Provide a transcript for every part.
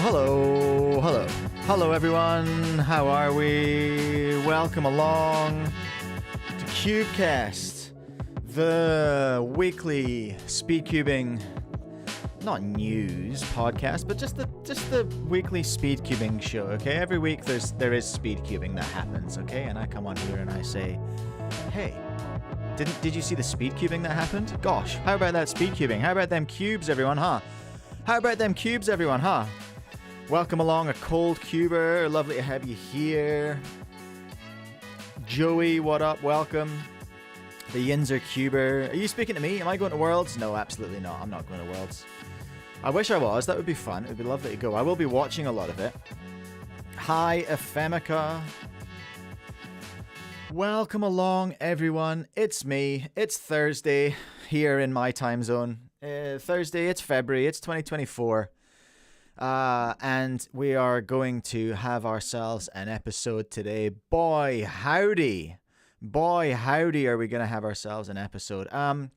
Hello everyone, how are we? Welcome along to Cubecast, the weekly speedcubing, not news podcast, but just the weekly speedcubing show, okay? Every week there is speedcubing that happens, okay? And I come on here and I say, hey, did you see the speedcubing that happened? Gosh, how about that speedcubing? How about them cubes, everyone, huh? Welcome along, a cold cuber. Lovely to have you here. Joey, what up? Welcome. The Yinzer cuber. Are you speaking to me? Am I going to Worlds? No, absolutely not. I'm not going to Worlds. I wish I was. That would be fun. It would be lovely to go. I will be watching a lot of it. Hi, Ephemica. Welcome along, everyone. It's me. It's Thursday here in my time zone. Thursday, it's February. It's 2024. And we are going to have ourselves an episode today. Boy, howdy are we going to have ourselves an episode. Let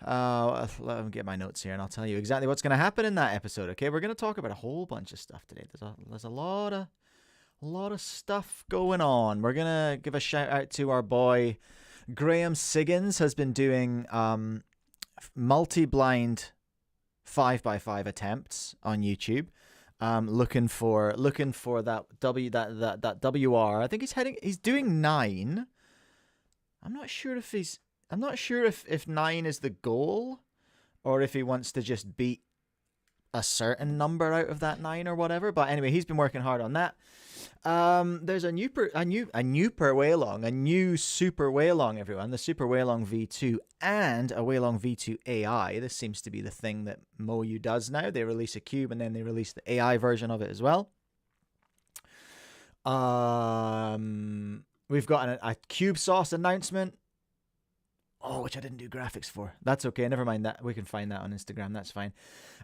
me get my notes here and I'll tell you exactly what's going to happen in that episode. Okay, we're going to talk about a whole bunch of stuff today. There's a lot of stuff going on. We're going to give a shout out to our boy GrahamSiggins, has been doing multi-blind 5x5 attempts on YouTube, looking for that WR. I think he's doing 9. I'm not sure if 9 is the goal, or if he wants to just beat a certain number out of that 9 or whatever. But anyway, he's been working hard on that. There's a new super Waylong, everyone. The Super Waylong V2 and a Waylong V2 AI. This seems to be the thing that MoU does now. They release a cube and then they release the AI version of it as well. We've got a Cube Sauce announcement. Oh, which I didn't do graphics for. That's okay. Never mind that. We can find that on Instagram. That's fine.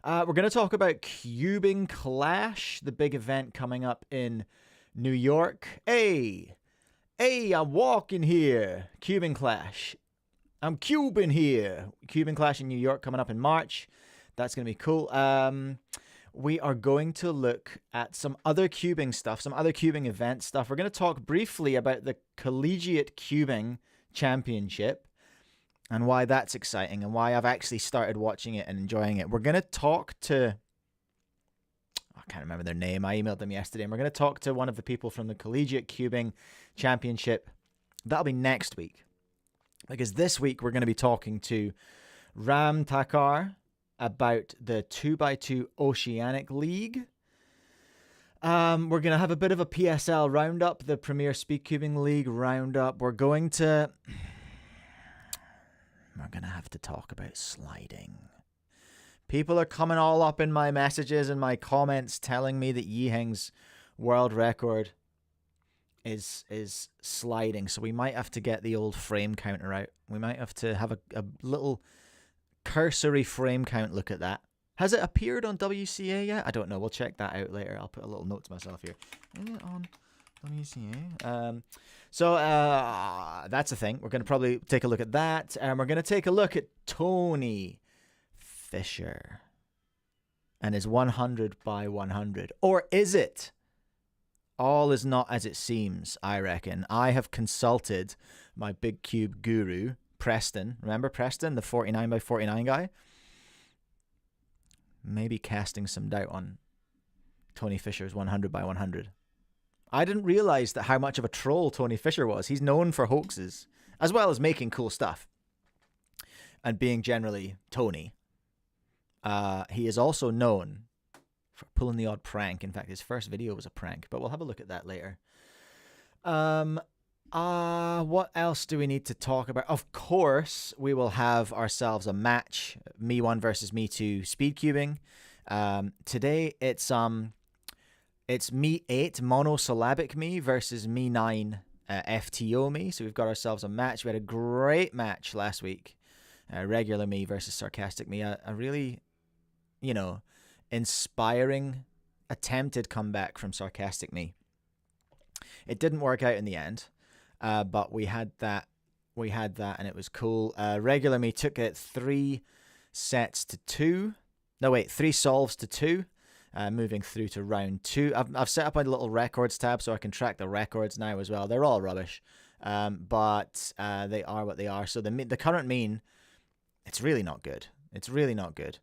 We're going to talk about Cubing Clash, the big event coming up in New York. Hey, I'm walking here. Cubing Clash. I'm cubing here. Cubing Clash in New York coming up in March. That's going to be cool. We are going to look at some other cubing stuff, some other cubing event stuff. We're going to talk briefly about the Collegiate Cubing Championship and why that's exciting and why I've actually started watching it and enjoying it. We're going to talk to... I can't remember their name. I emailed them yesterday. And we're going to talk to one of the people from the Collegiate Cubing Championship. That'll be next week. Because this week we're going to be talking to RamThakkar about the 2x2 Oceanic League. We're going to have a bit of a PSL roundup, the Premier Speedcubing League roundup. We're going to have to talk about sliding. People are coming all up in my messages and my comments telling me that YiHeng's world record is sliding. So we might have to get the old frame counter out. We might have to have a little cursory frame count look at that. Has it appeared on WCA yet? I don't know. We'll check that out later. I'll put a little note to myself here. Is it on WCA? So that's a thing. We're going to probably take a look at that. And we're going to take a look at Tony Fisher and his 100 by 100. Or is it? All is not as it seems, I reckon. I have consulted my big cube guru, Preston. Remember Preston, the 49 by 49 guy? Maybe casting some doubt on Tony Fisher's 100 by 100. I didn't realize that how much of a troll Tony Fisher was. He's known for hoaxes, as well as making cool stuff and being generally Tony. He is also known for pulling the odd prank. In fact, his first video was a prank, but we'll have a look at that later. What else do we need to talk about? Of course, we will have ourselves a match, Me 1 versus Me 2 speedcubing. Today, it's Me 8 monosyllabic me versus Me 9 FTO me. So we've got ourselves a match. We had a great match last week. Regular me versus sarcastic me. A really, inspiring attempted comeback from sarcastic me. It didn't work out in the end, but we had that and it was cool. Regular me took it 3 solves to 2. moving through to round 2. I've set up a little records tab so I can track the records now as well. They're all rubbish, but they are what they are. So the current mean, it's really not good. It's really not good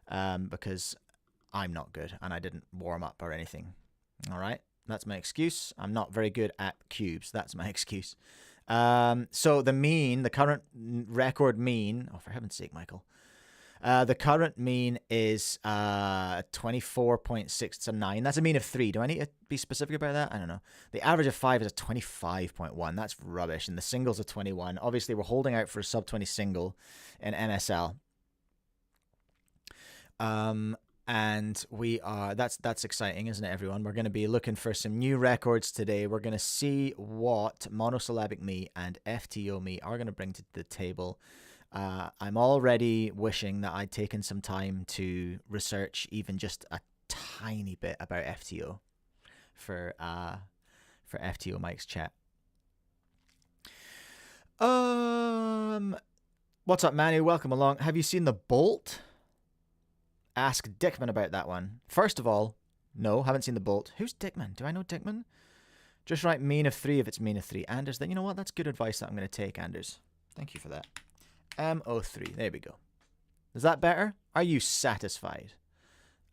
because I'm not good and I didn't warm up or anything. All right, that's my excuse. I'm not very good at cubes. That's my excuse. So the mean, the current record mean, oh, for heaven's sake, Michael. The current mean is 24.669. That's a mean of 3. Do I need to be specific about that? I don't know. The average of 5 is a 25.1. That's rubbish. And the singles are 21. Obviously, we're holding out for a sub 20 single in NSL. And we are, that's exciting, isn't it, everyone? We're going to be looking for some new records today. We're going to see what Monosyllabic me and FTO me are going to bring to the table. I'm already wishing that I'd taken some time to research even just a tiny bit about FTO for FTO Mike's chat. What's up, Manu? Welcome along. Have you seen the Bolt? Ask Dickman about that one. First of all, no, haven't seen the Bolt. Who's Dickman? Do I know Dickman? Just write mean of 3 if it's mean of 3. Anders, then you know what? That's good advice that I'm going to take, Anders. Thank you for that. MO3. There we go. Is that better? Are you satisfied?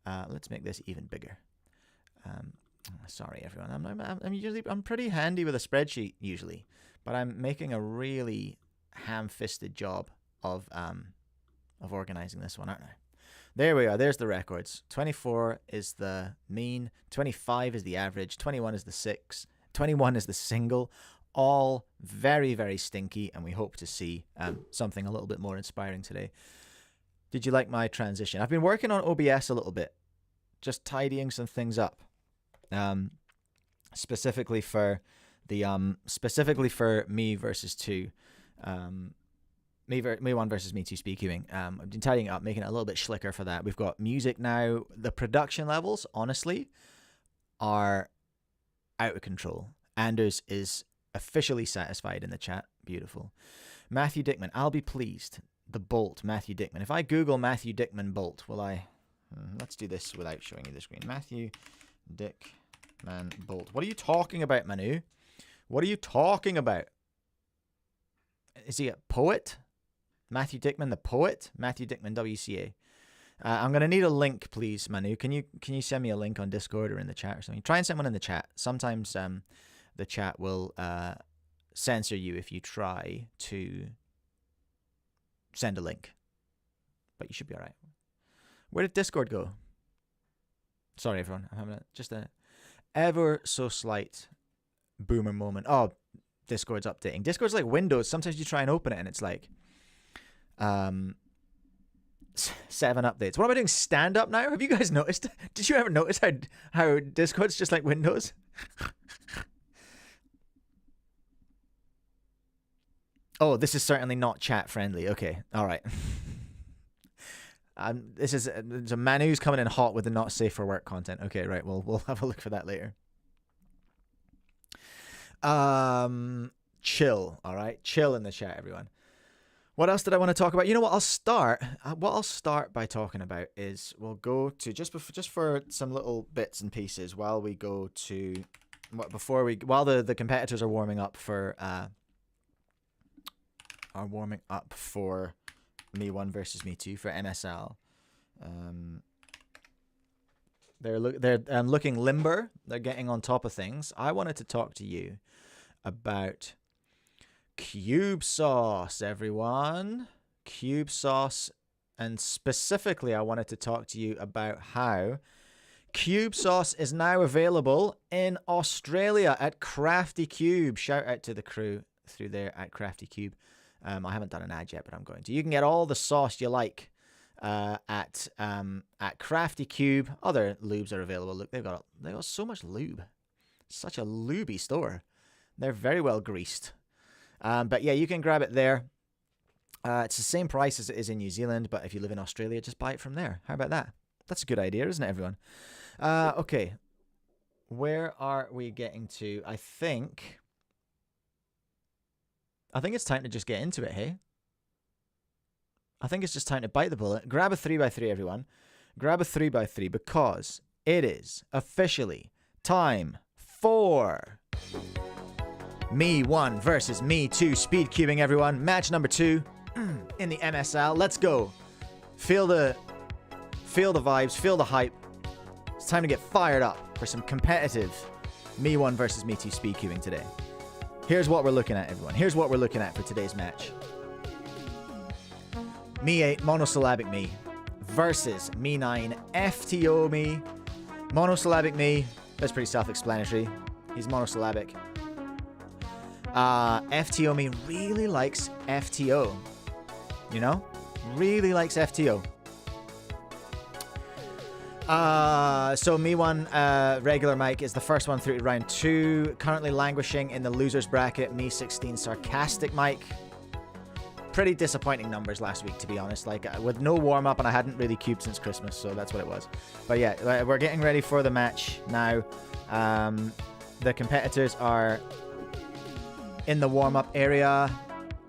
Let's make this even bigger. Sorry, everyone. I'm pretty handy with a spreadsheet usually, but I'm making a really ham-fisted job of organizing this one, aren't I? There we are. There's the records. 24 is the mean. 25 is the average. 21 is the 6. 21 is the single. All very, very stinky, and we hope to see something a little bit more inspiring today. Did you like my transition? I've been working on OBS a little bit, just tidying some things up, specifically for me versus 2, me 1 versus me 2 Speedcubing. I've been tidying it up, making it a little bit slicker for that. We've got music now. The production levels, honestly, are out of control. Anders is officially satisfied in the chat. Beautiful. Matthew Dickman, I'll be pleased. The Bolt, Matthew Dickman. If I Google Matthew Dickman Bolt, will I? Let's do this without showing you the screen. Matthew Dickman Bolt. What are you talking about, Manu? What are you talking about? Is he a poet? Matthew Dickman, the poet? Matthew Dickman, WCA. I'm going to need a link, please, Manu. Can you send me a link on Discord or in the chat or something? Try and send one in the chat. Sometimes the chat will censor you if you try to send a link. But you should be all right. Where did Discord go? Sorry, everyone. I'm having just a ever so slight boomer moment. Oh, Discord's updating. Discord's like Windows. Sometimes you try and open it and it's like 7 updates. What am I doing? Stand up now? Have you guys noticed? Did you ever notice how Discord's just like Windows? Oh, this is certainly not chat friendly. Okay, all right. This is a Manu's coming in hot with the not safe for work content. Okay, right. Well, we'll have a look for that later. Chill. All right, chill in the chat, everyone. What else did I want to talk about? You know what? I'll start. What I'll start by talking about is we'll go to just for some little bits and pieces while we go to while the competitors are warming up for me 1 versus me 2 for NSL. They're looking limber. They're getting on top of things. I wanted to talk to you about Cube Sauce, everyone. Cube Sauce, and specifically I wanted to talk to you about how Cube Sauce is now available in Australia at Crafty Cube. Shout out to the crew through there at Crafty Cube. I haven't done an ad yet, but I'm going to. You can get all the sauce you like at Crafty Cube. Other lubes are available. Look, they've got so much lube. Such a lubey store. They're very well greased. But yeah, you can grab it there. It's the same price as it is in New Zealand, but if you live in Australia, just buy it from there. How about that? That's a good idea, isn't it, everyone? Okay. Where are we getting to? I think it's time to just get into it, hey? I think it's just time to bite the bullet. Grab a 3x3, everyone. Grab a 3x3 because it is officially time for Me 1 versus Me 2 Speedcubing, everyone. Match number 2 in the MSL. Let's go. Feel the vibes, feel the hype. It's time to get fired up for some competitive Me 1 versus Me 2 Speedcubing today. Here's what we're looking at, everyone. Here's what we're looking at for today's match. Me 8 Monosyllabic Me versus Me 9 FTO Me. Monosyllabic Me, that's pretty self-explanatory. He's monosyllabic. FTO Me really likes FTO. You know? Really likes FTO. So Me 1 regular Mike is the first one through to round 2. Currently languishing in the losers bracket. Me 16 sarcastic Mike. Pretty disappointing numbers last week, to be honest. Like, with no warm-up, and I hadn't really cubed since Christmas, so that's what it was. But yeah, we're getting ready for the match now. The competitors are in the warm-up area,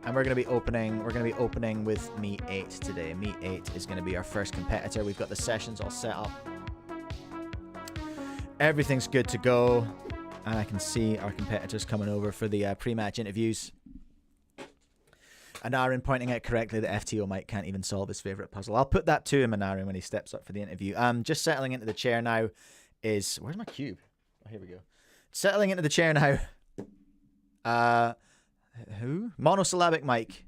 and we're going to be opening with Me 8 today. Me 8 is going to be our first competitor. We've got the sessions all set up. Everything's good to go, and I can see our competitors coming over for the pre-match interviews. Anarin pointing out correctly that FTO Mike can't even solve his favorite puzzle. I'll put that to him, Anarin, when he steps up for the interview. Just settling into the chair now is... Where's my cube? Oh, here we go. Settling into the chair now. Who? Monosyllabic Mike.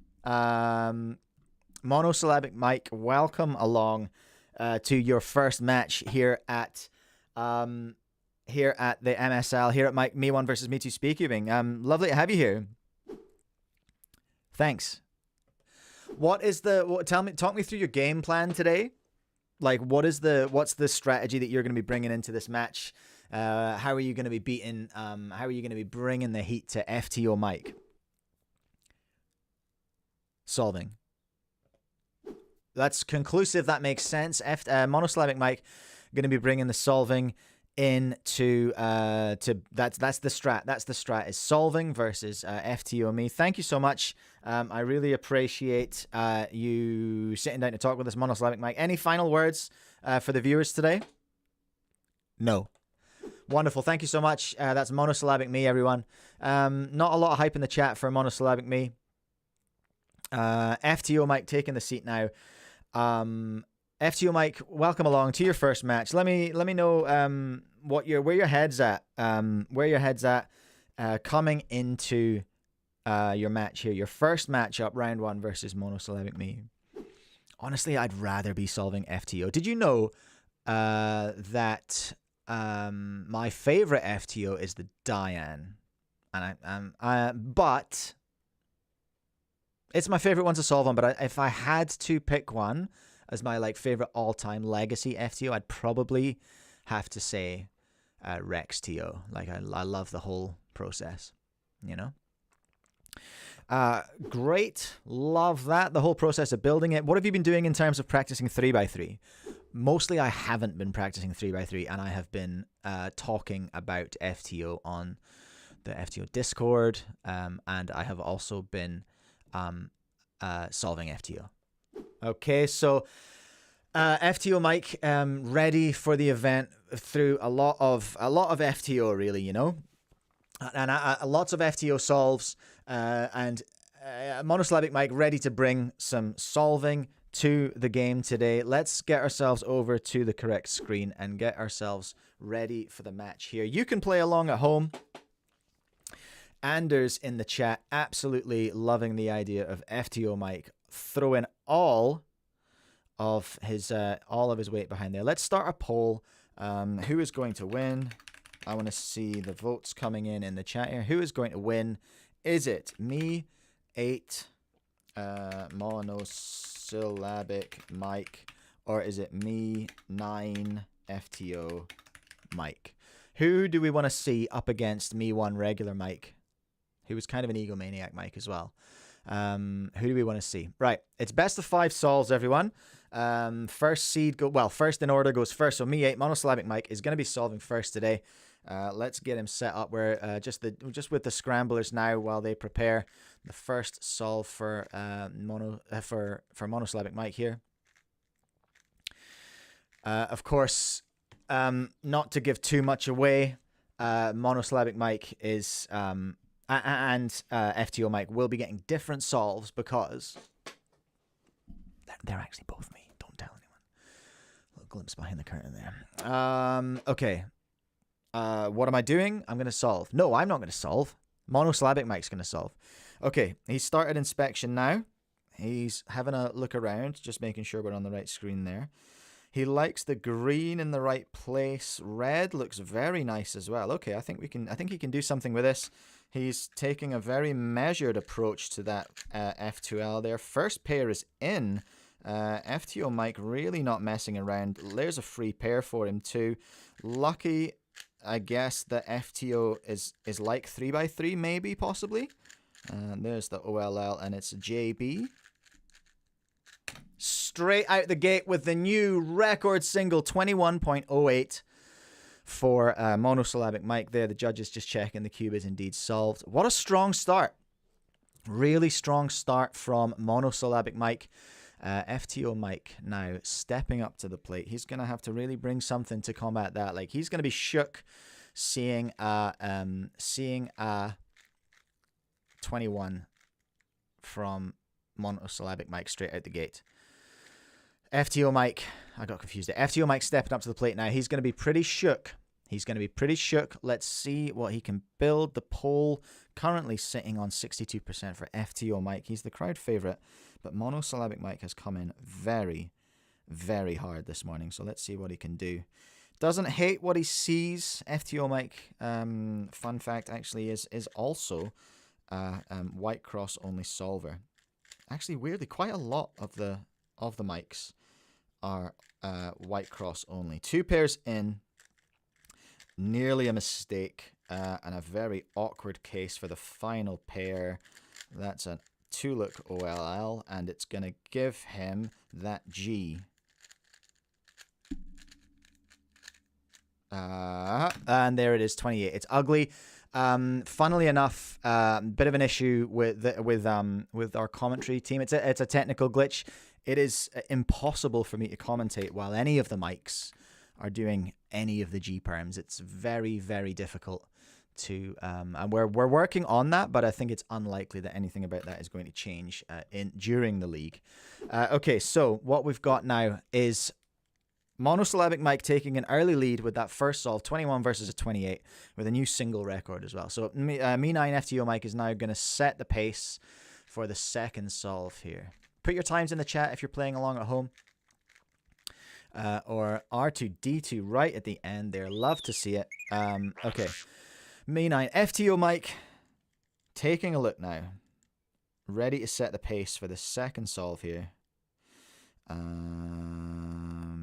Monosyllabic Mike, welcome along to your first match here at the MSL, here at Me 1 versus Me 2 Speedcubing. Lovely to have you here. Thanks. Talk me through your game plan today. Like, what's the strategy that you're going to be bringing into this match? How are you going to be beating? How are you going to be bringing the heat to FTO Mike? Solving. That's conclusive. That makes sense. Monosyllabic Mike going to be bringing the solving into that's the strat. That's the strat, is solving versus FTO Me. Thank you so much. I really appreciate you sitting down to talk with us, Monosyllabic Mike. Any final words for the viewers today? No. Wonderful. Thank you so much. That's Monosyllabic Me, everyone. Not a lot of hype in the chat for Monosyllabic Me. FTO Mike taking the seat now. FTO Mike, welcome along to your first match. Let me know where your head's at. Coming into your match here. Your first matchup, round 1 versus Monosyllabic Me. Honestly, I'd rather be solving FTO. Did you know that my favorite FTO is the Diane? But it's my favorite one to solve on. But if I had to pick one as my favorite all-time legacy FTO, I'd probably have to say Rex TO. I love the whole process, you know. Great, love that, the whole process of building it. What have you been doing in terms of practicing 3x3? Mostly, I haven't been practicing 3x3, and I have been talking about FTO on the FTO Discord, and I have also been solving FTO. Okay, so FTO Mike ready for the event through a lot of FTO, really, you know, and lots of FTO solves, and Monosyllabic Mike ready to bring some solving to the game today. Let's get ourselves over to the correct screen and get ourselves ready for the match here. You can play along at home. Anders in the chat, absolutely loving the idea of FTO Mike throwing all of his weight behind there. Let's start a poll. Who is going to win? I want to see the votes coming in the chat here. Who is going to win? Is it Me 8 Monosyllabic Mike, or is it Me 9 FTO Mike? Who do we want to see up against Me 1 regular Mike? Who was kind of an egomaniac Mike as well. Who do we want to see? Right, it's best of 5 solves, everyone. First in order goes first. So Me 8 Monosyllabic Mike is going to be solving first today. Let's get him set up. We're just with the scramblers now while they prepare the first solve for Monosyllabic Mike here. Of course, not to give too much away, Monosyllabic Mike is and FTO Mike will be getting different solves because they're actually both me. Don't tell anyone. A little glimpse behind the curtain there. Okay. What am I doing? I'm going to solve. No, I'm not going to solve. Monosyllabic Mike's going to solve. Okay, he's started inspection now. He's having a look around, just making sure we're on the right screen there. He likes the green in the right place. Red looks very nice as well. Okay, I think he can do something with this. He's taking a very measured approach to that F2L there. First pair is in. FTO Mike really not messing around. There's a free pair for him too. Lucky, I guess, that FTO is like 3x3 maybe, possibly. There's the OLL and it's JB. Straight out the gate with the new record single 21.08 for Monosyllabic Mike there. The judges just checking the cube is indeed solved. What a strong start. Really strong start from Monosyllabic Mike. FTO Mike now stepping up to the plate. He's going to have to really bring something to combat that. Like, he's going to be shook seeing a 21 from Monosyllabic Mike straight out the gate. FTO Mike, I got confused there. FTO Mike stepping up to the plate now. He's going to be pretty shook. Let's see what he can build. The poll currently sitting on 62% for FTO Mike. He's the crowd favorite, but Monosyllabic Mike has come in very, very hard this morning. So let's see what he can do. Doesn't hate what he sees. FTO Mike, fun fact, actually is also white cross only solver. Actually, weirdly, quite a lot of the mics are white cross only. Two pairs in. Nearly a mistake and a very awkward case for the final pair. That's a 2-look OLL, and it's going to give him that G. And there it is, 28. It's ugly. Funnily enough, bit of an issue with our commentary team. It's a technical glitch. It is impossible for me to commentate while any of the mics are doing any of the G perms. It's very, very difficult to and we're working on that, but I think it's unlikely that anything about that is going to change during the league. Okay, so what we've got now is Monosyllabic Mike taking an early lead with that first solve, 21 versus a 28, with a new single record as well. So Me9 FTO Mike is now going to set the pace for the second solve here. Put your times in the chat if you're playing along at home. Or R2D2 right at the end there. Love to see it. Okay. Me9 FTO Mike taking a look now. Ready to set the pace for the second solve here.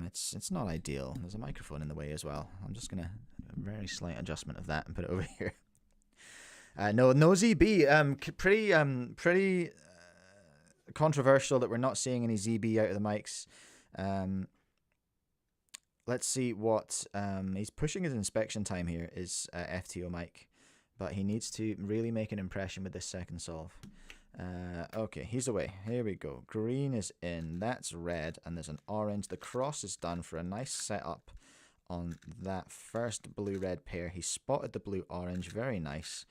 It's not ideal. There's a microphone in the way as well. I'm just gonna a very slight adjustment of that and put it over here. No ZB. Pretty controversial that we're not seeing any ZB out of the mics. Let's see what he's pushing his inspection time here is FTO Mike, but he needs to really make an impression with this second solve. Okay, he's away. Here we go. Green is in. That's red, and there's an orange. The cross is done for a nice setup on that first blue-red pair. He spotted the blue-orange. Very nice.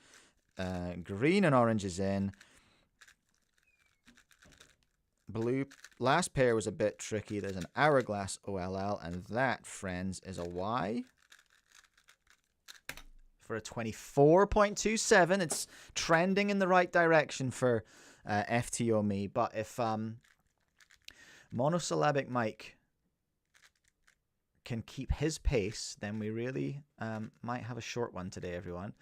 Green and orange is in. Blue last pair was a bit tricky. There's an hourglass OLL, and that, friends, is a Y for a 24.27. It's trending in the right direction for FTO me. But if Monosyllabic Mike can keep his pace, then we really might have a short one today, everyone.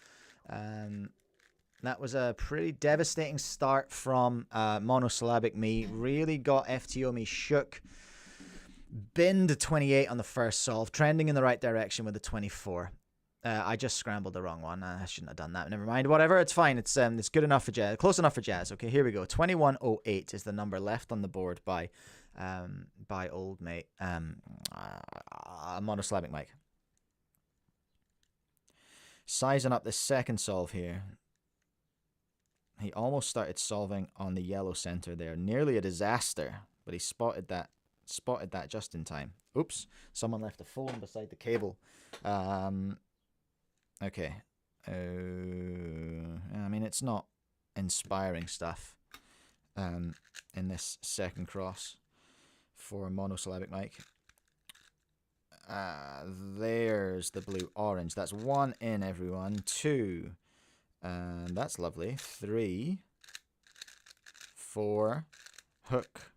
That was a pretty devastating start from Monosyllabic me. Really got FTO me shook. Binned a 28 on the first solve. Trending in the right direction with a 24. I just scrambled the wrong one. I shouldn't have done that. Never mind. Whatever. It's fine. It's good enough for Jazz. Close enough for Jazz. Okay, here we go. 21.08 is the number left on the board by old mate Monosyllabic Mike. Sizing up the second solve here. He almost started solving on the yellow center there. Nearly a disaster, but he spotted that spotted that just in time. Oops, someone left a phone beside the cable. Okay. I mean, it's not inspiring stuff in this second cross for monosyllabic mic. There's the blue-orange. That's 1 in, everyone. 2. And that's lovely. 3. 4. Hook.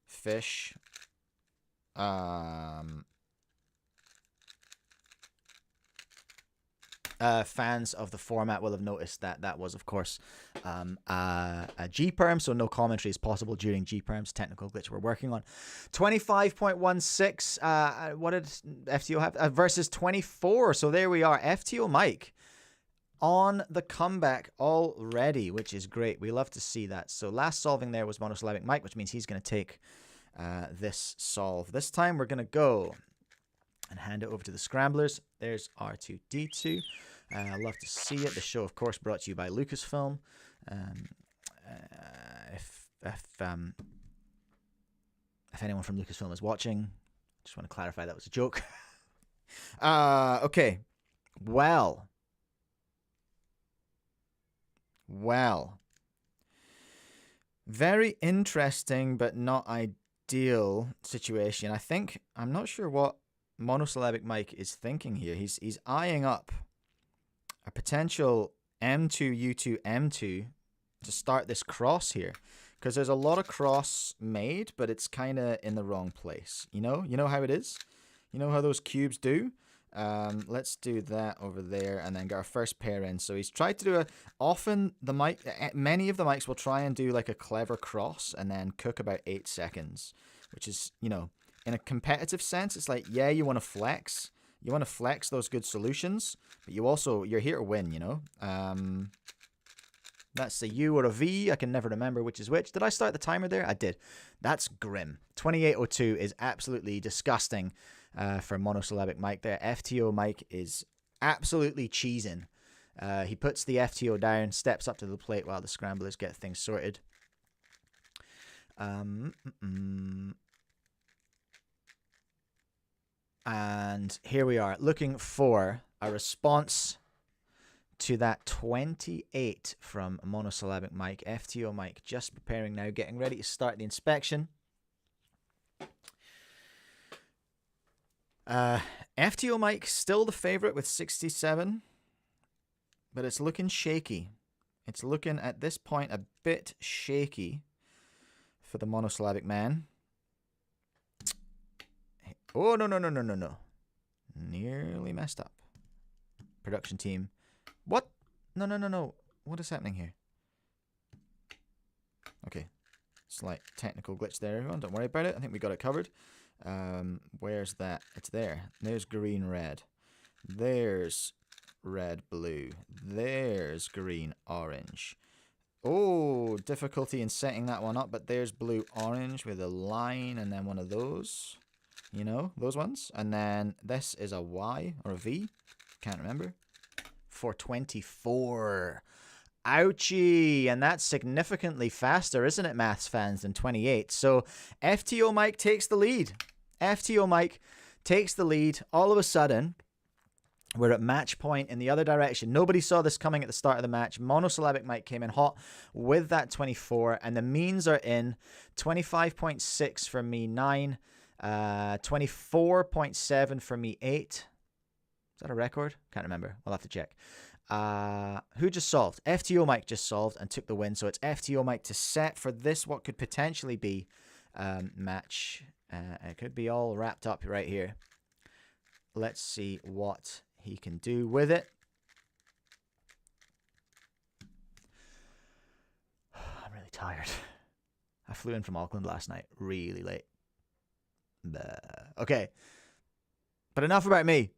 Fish. Fans of the format will have noticed that that was, of course, a G-perm, so no commentary is possible during G-perms. Technical glitch we're working on. 25.16. What did FTO have? Versus 24. So there we are. FTO Mike on the comeback already, which is great. We love to see that. So last solving there was Monosyllabic Mike, which means he's going to take this solve. This time we're going to go and hand it over to the Scramblers. There's R2D2. I love to see it. The show, of course, brought to you by Lucasfilm. If anyone from Lucasfilm is watching, just want to clarify that was a joke. Okay. Well. Very interesting, but not ideal situation. I'm not sure what Monosyllabic Mike is thinking here. He's eyeing up a potential M2, U2, M2 to start this cross here, because there's a lot of cross made, but it's kind of in the wrong place. You know how it is. You know how those cubes do. Let's do that over there and then get our first pair in. So he's tried to do many of the mics will try and do like a clever cross and then cook about 8 seconds, which is, in a competitive sense, it's like, yeah, you want to flex. You want to flex those good solutions, but you're here to win, That's a U or a V. I can never remember which is which. Did I start the timer there? I did. That's grim. 28:02 is absolutely disgusting for Monosyllabic Mike there. FTO Mike is absolutely cheesing. He puts the FTO down, steps up to the plate while the Scramblers get things sorted. And here we are, looking for a response to that 28 from Monosyllabic Mike. FTO Mike just preparing now, getting ready to start the inspection. FTO Mike still the favorite with 67, but it's looking shaky. It's looking at this point a bit shaky for the monosyllabic man. Oh, no. Nearly messed up. Production team. What? No. What is happening here? Okay. Slight technical glitch there, everyone. Don't worry about it. I think we got it covered. Where's that? It's there. There's green, red. There's red, blue. There's green, orange. Oh, difficulty in setting that one up, but there's blue, orange with a line and then one of those. You know, those ones. And then this is a Y or a V. Can't remember. For 24. Ouchie. And that's significantly faster, isn't it, maths fans, than 28. So FTO Mike takes the lead. FTO Mike takes the lead. All of a sudden, we're at match point in the other direction. Nobody saw this coming at the start of the match. Monosyllabic Mike came in hot with that 24. And the means are in. 25.6 for me, 9. 24.7 for me, 8. Is that a record? Can't remember. I'll have to check. Who just solved? FTO Mike just solved and took the win. So it's FTO Mike to set for this, what could potentially be match. It could be all wrapped up right here. Let's see what he can do with it. I'm really tired. I flew in from Auckland last night really late. Okay. But enough about me.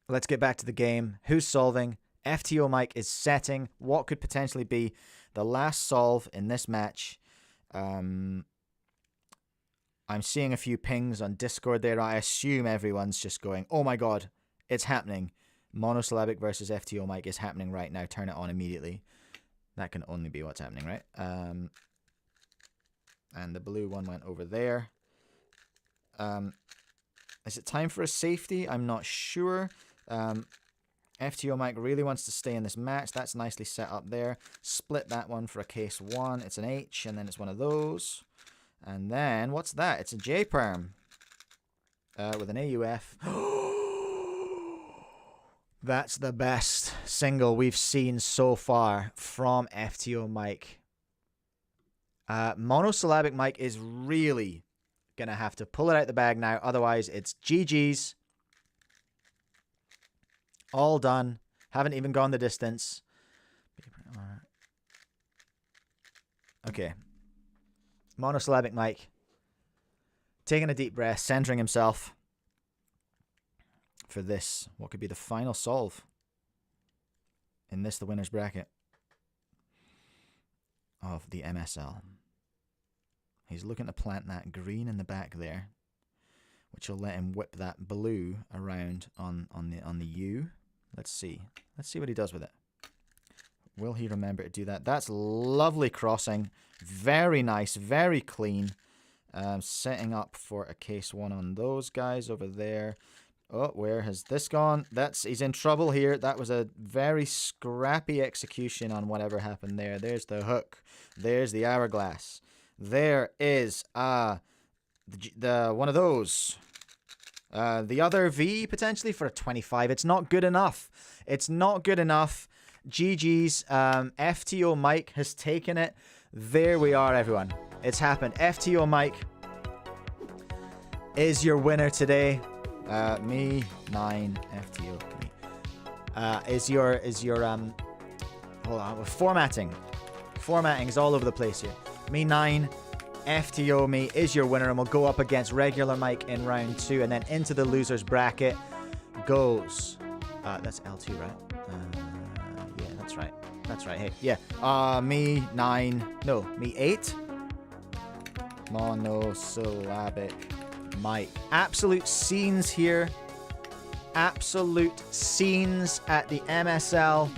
Let's get back to the game. Who's solving? FTO Mike is setting what could potentially be the last solve in this match. I'm seeing a few pings on Discord there. I assume everyone's just going, oh my god, it's happening. Monosyllabic versus FTO Mike is happening right now. Turn it on immediately. That can only be what's happening, right? And the blue one went over there. Is it time for a safety? I'm not sure. FTO Mike really wants to stay in this match. That's nicely set up there. Split that one for a case 1. It's an H, and then it's one of those. And then, what's that? It's a J-Perm. With an AUF. That's the best single we've seen so far from FTO Mike. Monosyllabic Mike is really going to have to pull it out the bag now. Otherwise, it's GG's. All done. Haven't even gone the distance. Okay. Monosyllabic Mike. Taking a deep breath, centering himself for this, what could be the final solve in this, the winner's bracket of the MSL. He's looking to plant that green in the back there, which will let him whip that blue around on the U. Let's see what he does with it. Will he remember to do that? That's lovely crossing. Very nice, very clean. Setting up for a case 1 on those guys over there. Oh, where has this gone? He's in trouble here. That was a very scrappy execution on whatever happened there. There's the hook. There's the hourglass. There is the one of those. The other V potentially for a 25. It's not good enough. It's not good enough. GG's. FTO Mike has taken it. There we are, everyone. It's happened. FTO Mike is your winner today. Me 9 FTO me. Is your hold on, formatting is all over the place here. Me 9 FTO me is your winner, and we'll go up against regular Mike in round 2, and then into the losers bracket goes that's L2, right? Yeah, that's right. Hey, yeah. Me 8 Monosyllabic Mike. Absolute scenes here. Absolute scenes at the MSL.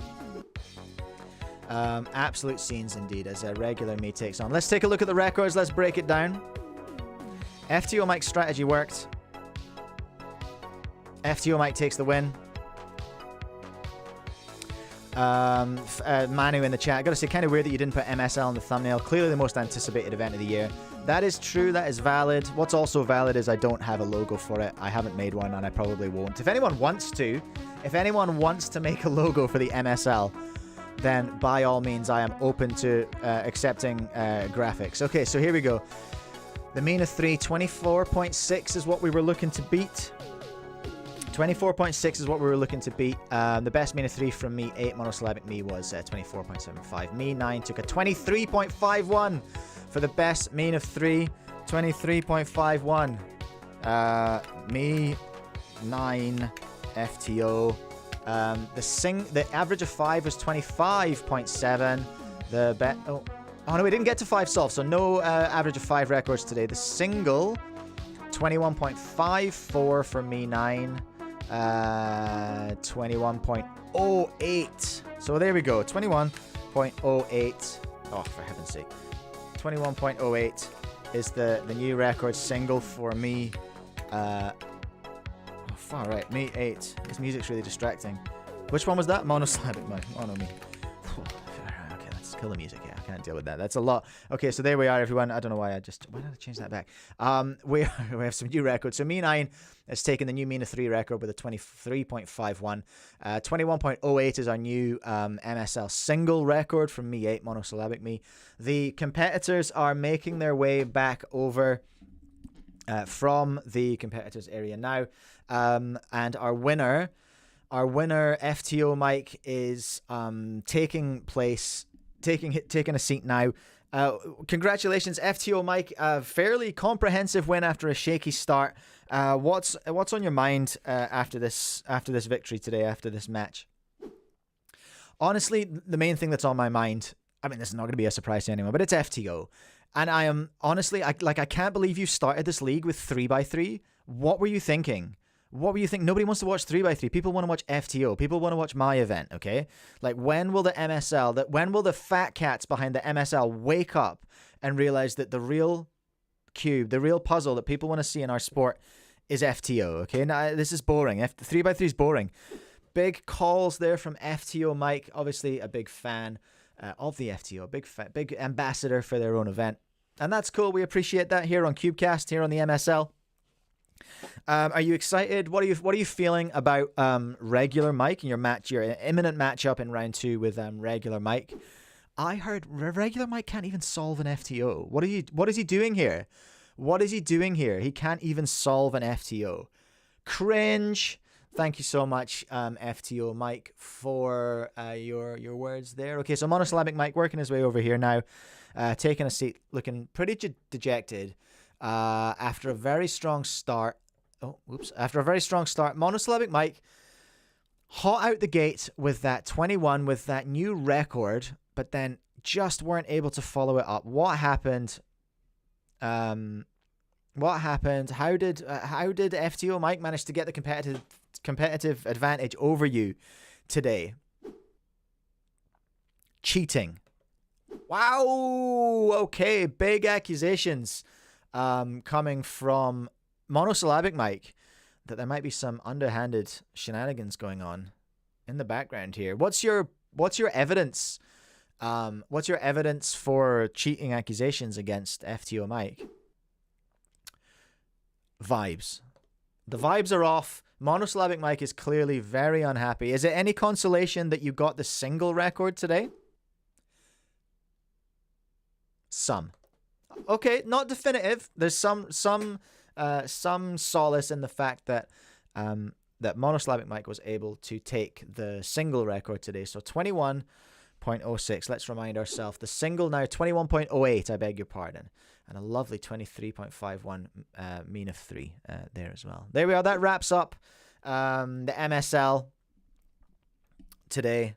Absolute scenes indeed as a regular me takes on. Let's take a look at the records. Let's break it down. FTO Mike's strategy worked. FTO Mike takes the win. Manu in the chat. I gotta say, kind of weird that you didn't put MSL in the thumbnail. Clearly the most anticipated event of the year. That is true. That is valid. What's also valid is I don't have a logo for it. I haven't made one, and I probably won't. If anyone wants to make a logo for the MSL, then by all means, I am open to accepting graphics. Okay, so here we go. The mean of 3, 24.6 is what we were looking to beat. 24.6 is what we were looking to beat. The best mean of 3 from me 8 Monosyllabic me was 24.75. Me 9 took a 23.51 for the best mean of 3. 23.51. Me 9 FTO. The average of 5 was 25.7. The bet. Oh no, we didn't get to 5 solves, so no average of 5 records today. The single 21.54 for me 9. 21.08. So there we go. 21.08. Oh, for heaven's sake. 21.08 is the new record single for me. Far right. Me 8. This music's really distracting. Which one was that? Monosyllabic Mike. Mono me. Okay, let's kill the music. Yeah, I can't deal with that. That's a lot. Okay, so there we are, everyone. I don't know why did I change that back? We have some new records. So me 9 has taken the new mean of 3 record with a 23.51. 21.08 is our new MSL single record from me 8 Monosyllabic me. The competitors are making their way back over from the competitors area now. And our winner FTO Mike is taking a seat now. Congratulations, FTO Mike. A fairly comprehensive win after a shaky start. What's on your mind after this victory today, after this match? Honestly, the main thing that's on my mind, I mean, this is not going to be a surprise to anyone, but it's FTO. And I am honestly, I can't believe you started this league with 3x3. What were you thinking? Nobody wants to watch 3x3. People want to watch FTO. People want to watch my event, okay? Like, when will the fat cats behind the MSL wake up and realize that the real cube, the real puzzle that people want to see in our sport is FTO. Okay, now this is boring. 3x3 is boring. Big calls there from FTO Mike, obviously a big fan of the FTO, big ambassador for their own event, and that's cool. We appreciate that here on Cubecast, here on the MSL. Are you excited? What are you feeling about regular Mike and your imminent matchup in round 2 with regular Mike? I heard regular Mike can't even solve an FTO. What is he doing here? What is he doing here? He can't even solve an FTO. Cringe. Thank you so much, FTO Mike, for your words there. Okay, so Monosyllabic Mike working his way over here now, taking a seat, looking pretty dejected. After a very strong start. After a very strong start, Monosyllabic Mike hot out the gate with that 21, with that new record, but then just weren't able to follow it up. What happened? What happened? How did FTO Mike manage to get the competitive advantage over you today? Cheating. Wow. Okay, big accusations coming from Monosyllabic Mike that there might be some underhanded shenanigans going on in the background here. What's your evidence? What's your evidence for cheating accusations against FTO Mike? Vibes. The vibes are off. Monosyllabic Mike is clearly very unhappy. Is it any consolation that you got the single record today? Some. Okay, not definitive. There's some solace in the fact that that Monosyllabic Mike was able to take the single record today. So 21.06. Let's remind ourselves. The single now 21.08. I beg your pardon. And a lovely 23.51 mean of 3 there as well. There we are. That wraps up the MSL today.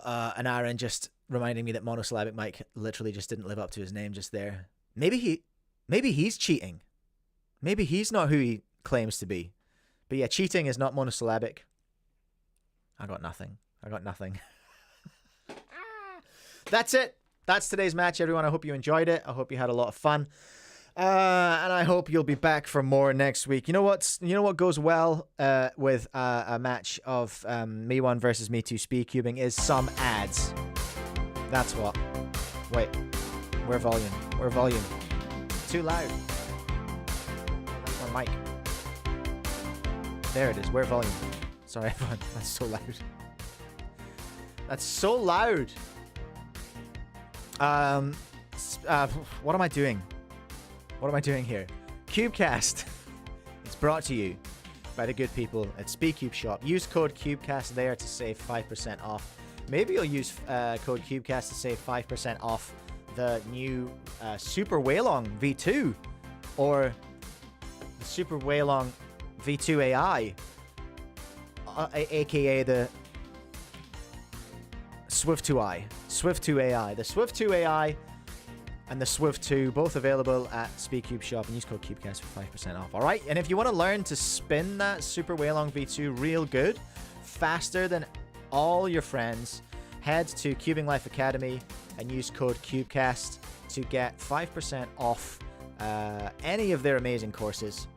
And Aaron just reminding me that Monosyllabic Mike literally just didn't live up to his name just there. Maybe he's cheating. Maybe he's not who he claims to be. But yeah, cheating is not monosyllabic. I got nothing. That's it. That's today's match, everyone. I hope you enjoyed it. I hope you had a lot of fun. And I hope you'll be back for more next week. You know what goes well with a match of Me 1 versus Me 2 Speedcubing is some ads. That's what. Wait. Where volume? Too loud. That's my mic. There it is. Where volume? Sorry, everyone. That's so loud. That's so loud. What am I doing? What am I doing here? Cubecast. It's brought to you by the good people at Speedcube Shop. Use code Cubecast there to save 5% off. Maybe you'll use code Cubecast to save 5% off the new Super Waylong V2 or the Super Waylong V2 AI, aka the Swift 2i. Swift 2 AI. The Swift 2 AI and the Swift 2, both available at Speedcube Shop, and use code Cubecast for 5% off. Alright, and if you want to learn to spin that Super Waylong V2 real good, faster than all your friends, head to Cubing Life Academy and use code Cubecast to get 5% off any of their amazing courses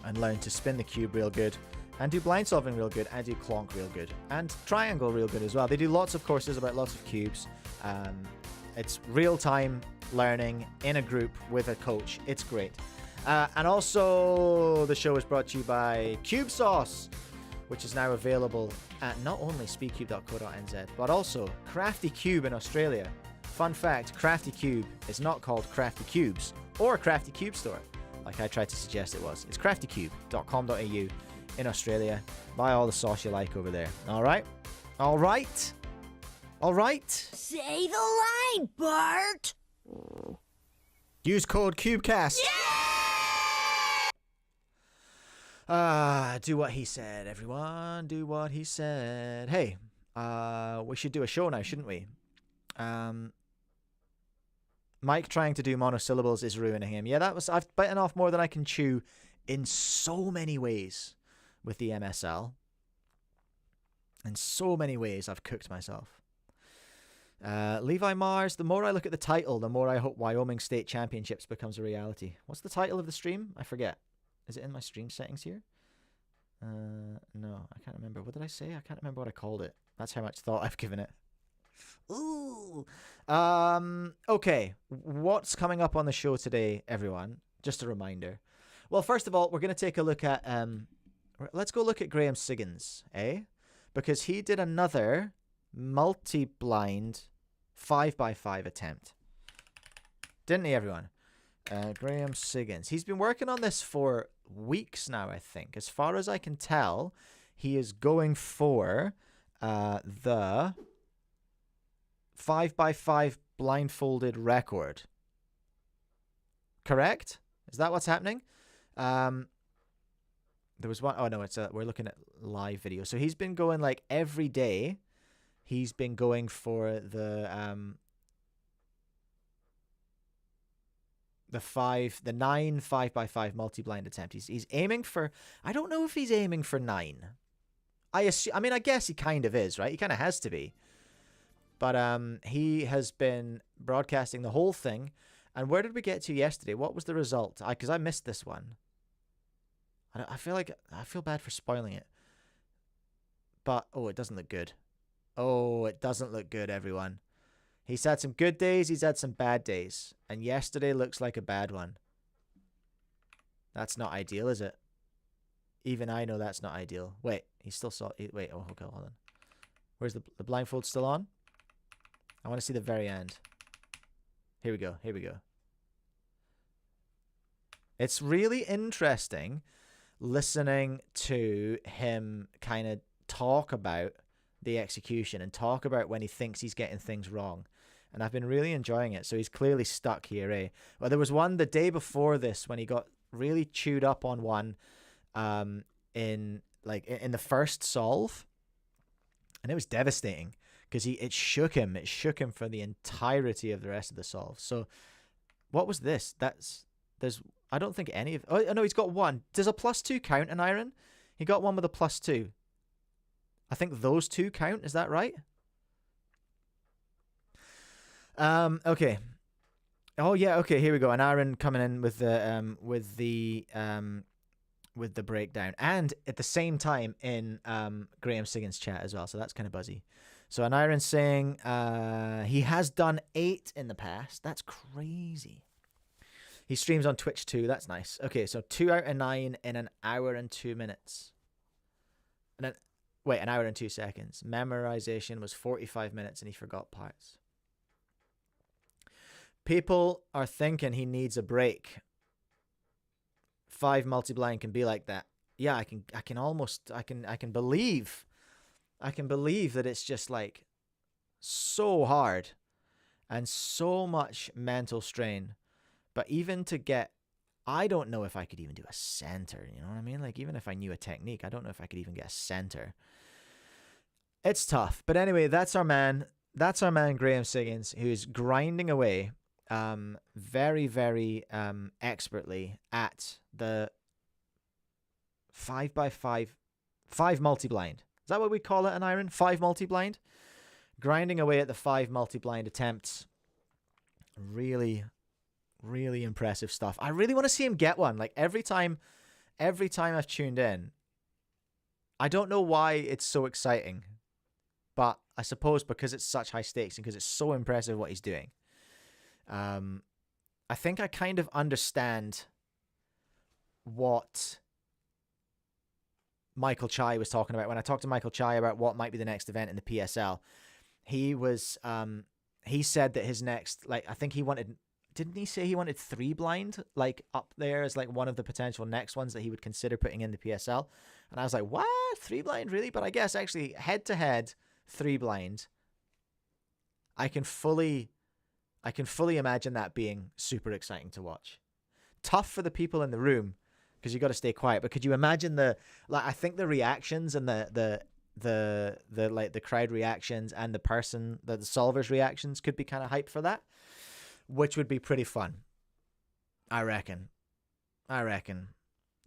and learn to spin the cube real good, and do blind solving real good, and do clonk real good, and triangle real good as well. They do lots of courses about lots of cubes. It's real-time learning in a group with a coach. It's great. And also, the show is brought to you by Cube Sauce, which is now available at not only speedcube.co.nz, but also Crafty Cube in Australia. Fun fact, Crafty Cube is not called Crafty Cubes or Crafty Cube Store, like I tried to suggest it was. It's craftycube.com.au in Australia. Buy all the sauce you like over there. Alright? Alright? Alright? Say the line, Bart! Use code Cubecast. Yeah! Do what he said, everyone. Do what he said. Hey, we should do a show now, shouldn't we? Mike trying to do monosyllables is ruining him. Yeah, I've bitten off more than I can chew in so many ways with the MSL. In so many ways I've cooked myself. Levi Mars, the more I look at the title, the more I hope Wyoming State Championships becomes a reality. What's the title of the stream? I forget. Is it in my stream settings here? No, I can't remember. What did I say? I can't remember what I called it. That's how much thought I've given it. Ooh. Okay. What's coming up on the show today, everyone? Just a reminder. Well, first of all, we're going to take a look at, let's go look at GrahamSiggins, eh? Because he did another multi-blind 5x5 attempt. Didn't he, everyone? GrahamSiggins. He's been working on this for weeks now, I think. As far as I can tell, he is going for the 5x5 blindfolded record. Correct? Is that what's happening? There was one. Oh no, it's we're looking at live video. So he's been going like every day. He's been going for the 9 5x5 multi-blind attempt. He's aiming for. I don't know if he's aiming for 9. I mean, I guess he kind of is, right? He kind of has to be. But he has been broadcasting the whole thing. And where did we get to yesterday? What was the result? Because I missed this one. I feel bad for spoiling it. But oh, it doesn't look good. Oh, it doesn't look good, everyone. He's had some good days. He's had some bad days. And yesterday looks like a bad one. That's not ideal, is it? Even I know that's not ideal. Wait, he still saw... Wait, oh, okay, hold on. Where's the blindfold still on? I want to see the very end. Here we go. Here we go. It's really interesting listening to him kind of talk about the execution and talk about when he thinks he's getting things wrong. And I've been really enjoying it. So he's clearly stuck here, eh? Well, there was one the day before this when he got really chewed up on one in the first solve. And it was devastating because it shook him. It shook him for the entirety of the rest of the solve. So what was this? I don't think any of... Oh, no, he's got one. Does a +2 count an iron? He got one with a +2. I think those two count. Is that right? Okay. Oh yeah. Okay. Here we go. An iron coming in with the breakdown, and at the same time in GrahamSiggins chat as well. So that's kind of buzzy. So an iron saying he has done 8 in the past. That's crazy. He streams on Twitch too. That's nice. Okay, so 2 out of 9 in an hour and 2 minutes. And then, wait, an hour and 2 seconds. Memorization was 45 minutes and he forgot parts. People are thinking he needs a break. 5 multi-blind can be like that. Yeah, I can believe that it's just like so hard and so much mental strain. But even to get, I don't know if I could even do a center, you know what I mean? Like, even if I knew a technique, I don't know if I could even get a center. It's tough. But anyway, that's our man GrahamSiggins, who is grinding away very, very expertly at the 5x5 multi-blind. Is that what we call it, an iron? 5 multi-blind? Grinding away at the 5 multi-blind attempts. Really... really impressive stuff. I really want to see him get one. Like every time I've tuned in, I don't know why it's so exciting, but I suppose because it's such high stakes and because it's so impressive what he's doing. I think I kind of understand what Michael Chai was talking about when I talked to Michael Chai about what might be the next event in the PSL. He said that his next, like, I think he wanted. Didn't he say he wanted 3 blind, like up there as like one of the potential next ones that he would consider putting in the PSL? And I was like, what? 3 blind, really? But I guess actually head to head 3 blind. I can fully imagine that being super exciting to watch. Tough for the people in the room because you got to stay quiet. But could you imagine I think the reactions and the crowd reactions and the solver's reactions could be kind of hype for that. Which would be pretty fun. I reckon.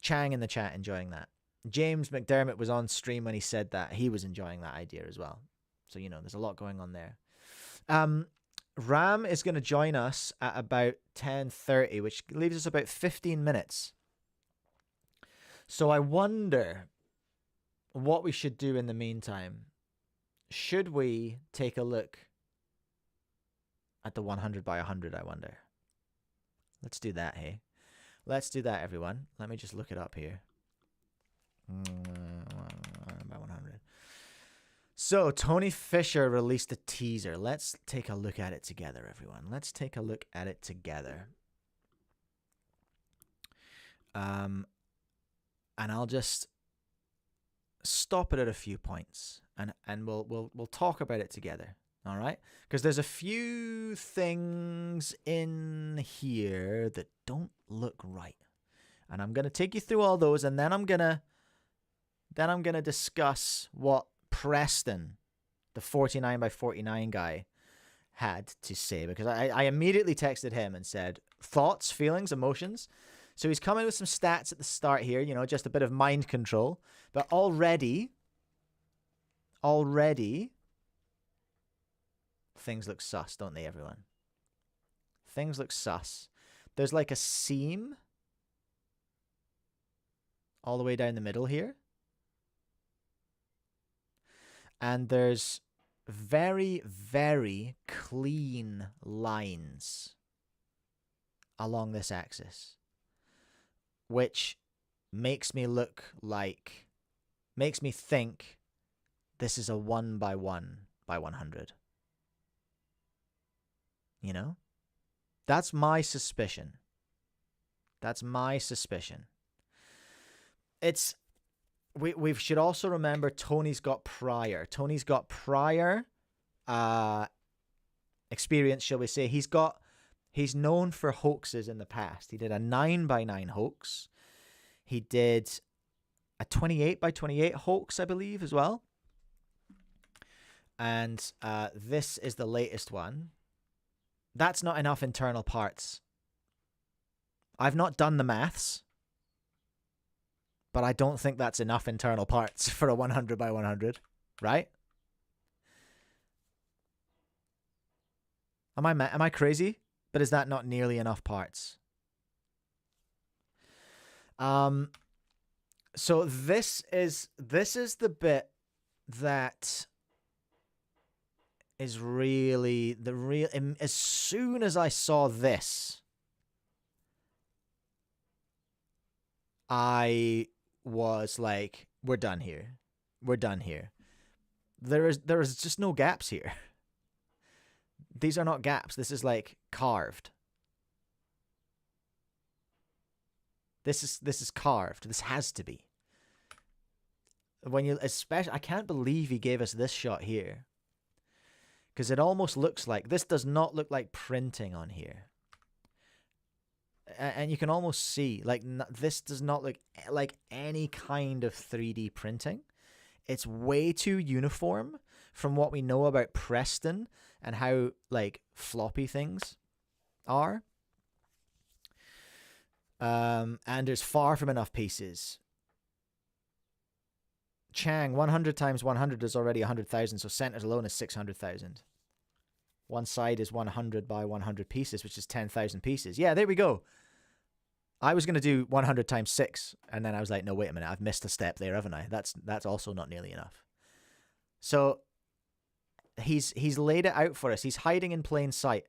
Chang in the chat enjoying that. James McDermott was on stream when he said that. He was enjoying that idea as well. So, there's a lot going on there. Ram is going to join us at about 10:30, which leaves us about 15 minutes. So I wonder what we should do in the meantime. Should we take a look at the 100 by 100, I wonder? Let's do that, hey? Let's do that, everyone. Let me just look it up here. 100 by 100. So, Tony Fisher released a teaser. Let's take a look at it together, everyone. Let's take a look at it together. And I'll just stop it at a few points, and we'll talk about it together. All right? Because there's a few things in here that don't look right. And I'm going to take you through all those, and then I'm going to discuss what Preston, the 49 by 49 guy, had to say, because I immediately texted him and said, thoughts, feelings, emotions. So he's coming with some stats at the start here, you know, just a bit of mind control. But already, things look sus, don't they, everyone? Things look sus. There's like a seam all the way down the middle here. And there's very, very clean lines along this axis, which makes me think this is a 1 by 1 by 100. You know? That's my suspicion. We should also remember Tony's got prior experience, shall we say. He's known for hoaxes in the past. He did a 9 by 9 hoax. He did a 28 by 28 hoax, I believe, as well. And this is the latest one. That's not enough internal parts. I've not done the maths, but I don't think that's enough internal parts for a 100 by 100, right? Am I crazy? But is that not nearly enough parts? So this is the bit that is really as soon as I saw this, I was like, we're done here. There is just no gaps here. These are not gaps. This is like carved. This is carved. This has to be. I can't believe he gave us this shot here, because it almost looks like, this does not look like printing on here. And you can almost see, like, this does not look like any kind of 3D printing. It's way too uniform from what we know about Preston and how, like, floppy things are. And there's far from enough pieces. Chang, 100 times 100 is already 100,000, so centers alone is 600,000. One side is 100 by 100 pieces, which is 10,000 pieces. Yeah, there we go. I was going to do 100 times 6, and then I was like, no, wait a minute, I've missed a step there, haven't I? That's also not nearly enough. So he's laid it out for us. He's hiding in plain sight.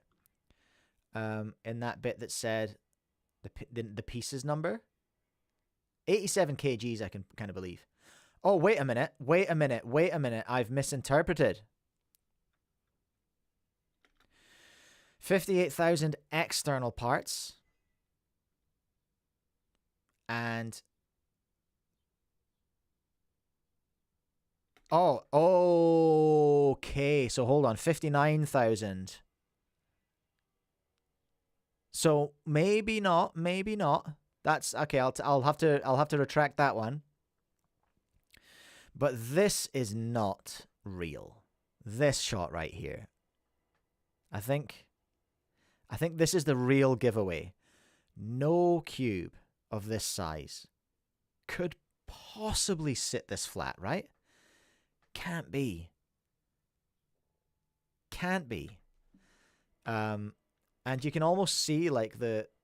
In that bit that said the pieces number. 87 kgs, I can kind of believe. Oh, wait a minute. I've misinterpreted. 58,000 external parts. And okay. So hold on, 59,000. So maybe not. That's okay. I'll have to retract that one. But this is not real. This shot right here. I think this is the real giveaway. No cube of this size could possibly sit this flat, right? Can't be. And you can almost see like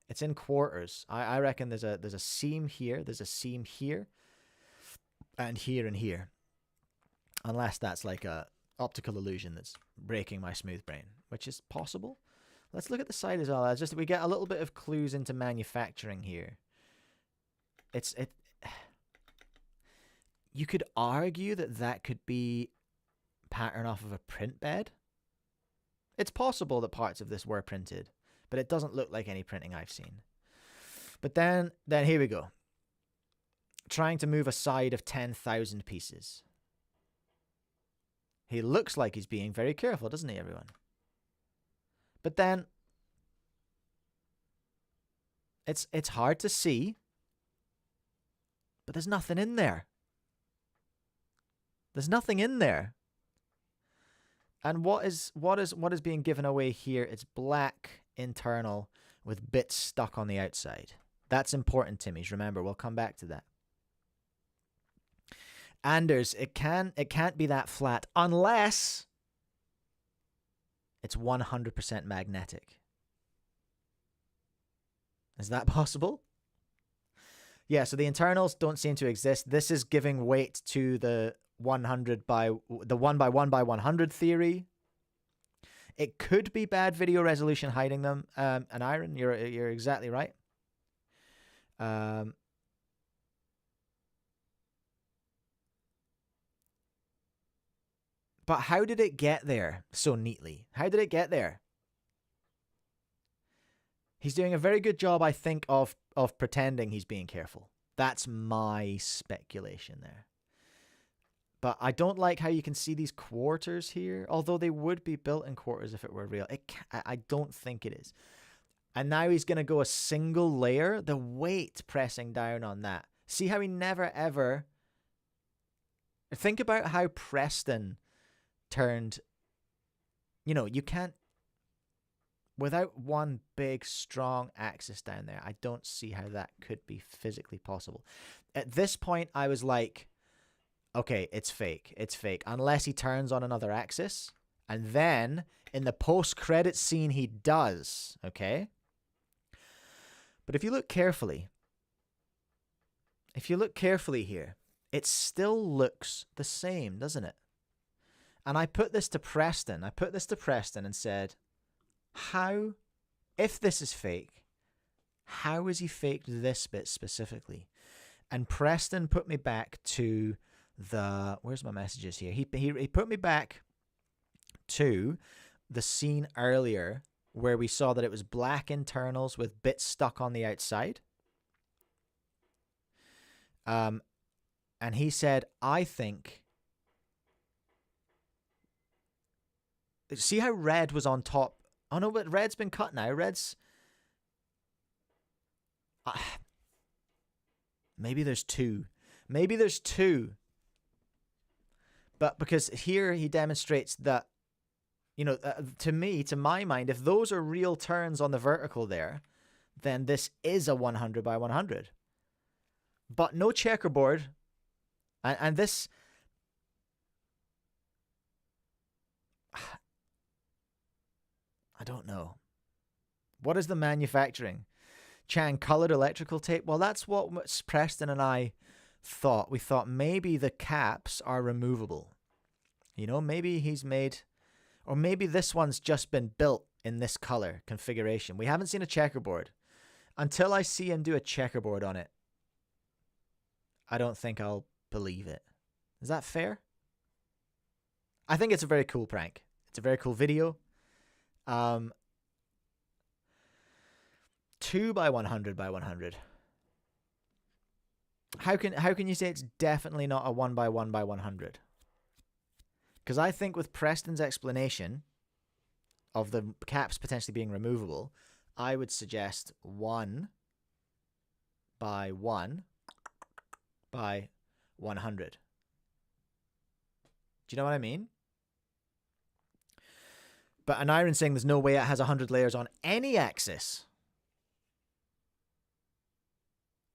it's in quarters. I reckon there's a seam here, there's a seam here, and here. Unless that's like a optical illusion that's breaking my smooth brain, which is possible. Let's look at the side as well. We get a little bit of clues into manufacturing here. You could argue that could be pattern off of a print bed. It's possible that parts of this were printed, but it doesn't look like any printing I've seen. But then here we go. Trying to move a side of 10,000 pieces. He looks like he's being very careful, doesn't he, everyone? But then it's hard to see, but there's nothing in there. There's nothing in there. And what is being given away here? It's black internal with bits stuck on the outside. That's important, Timmies. Remember, we'll come back to that. Anders, it can't be that flat unless it's 100% magnetic. Is that possible? Yeah, so the internals don't seem to exist. This is giving weight to the 1 by 100 theory. It could be bad video resolution hiding them. And Iron, you're exactly right. But how did it get there so neatly? How did it get there? He's doing a very good job, I think, of pretending he's being careful. That's my speculation there. But I don't like how you can see these quarters here, although they would be built in quarters if it were real. I don't think it is. And now he's going to go a single layer, the weight pressing down on that. See how he never ever... Think about how Preston turned... you can't... Without one big, strong axis down there, I don't see how that could be physically possible. At this point, I was like, okay, it's fake. It's fake. Unless he turns on another axis. And then, in the post-credit scene, he does. Okay? But if you look carefully here, it still looks the same, doesn't it? And I put this to Preston. And said... How, if this is fake, how has he faked this bit specifically? And Preston put me back to where's my messages here? He put me back to the scene earlier where we saw that it was black internals with bits stuck on the outside. And he said, I think... See how red was on top? Oh, no, but red's been cut now. Red's... Maybe there's two. But because here he demonstrates that, to my mind, if those are real turns on the vertical there, then this is a 100 by 100. But no checkerboard. And this... I don't know. What is the manufacturing? Chang, colored electrical tape? Well, that's what Preston and I thought. We thought maybe the caps are removable. Maybe he's made... Or maybe this one's just been built in this color configuration. We haven't seen a checkerboard. Until I see him do a checkerboard on it, I don't think I'll believe it. Is that fair? I think it's a very cool prank. It's a very cool video. 2 by 100 by 100. How can you say it's definitely not a 1 by 1 by 100? Because I think with Preston's explanation of the caps potentially being removable, I would suggest 1 by 1 by 100. Do you know what I mean? But an iron saying there's no way it has 100 layers on any axis.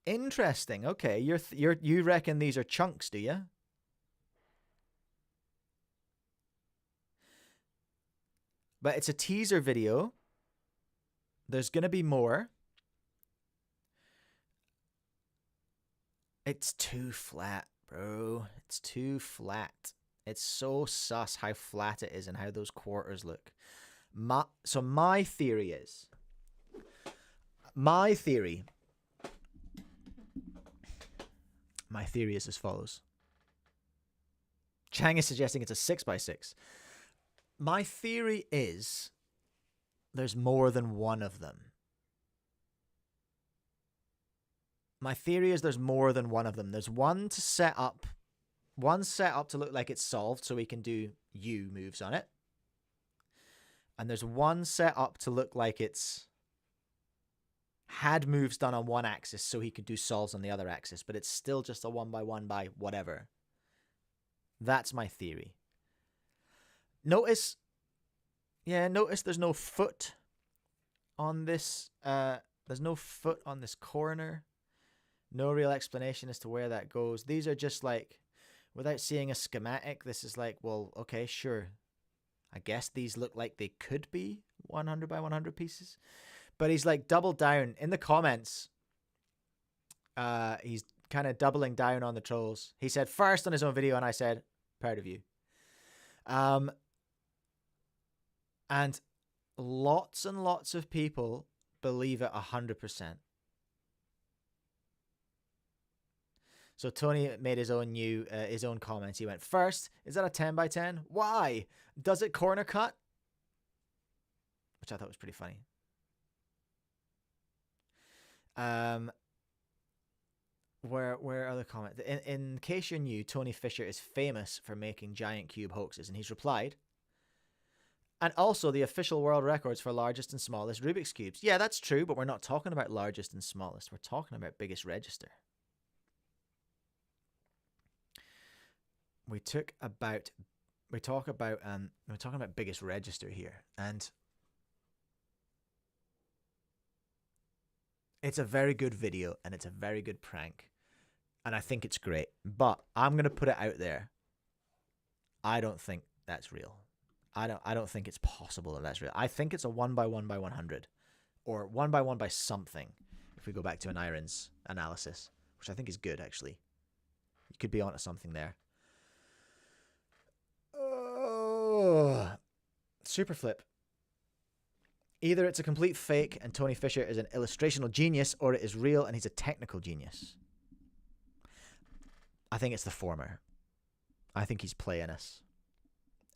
Interesting. Okay, you reckon these are chunks, do you? But it's a teaser video, There's going to be more. It's too flat, bro. It's too flat. It's so sus how flat it is and how those quarters look. So my theory is as follows. Chang is suggesting it's a 6x6. My theory is there's more than one of them. My theory is there's more than one of them. There's one set up to look like it's solved so we can do U moves on it. And there's one set up to look like it's had moves done on one axis so he could do solves on the other axis, but it's still just a 1x1 by whatever. That's my theory. Notice there's no foot on this. There's no foot on this corner. No real explanation as to where that goes. These are just like, without seeing a schematic, this is like, well, okay, sure. I guess these look like they could be 100 by 100 pieces. But he's like doubled down. In the comments, he's kind of doubling down on the trolls. He said first on his own video, and I said, proud of you. And lots and lots of people believe it 100%. So Tony made his own comments. He went, first, is that a 10 by 10? Why? Does it corner cut? Which I thought was pretty funny. Where are the comments? In case you're new, Tony Fisher is famous for making giant cube hoaxes, and he's replied, and also the official world records for largest and smallest Rubik's cubes. Yeah, that's true, but we're not talking about largest and smallest. We're talking about biggest register. We're talking about biggest register here, and it's a very good video and it's a very good prank, and I think it's great. But I'm gonna put it out there. I don't think that's real. I don't think it's possible that that's real. I think it's a 1x1 by 100, or 1x1 by something. If we go back to an Irons analysis, which I think is good actually, you could be onto something there. Super flip. Either it's a complete fake and Tony Fisher is an illustrational genius, or it is real and he's a technical genius. I think it's the former. I think he's playing us.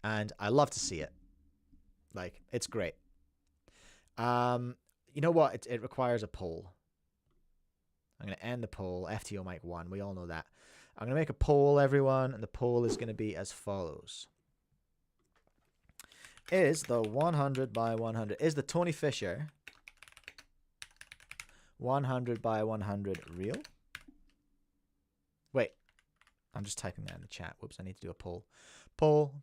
And I love to see it. Like, it's great. You know what? It requires a poll. I'm going to end the poll. FTO mic 1. We all know that. I'm going to make a poll, everyone. And the poll is going to be as follows. Is the 100 by 100, is the Tony Fisher 100 by 100 real? Wait, I'm just typing that in the chat. Whoops, I need to do a poll. Poll.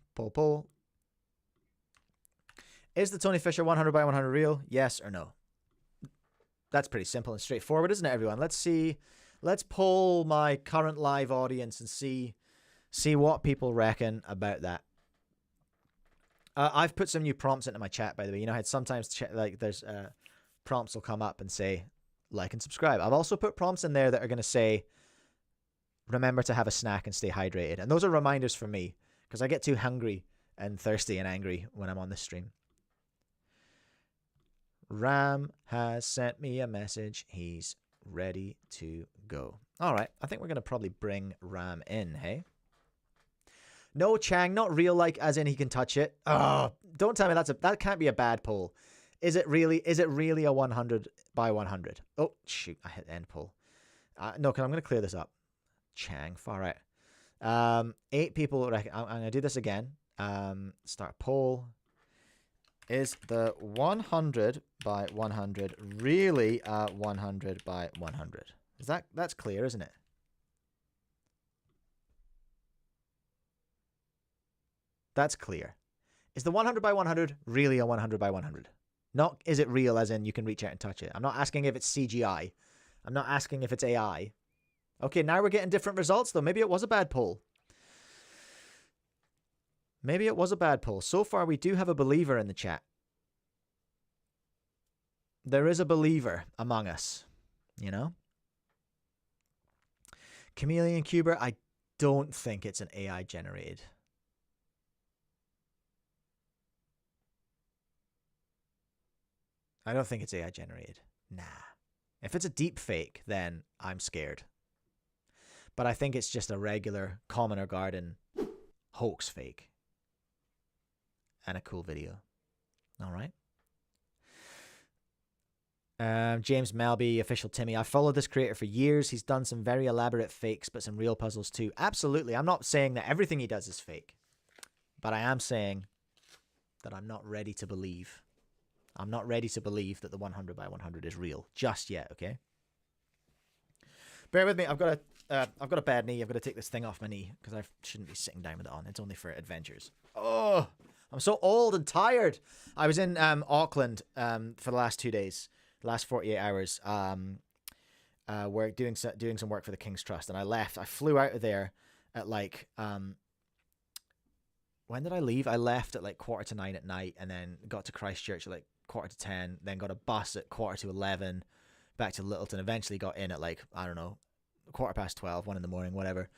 Is the Tony Fisher 100 by 100 real? Yes or no? That's pretty simple and straightforward, isn't it, everyone? Let's see. Let's poll my current live audience and see what people reckon about that. I've put some new prompts into my chat, by the way. You know, I had sometimes like there's prompts will come up and say like and subscribe. I've also put prompts in there that are going to say remember to have a snack and stay hydrated. And those are reminders for me because I get too hungry and thirsty and angry when I'm on this stream. Ram has sent me a message. He's ready to go. All right. I think we're going to probably bring Ram in, hey? No, Chang, not real, like as in he can touch it. Oh, don't tell me that can't be a bad poll. Is it really a 100 by 100? Oh, shoot, I hit end poll. No, because I'm going to clear this up. Chang, far right. 8 people reckon. I'm going to do this again. Start poll. Is the 100 by 100 really a 100 by 100? That's clear, isn't it? That's clear. Is the 100 by 100 really a 100 by 100? Not is it real as in you can reach out and touch it. I'm not asking if it's CGI. I'm not asking if it's AI. Okay, now we're getting different results though. Maybe it was a bad poll. Maybe it was a bad poll. So far we do have a believer in the chat. there is a believer among us, you know? Chameleon Cuber, I don't think it's an AI generated. I don't think it's AI generated. Nah. If it's a deep fake, then I'm scared. But I think it's just a regular Commoner Garden hoax fake. And a cool video. All right. James Melby, official Timmy. I've followed this creator for years. He's done some very elaborate fakes, but some real puzzles too. Absolutely. I'm not saying that everything he does is fake. But I am saying that I'm not ready to believe. I'm not ready to believe that the 100 by 100 is real just yet, okay? Bear with me. I've got a bad knee. I've got to take this thing off my knee because I shouldn't be sitting down with it on. It's only for adventures. Oh, I'm so old and tired. I was in Auckland for the last 2 days, the last 48 hours, doing some work for the King's Trust, and I left. I flew out of there at like when did I leave? I left at like 9:15 at night, and then got to Christchurch at like 10:15. Then got a bus at 11:15 back to Littleton. Eventually got in at like, I don't know, 12:15, 1 in the morning, whatever.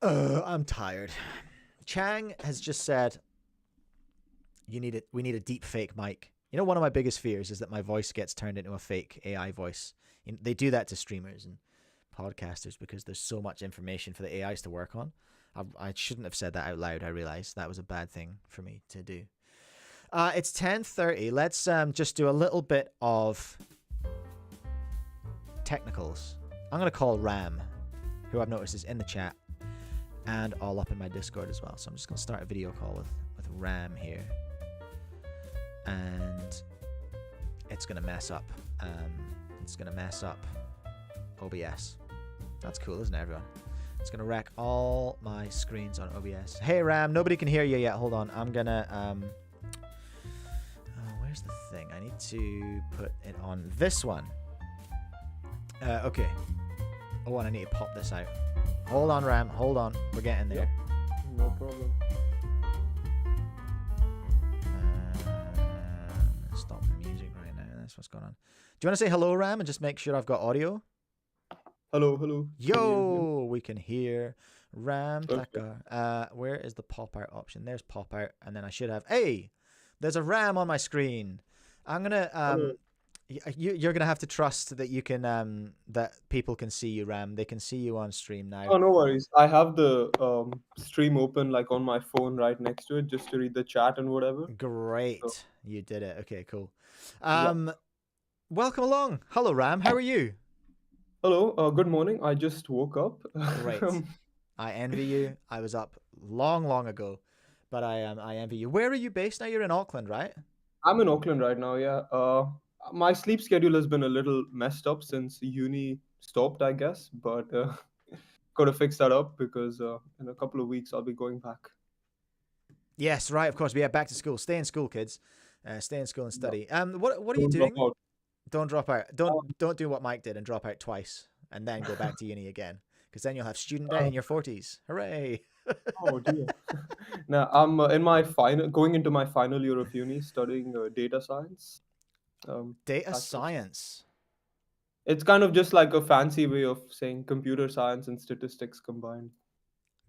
I'm tired. Chang has just said, we need a deep fake mic. You know, one of my biggest fears is that my voice gets turned into a fake AI voice. They do that to streamers and podcasters because there's so much information for the AIs to work on. I shouldn't have said that out loud. I realized that was a bad thing for me to do. It's 10:30. Let's just do a little bit of technicals. I'm going to call Ram, who I've noticed is in the chat and all up in my Discord as well. So I'm just going to start a video call with Ram here. And it's going to mess up. It's going to mess up OBS. That's cool, isn't it, everyone? It's going to wreck all my screens on OBS. Hey, Ram, nobody can hear you yet. Hold on. I'm going to... where's the thing? I need to put it on this one. Okay. Oh, and I need to pop this out. Hold on, Ram. Hold on. We're getting there. Yep. No problem. Stop the music right now. That's what's going on. Do you want to say hello, Ram, and just make sure I've got audio? Hello, hello. Yo, we can hear RamThakkar. Where is the pop out option? There's pop out, and then I should have. Hey, there's a Ram on my screen. I'm gonna you're gonna have to trust that you can that people can see you, Ram. They can see you on stream now. Oh, no worries. I have the stream open like on my phone right next to it just to read the chat and whatever. Great, So, you did it. Okay, cool. yeah. Welcome along. Hello, Ram. How are you? Hello, good morning. I just woke up. Great. I envy you. I was up long ago, but I envy you. Where are you based now? You're in Auckland, right? I'm in Auckland right now, yeah. My sleep schedule has been a little messed up since uni stopped, I guess, but got to fix that up because in a couple of weeks I'll be going back. Yes, right. Of course. Yeah, back to school. Stay in school, kids. Stay in school and study. What are you Don't drop doing? out. Don't drop out. Don't do what Mike did and drop out twice and then go back to uni again, because then you'll have student debt in your 40s. Hooray! Oh dear. Now I'm going into my final year of uni, studying data science. Data That's it. science. It's kind of just like a fancy way of saying computer science and statistics combined.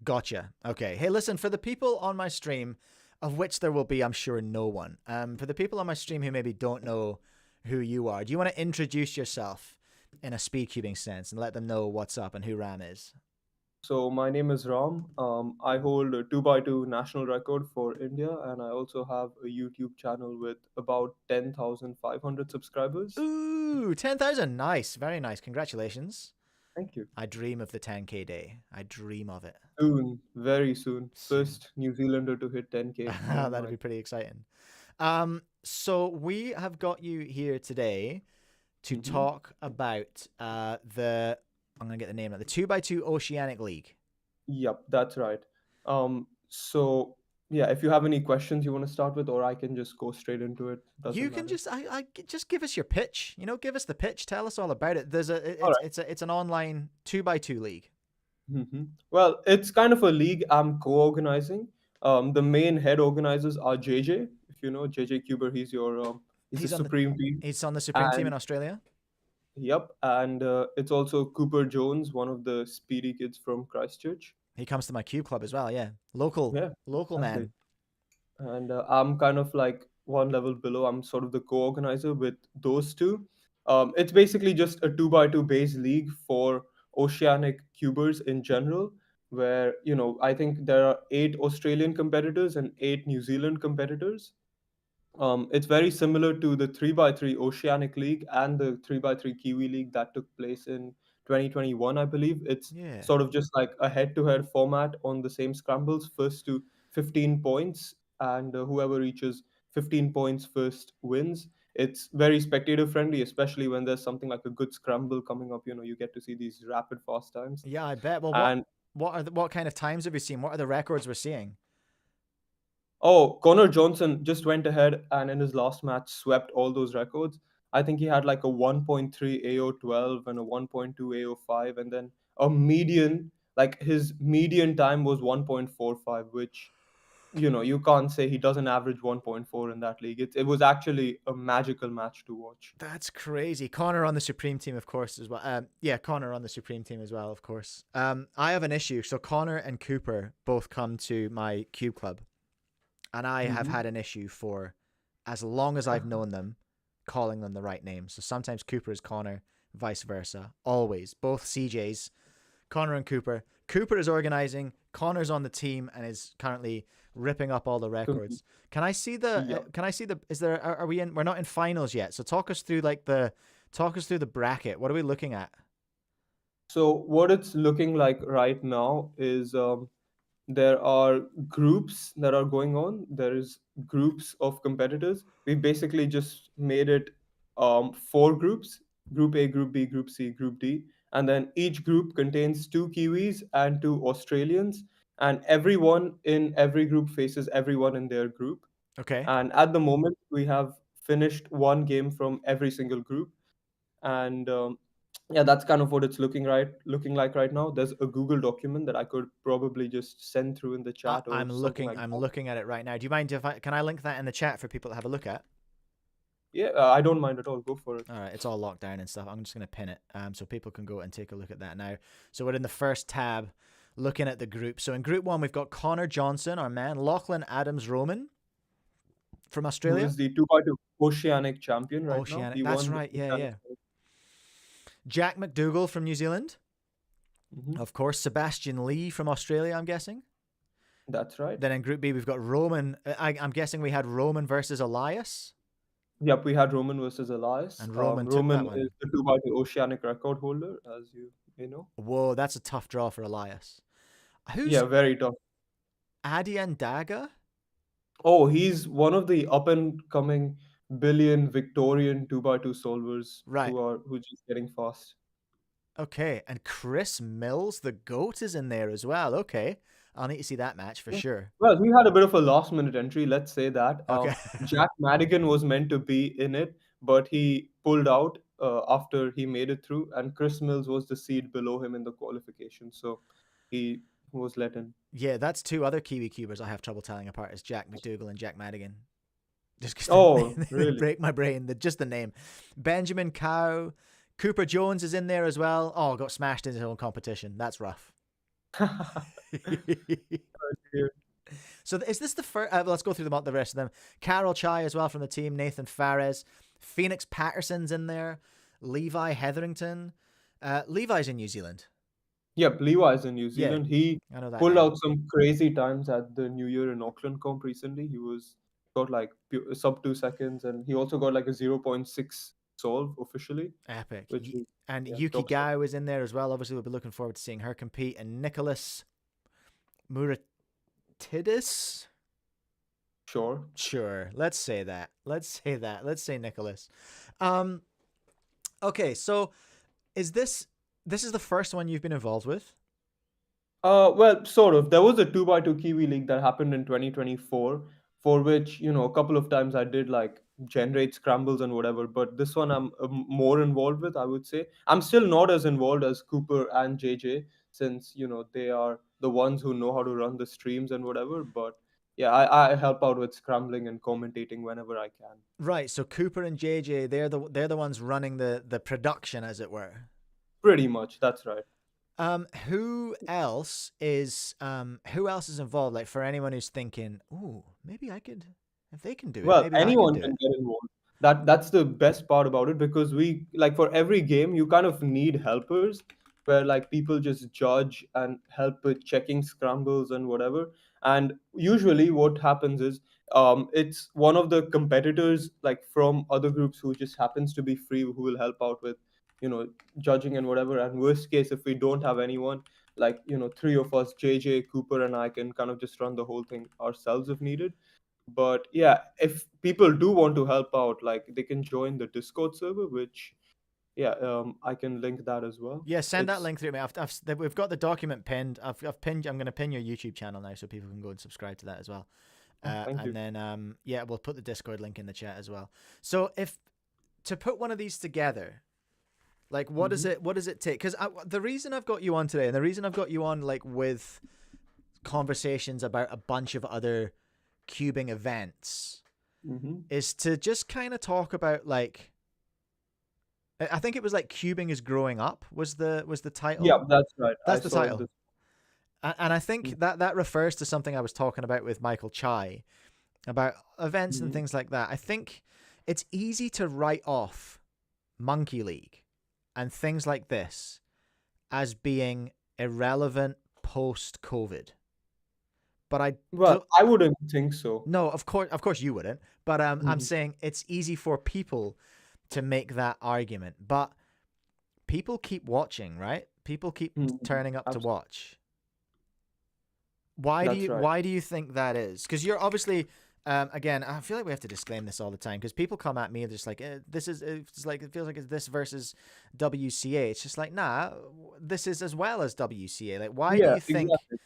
Gotcha. Okay. Hey, listen, for the people on my stream, of which there will be, I'm sure, no one. For the people on my stream who maybe don't know who you are, do you want to introduce yourself in a speedcubing sense and let them know what's up and who Ram is? So my name is Ram. I hold a 2x2 national record for India, and I also have a YouTube channel with about 10,500 subscribers. Ooh, 10,000. Nice. Very nice. Congratulations. Thank you. I dream of the 10K day. I dream of it. Soon, very soon. Soon. First New Zealander to hit 10K. Oh That'd my. be pretty exciting. So we have got you here today to Mhm. talk about I'm gonna get the name right, the 2x2 Oceanic League. Yep, that's right. So yeah, if you have any questions you want to start with, or I can just go straight into it. You Doesn't can matter. just give us your pitch. You know, give us the pitch. Tell us all about it. All right. It's an online 2x2 league. Well, it's kind of a league I'm co-organizing. The main head organizers are JJ. If you know JJ Cuber, he's your He's the He's on the supreme team. he's on the Supreme team in And Australia. yep, and it's also Cooper Jones, one of the speedy kids from Christchurch. He comes to my cube club as well. Yeah, local Yeah, exactly. man. And I'm kind of like one level below. I'm sort of the co-organizer with those two. It's basically just a 2x2 base league for oceanic cubers in general, where I think there are 8 Australian competitors and 8 New Zealand competitors. It's very similar to the 3x3 Oceanic League and the 3x3 Kiwi League that took place in 2021, I believe. It's Yeah. sort of just like a head to head format on the same scrambles, first to 15 points, and whoever reaches 15 points first wins. It's very spectator friendly, especially when there's something like a good scramble coming up. You get to see these rapid fast times. Yeah, I bet. Well, And what kind of times have you seen? What are the records we're seeing? oh, Connor Johnson just went ahead and in his last match swept all those records. I think he had like a 1.3 AO12 and a 1.2 AO5, and then a median, like his median time was 1.45, which, you can't say he doesn't average 1.4 in that league. It was actually a magical match to watch. That's crazy. Connor on the Supreme team, of course, as well. Yeah, Connor on the Supreme team as well, of course. I have an issue. So Connor and Cooper both come to my cube club, and I have Hmm. had an issue for as long as I've known them, calling them the right name. So sometimes Cooper is Connor, vice versa. Always, both CJs, Connor and Cooper. Cooper is organizing. Connor's on the team and is currently ripping up all the records. Can I see the? Yeah. Can I see the? Is there? Are we in? We're not in finals yet. So talk us through the bracket. What are we looking at? So what it's looking like right now is there are groups that are going on. There is groups of competitors. We basically just made it 4 groups: Group A, Group B, Group C, Group D, and then each group contains 2 Kiwis and 2 Australians, and everyone in every group faces everyone in their group. Okay. And at the moment, we have finished one game from every single group, and yeah, that's kind of what it's looking like right now. There's a Google document that I could probably just send through in the chat or I'm something looking. like I'm that. looking at it right now. Do you mind if I can I link that in the chat for people to have a look at? Yeah, I don't mind at all. Go for it. All right, it's all locked down and stuff. I'm just gonna pin it, so people can go and take a look at that now. So we're in the first tab, looking at the group. So in Group 1, we've got Connor Johnson, our man, Lachlan Adams Roman from Who Australia. is the 2x2 Oceanic champion right now? Oceanic. He That's won the right. Yeah, Oceanic. yeah. Jack McDougall from New Zealand, Hmm. of course. Sebastian Lee from Australia, I'm guessing. That's right. Then in Group B, we've got Roman. I'm guessing we had Roman versus Elias, Yep, we had Roman versus Elias. and Roman took that Roman is one. the 2x2 Oceanic record holder, as you may know. Whoa, that's a tough draw for Elias. Who's Yeah, very tough. Adian Daga? Oh, he's one of the up and coming billion Victorian 2x2 solvers Right. who's just getting fast. Okay, and Chris Mills, the GOAT, is in there as well. Okay, I'll need to see that match for Yeah. sure. Well, he had a bit of a last minute entry, let's say that. Okay. Jack Madigan was meant to be in it, but he pulled out after he made it through, and Chris Mills was the seed below him in the qualification, so he was let in. Yeah, that's two other Kiwi Cubers I have trouble telling apart is Jack McDougall and Jack Madigan. Just because Oh, they really? break my brain. Just the name. Benjamin Cow. Cooper Jones is in there as well. Oh, got smashed in his own competition. That's rough. So is this the first? Let's go through the rest of them. Carol Chai as well from the team. Nathan Fares. Phoenix Patterson's in there. Levi Hetherington. Levi's in New Zealand. Yep, Levi's in New Yeah, Zealand. He I know that pulled name. out some crazy times at the New Year in Auckland comp recently. Got like sub 2 seconds, and he also got like a 0.6 solve officially, Epic. which is And yeah, Yuki top stuff. Gao is in there as well. Obviously, we'll be looking forward to seeing her compete. And Nicholas Muratidis. Sure. Sure. Let's say that. Let's say Nicholas. Okay, so is this is the first one you've been involved with? Well, sort of. There was a 2x2 Kiwi League that happened in 2024, for which, a couple of times I did like generate scrambles and whatever, but this one I'm more involved with, I would say. I'm still not as involved as Cooper and JJ, since, they are the ones who know how to run the streams and whatever, but yeah, I help out with scrambling and commentating whenever I can. Right. So Cooper and JJ, they're the ones running the production, as it were. Pretty much, that's right. Who else is involved? Like for anyone who's thinking, "Ooh, maybe I could if they can do it, Well, maybe I could anyone do can it." get involved. That's the best part about it, because we, like, for every game you kind of need helpers, where like people just judge and help with checking scrambles and whatever. And usually what happens is, it's one of the competitors like from other groups who just happens to be free, who will help out with, you know, judging and whatever. And worst case, if we don't have anyone, like, three of us, JJ, Cooper, and I, can kind of just run the whole thing ourselves if needed. But yeah, if people do want to help out, like, they can join the Discord server, which, yeah, I can link that as well. Yeah, send that It's link through me. We've got the document pinned. I've pinned. I'm going to pin your YouTube channel now, so people can go and subscribe to that as well. Thank And you. then yeah, we'll put the Discord link in the chat as well. So if to put one of these together, like what does Hmm. it take? Because the reason I've got you on today, and the reason I've got you on like with conversations about a bunch of other cubing events, Hmm. is to just kind of talk about like I think it was like cubing is growing up was the Yeah, title. that's right. I That's the saw title. this. And I think that refers to something I was talking about with Michael Chai about events and Mm-hmm. things like that. I think it's easy to write off Monkey League and things like this as being irrelevant post COVID. But I Well, don't. I wouldn't think so. No, of course you wouldn't. But I'm Mhm. saying it's easy for people to make that argument. But people keep watching, right? People keep Mhm. turning up to Absolutely. watch. Why do That's you right. why do you think that is? Because you're obviously again, I feel like we have to disclaim this all the time because people come at me and they're just like, this is it's like it feels like it's this versus WCA. It's just like, nah, this is as well as WCA. Like, why do Yeah, you think exactly.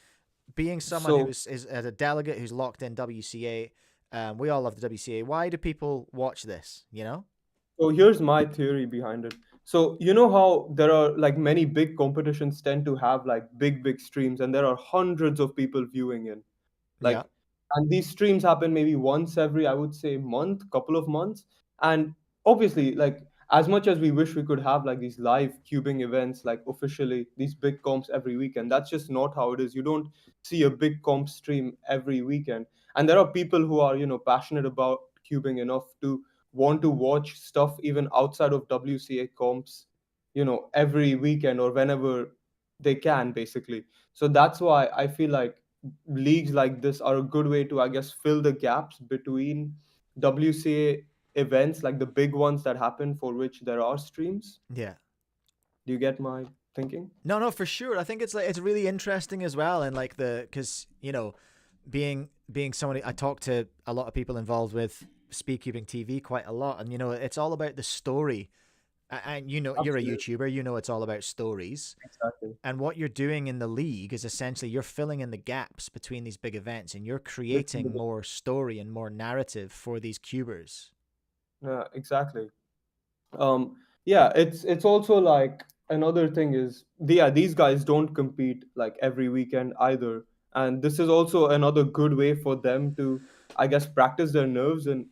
being someone who So, is a delegate who's locked in WCA, we all love the WCA. Why do people watch this? You know? so here's my theory behind it. So, you know how there are like many big competitions tend to have like big streams, and there are hundreds of people viewing in. Yeah. Like, and these streams happen maybe once every, I would say, month, couple of months. And obviously, like, as much as we wish we could have like these live cubing events, like officially these big comps every weekend, that's just not how it is. You don't see a big comp stream every weekend. And there are people who are, passionate about cubing enough to want to watch stuff even outside of WCA comps, every weekend or whenever they can, basically. So that's why I feel like leagues like this are a good way to, I guess, fill the gaps between WCA events, like the big ones that happen for which there are streams. Yeah. Do you get my thinking? No, no, for sure. I think it's like it's really interesting as well, and like because being someone I talk to a lot of people involved with Speedcubing TV quite a lot, and it's all about the story. And you're a Absolutely. YouTuber, it's all about stories. Exactly. And what you're doing in the league is essentially you're filling in the gaps between these big events, and you're This is creating the- more story and more narrative for these cubers. exactly. Yeah, it's also like another thing is yeah, these guys don't compete like every weekend either. And this is also another good way for them to, I guess, practice their nerves in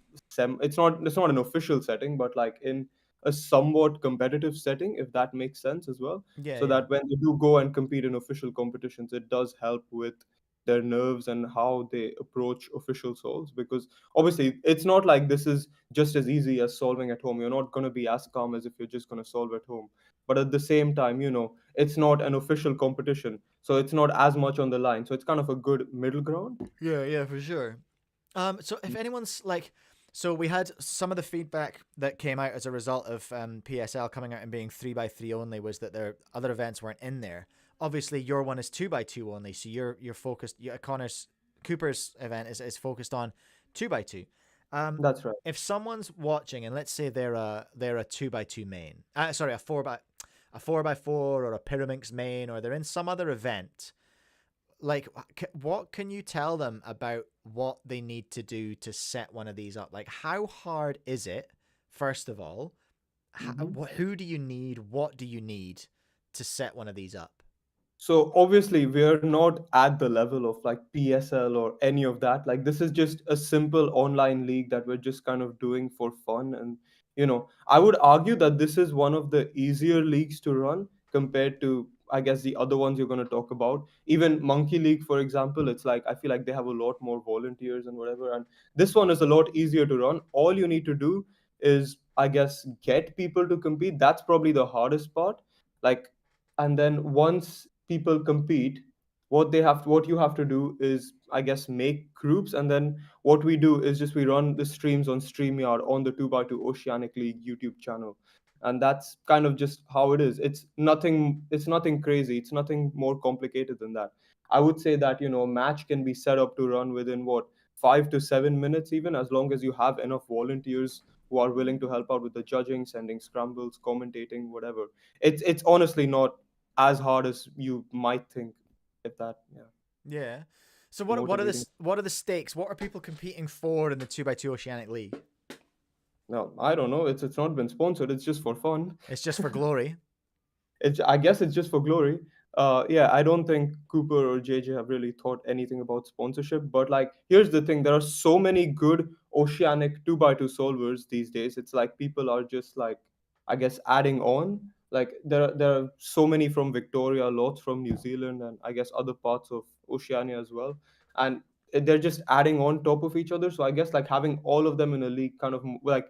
it's not an official setting, but like in a somewhat competitive setting, if that makes sense as well. Yeah, So yeah, that when they do go and compete in official competitions, it does help with their nerves and how they approach official souls, because obviously it's not like this is just as easy as solving at home. You're not going to be as calm as if you're just going to solve at home. But at the same time, it's not an official competition. So it's not as much on the line. So it's kind of a good middle ground. yeah, for sure. So if anyone's like, so we had some of the feedback that came out as a result of PSL coming out and being 3x3 only was that their other events weren't in there. Obviously, your one is 2x2 only, so you're focused. Cooper's event is focused on 2x2. That's right. If someone's watching and let's say they're a 2x2 main, sorry, a 4x4 or a Pyraminx main, or they're in some other event, like what can you tell them about what they need to do to set one of these up? Like, how hard is it, first of all? Hmm. Who do you need, what do you need to set one of these up? So obviously we're not at the level of like PSL or any of that. Like this is just a simple online league that we're just kind of doing for fun. And I would argue that this is one of the easier leagues to run compared to, I guess, the other ones you're going to talk about. Even Monkey League, for example, it's like I feel like they have a lot more volunteers and whatever. And this one is a lot easier to run. All you need to do is, I guess, get people to compete. That's probably the hardest part. Like, and then once people compete, what you have to do is, I guess, make groups. And then what we do is just we run the streams on StreamYard on the 2x2 Oceanic League YouTube channel. And that's kind of just how it is. It's nothing crazy, it's nothing more complicated than that. I would say that a match can be set up to run within what, 5 to 7 minutes, even as long as you have enough volunteers who are willing to help out with the judging, sending scrambles, commentating, whatever. It's honestly not as hard as you might think, if that, yeah, Yeah. So motivating. what are the stakes? What are people competing for in the 2x2 Oceanic League? No, I don't know. It's not been sponsored. It's just for fun. It's just for glory. I guess it's just for glory. Yeah, I don't think Cooper or JJ have really thought anything about sponsorship. But like, here's the thing: there are so many good Oceanic 2x2 solvers these days. It's like people are just like, I guess, adding on. Like there are so many from Victoria, lots from New Zealand, and I guess other parts of Oceania as well. And they're just adding on top of each other. So I guess like having all of them in a league kind of like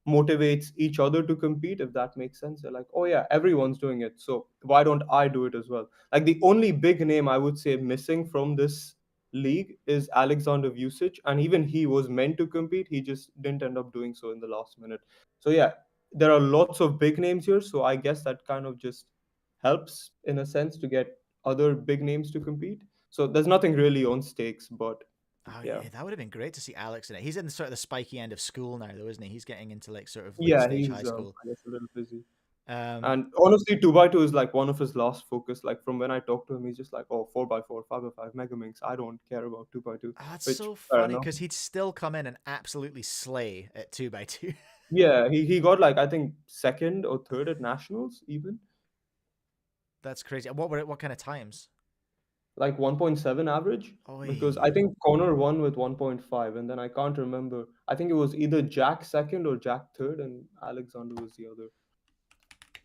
motivates each other to compete, if that makes sense. They're like, oh yeah, everyone's doing it, so why don't I do it as well? Like the only big name I would say missing from this league is Alexander Vucic, and even he was meant to compete, he just didn't end up doing so in the last minute. So yeah, there are lots of big names here, so I guess that kind of just helps in a sense to get other big names to compete. So there's nothing really on stakes, but Oh yeah. yeah, that would have been great to see Alex in it. He's in sort of the spiky end of school now, though, isn't he? He's getting into like sort of late Yeah, stage high he's school. I guess a little busy. Um, And honestly, 2x2 is like one of his last focus. Like from when I talked to him, he's just like, oh, 4x4, 5x5, Megaminx. I don't care about 2x2, that's which so fair funny enough. because he'd still come in and absolutely slay at 2x2. Yeah, he got like, I think, second or third at nationals, even That's crazy. What kind of times? like 1.7 average. Because I Oi. think Connor won with 1.5, and then I can't remember. I think it was either Jack second or Jack third, and Alexander was the other.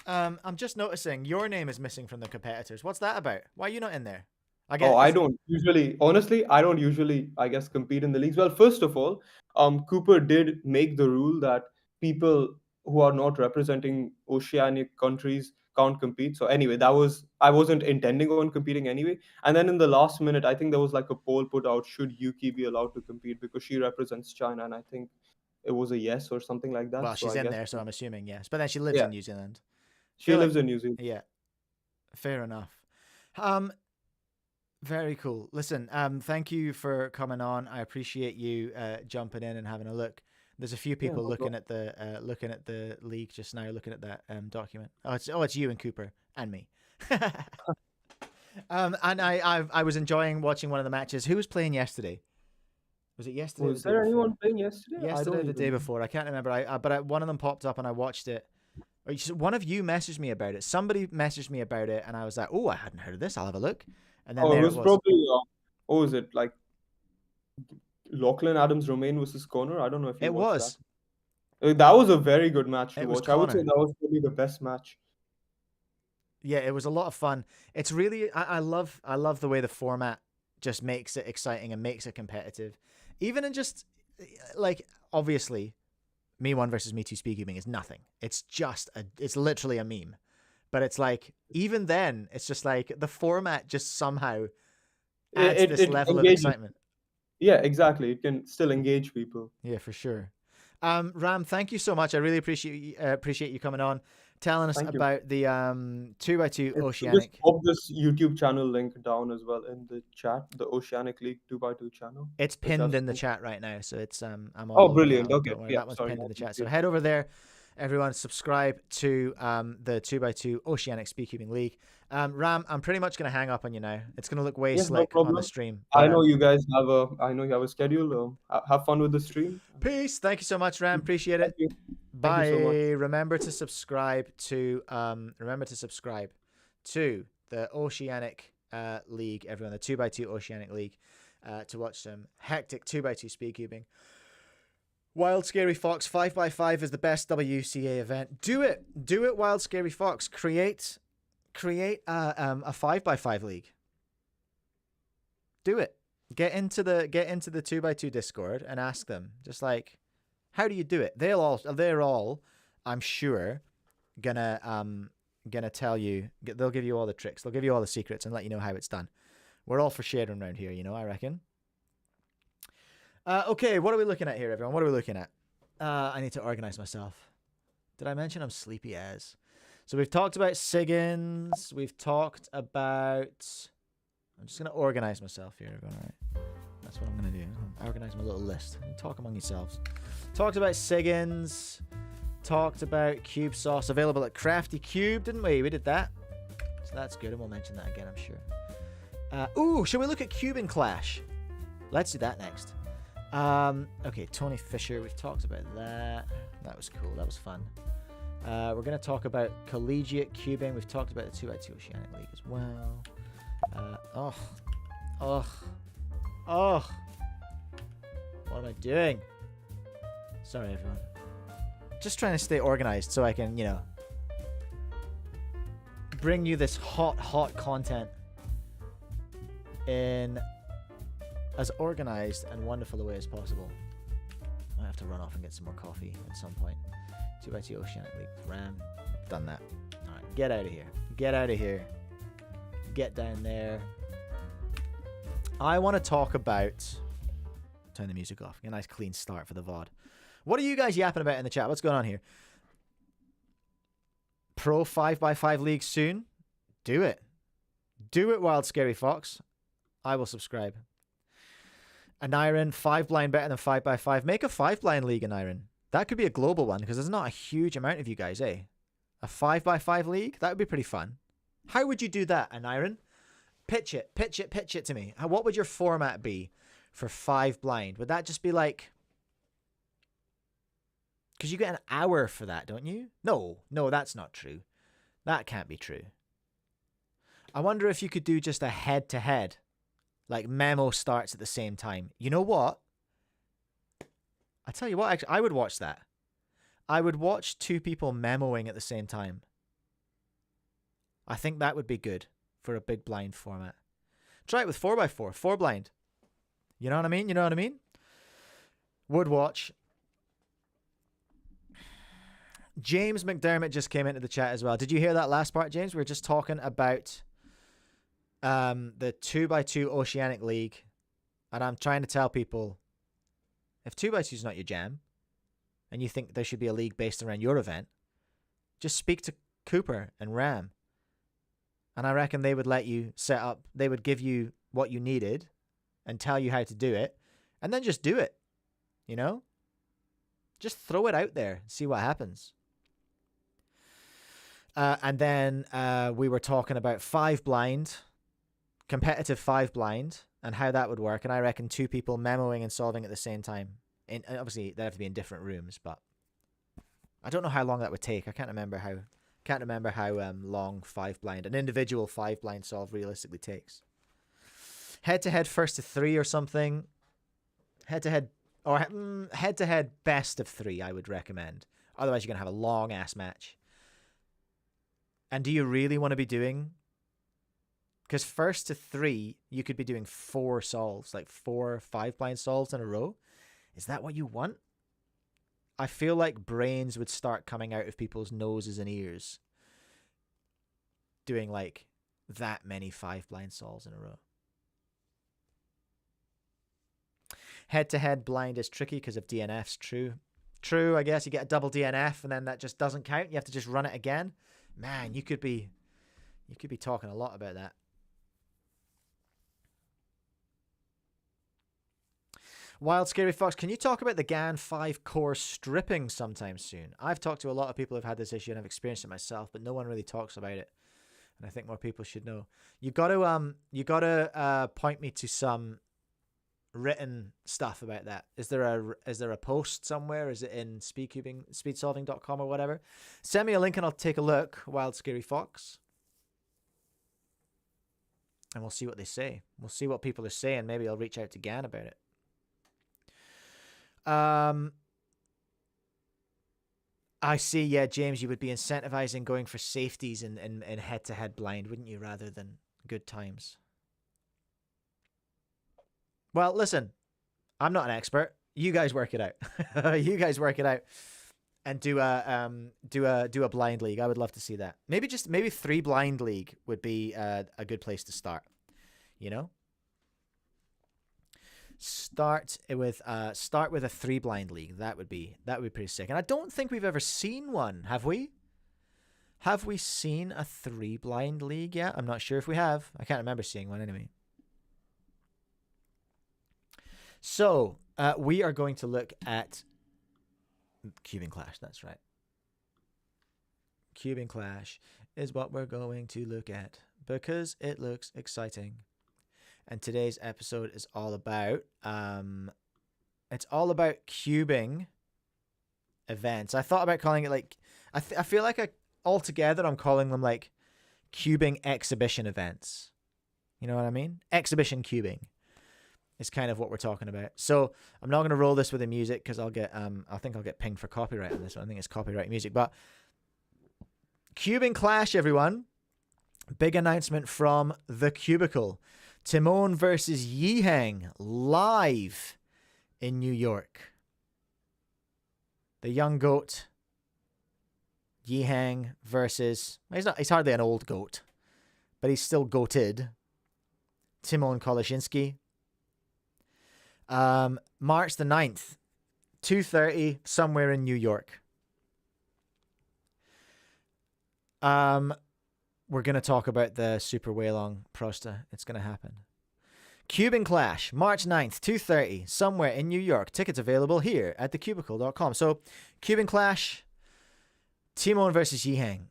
I'm just noticing your name is missing from the competitors. What's that about? Why are you not in there? I Oh, get I is don't usually, honestly, I don't usually, I guess, compete in the leagues. Well, first of all, Cooper did make the rule that people who are not representing oceanic countries can't compete. So anyway, I wasn't intending on competing anyway. And then in the last minute, I think there was like a poll put out, should Yuki be allowed to compete because she represents China? And I think it was a yes or something like that. well, So she's I in guess, there, so I'm assuming yes. But then she lives yeah, in New Zealand. I she feel like lives in New Zealand. yeah, fair enough. Um, Very cool. Listen, thank you for coming on. I appreciate you jumping in and having a look. There's a few Yeah, people no problem. looking at the league just now, looking at that document. It's you and Cooper and me. And I was enjoying watching one of the matches. Who was playing yesterday? Was it yesterday or the Was day there anyone before? playing yesterday? I Yesterday or don't the day even know. before? I can't remember. One of them popped up and I watched it. One of you messaged me about it. Somebody messaged me about it, and I was like, "Oh, I hadn't heard of this. I'll have a look." And then Oh, it there it was was. probably, what was it, like Lachlan Adams Romaine versus Connor? I don't know if you It watched that. was. That was a very good match to It was watch. I would say Connor. that was probably the best match. Yeah, it was a lot of fun. It's really I love the way the format just makes it exciting and makes it competitive. Even in just like obviously me one versus me two speedcubing is nothing. It's literally a meme. But it's like even then it's just like the format just somehow adds It, this it level of engages. excitement. Yeah, exactly. It can still engage people. Yeah, for sure. Ram, thank you so much. I really appreciate you coming on, telling us Thank you. about the 2x2 Just Oceanic. pop this YouTube channel link down as well in the chat, the Oceanic League 2x2 channel, It's which I've pinned in the seen. chat right now, so it's I'm all Oh, over it. brilliant. Okay. Don't worry, Yeah, that one's sorry. pinned I in the didn't chat. see So it. head over there, everyone. Subscribe to the 2x2 Oceanic Speedcubing League. Ram, I'm pretty much gonna hang up on you now. It's gonna look way Yeah, no slick on the problem. stream, I but know you guys I know you have a schedule. Have fun with the stream. peace. Thank you so much, Ram. Appreciate Thank it. you. Thank you so much. Bye. Remember to subscribe to the Oceanic League, everyone, the 2x2 Oceanic League, to watch some hectic 2x2 speedcubing. Wild Scary Fox 5x5 is the best WCA event. Do it, Wild Scary Fox. Create a 5x5 league. Do it. Get into the 2x2 Discord and ask them, just like, how do you do it? They're all, I'm sure, gonna tell you. They'll give you all the tricks. They'll give you all the secrets and let you know how it's done. We're all for sharing around here, I reckon. Okay, what are we looking at here, everyone? What are we looking at? I need to organize myself. Did I mention I'm sleepy as? So we've talked about Siggins. We've talked about... I'm just going to organize myself here, everyone. All right. That's what I'm going to do. Organize my little list. Talk among yourselves. Talked about Siggins. Talked about Cube Sauce. Available at Crafty Cube, didn't we? We did that. So that's good, and we'll mention that again, I'm sure. Ooh, shall we look at Cubing Clash? Let's do that next. Okay, Tony Fisher, we've talked about that. That was cool, that was fun. We're going to talk about collegiate cubing. We've talked about the 2x2 Oceanic League as well. What am I doing? Sorry, everyone. Just trying to stay organized so I can, bring you this hot content in as organized and wonderful a way as possible. I have to run off and get some more coffee at some point. 2x2 Oceanic League Ram. Done that. Alright, get out of here. Get out of here. Get down there. I want to talk about... Turn the music off. Get a nice clean start for the VOD. What are you guys yapping about in the chat? What's going on here? Pro 5x5 League soon? Do it. Do it, Wild Scary Fox. I will subscribe. Aniron, 5 blind better than 5x5. Make a 5 blind league, Aniron. That could be a global one because there's not a huge amount of you guys, eh? A 5x5 league? That would be pretty fun. How would you do that, Aniron? Pitch it to me. What would your format be for 5 blind? Would that just be like... Because you get an hour for that, don't you? No, that's not true. That can't be true. I wonder if you could do just a head-to-head. Like, memo starts at the same time. You know what? I tell you what, actually, I would watch that. I would watch 2 people memoing at the same time. I think that would be good for a big blind format. Try it with 4x4, 4 blind. You know what I mean? Would watch. James McDermott just came into the chat as well. Did you hear that last part, James? We were just talking about the 2x2 Oceanic League, and I'm trying to tell people, if 2x2 is not your jam and you think there should be a league based around your event, just speak to Cooper and Ram, and I reckon they would let you set up. They would give you what you needed and tell you how to do it, and then just do it. Just throw it out there and see what happens. And then we were talking about 5 blind, competitive 5 blind, and how that would work. And I reckon 2 people memoing and solving at the same time. Obviously, they have to be in different rooms, but I don't know how long that would take. I can't remember how long 5 blind, an individual 5 blind solve realistically takes. Head-to-head first to 3 or something. Head-to-head best of 3, I would recommend. Otherwise, you're going to have a long-ass match. And do you really want to be doing... Because first to 3, you could be doing 4 solves, like 4 5 blind solves in a row. Is that what you want? I feel like brains would start coming out of people's noses and ears doing like that many 5 blind solves in a row. Head-to-head blind is tricky because of DNFs. True, I guess. You get a double DNF and then that just doesn't count. You have to just run it again. Man, you could be talking a lot about that. Wild Scary Fox, can you talk about the GAN 5 core stripping sometime soon? I've talked to a lot of people who've had this issue and I've experienced it myself, but no one really talks about it. And I think more people should know. You gotta point me to some written stuff about that. Is there a post somewhere? Is it in speedsolving.com or whatever? Send me a link and I'll take a look. Wild Scary Fox. And we'll see what they say. We'll see what people are saying. Maybe I'll reach out to Gan about it. I see. Yeah, James, you would be incentivizing going for safeties in head-to-head blind, wouldn't you, rather than good times? Well, listen, I'm not an expert. You guys work it out. You guys work it out, and do a blind league. I would love to see that. Maybe 3 blind league would be a good place to start. You know, start with a 3 blind league. That would be pretty sick. And I don't think we've ever seen one, have we? Have we seen a 3 blind league yet? I'm not sure if we have. I can't remember seeing one anyway. So we are going to look at Cubing Clash. That's right. Cubing Clash is what we're going to look at because it looks exciting. And today's episode is all about cubing events. I thought about calling it like I feel like altogether I'm calling them like cubing exhibition events. You know what I mean? Exhibition cubing is kind of what we're talking about. So I'm not going to roll this with the music because I think I'll get pinged for copyright on this one. I think it's copyright music. But Cubing Clash, everyone. Big announcement from The Cubicle. Timon versus YiHeng live in New York. The young goat YiHeng versus, he's hardly an old goat, but he's still goated. Timon Koloshinsky. March the 9th, 2:30, somewhere in New York. We're going to talk about the Super Weilong Prosta. It's going to happen. Cubing Clash, March 9th, 2:30, somewhere in New York. Tickets available here at thecubicle.com. So, Cubing Clash, Timon versus YiHeng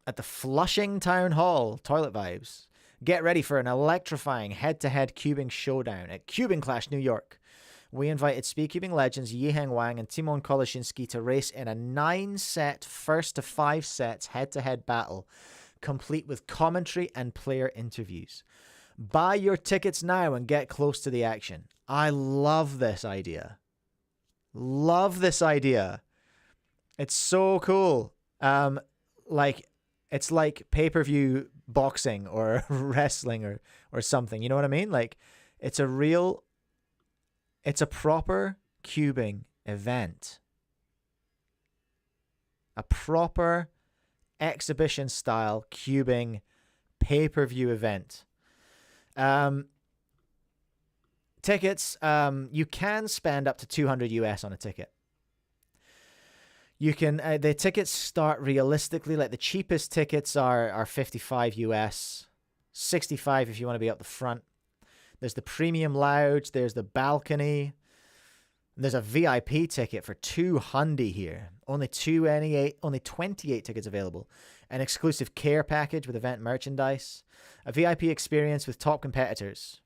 at the Flushing Town Hall. Toilet vibes. Get ready for an electrifying head-to-head cubing showdown at Cubing Clash, New York. We invited Speedcubing legends YiHeng Wang and Timon Koloshinsky to race in a 9-set, first to 5 sets head-to-head battle, complete with commentary and player interviews. Buy your tickets now and get close to the action. I love this idea. Love this idea. It's so cool. It's like pay-per-view boxing or wrestling or something. You know what I mean? Like, it's a proper cubing event. A proper exhibition style cubing pay-per-view event. Tickets, you can spend up to $200 US on a ticket. You can the tickets start realistically, like the cheapest tickets are 55 US, 65 if you want to be up the front. There's the premium lounge, there's the balcony. And there's a VIP ticket for $200 here. Only 28 tickets available. An exclusive care package with event merchandise. A VIP experience with top competitors.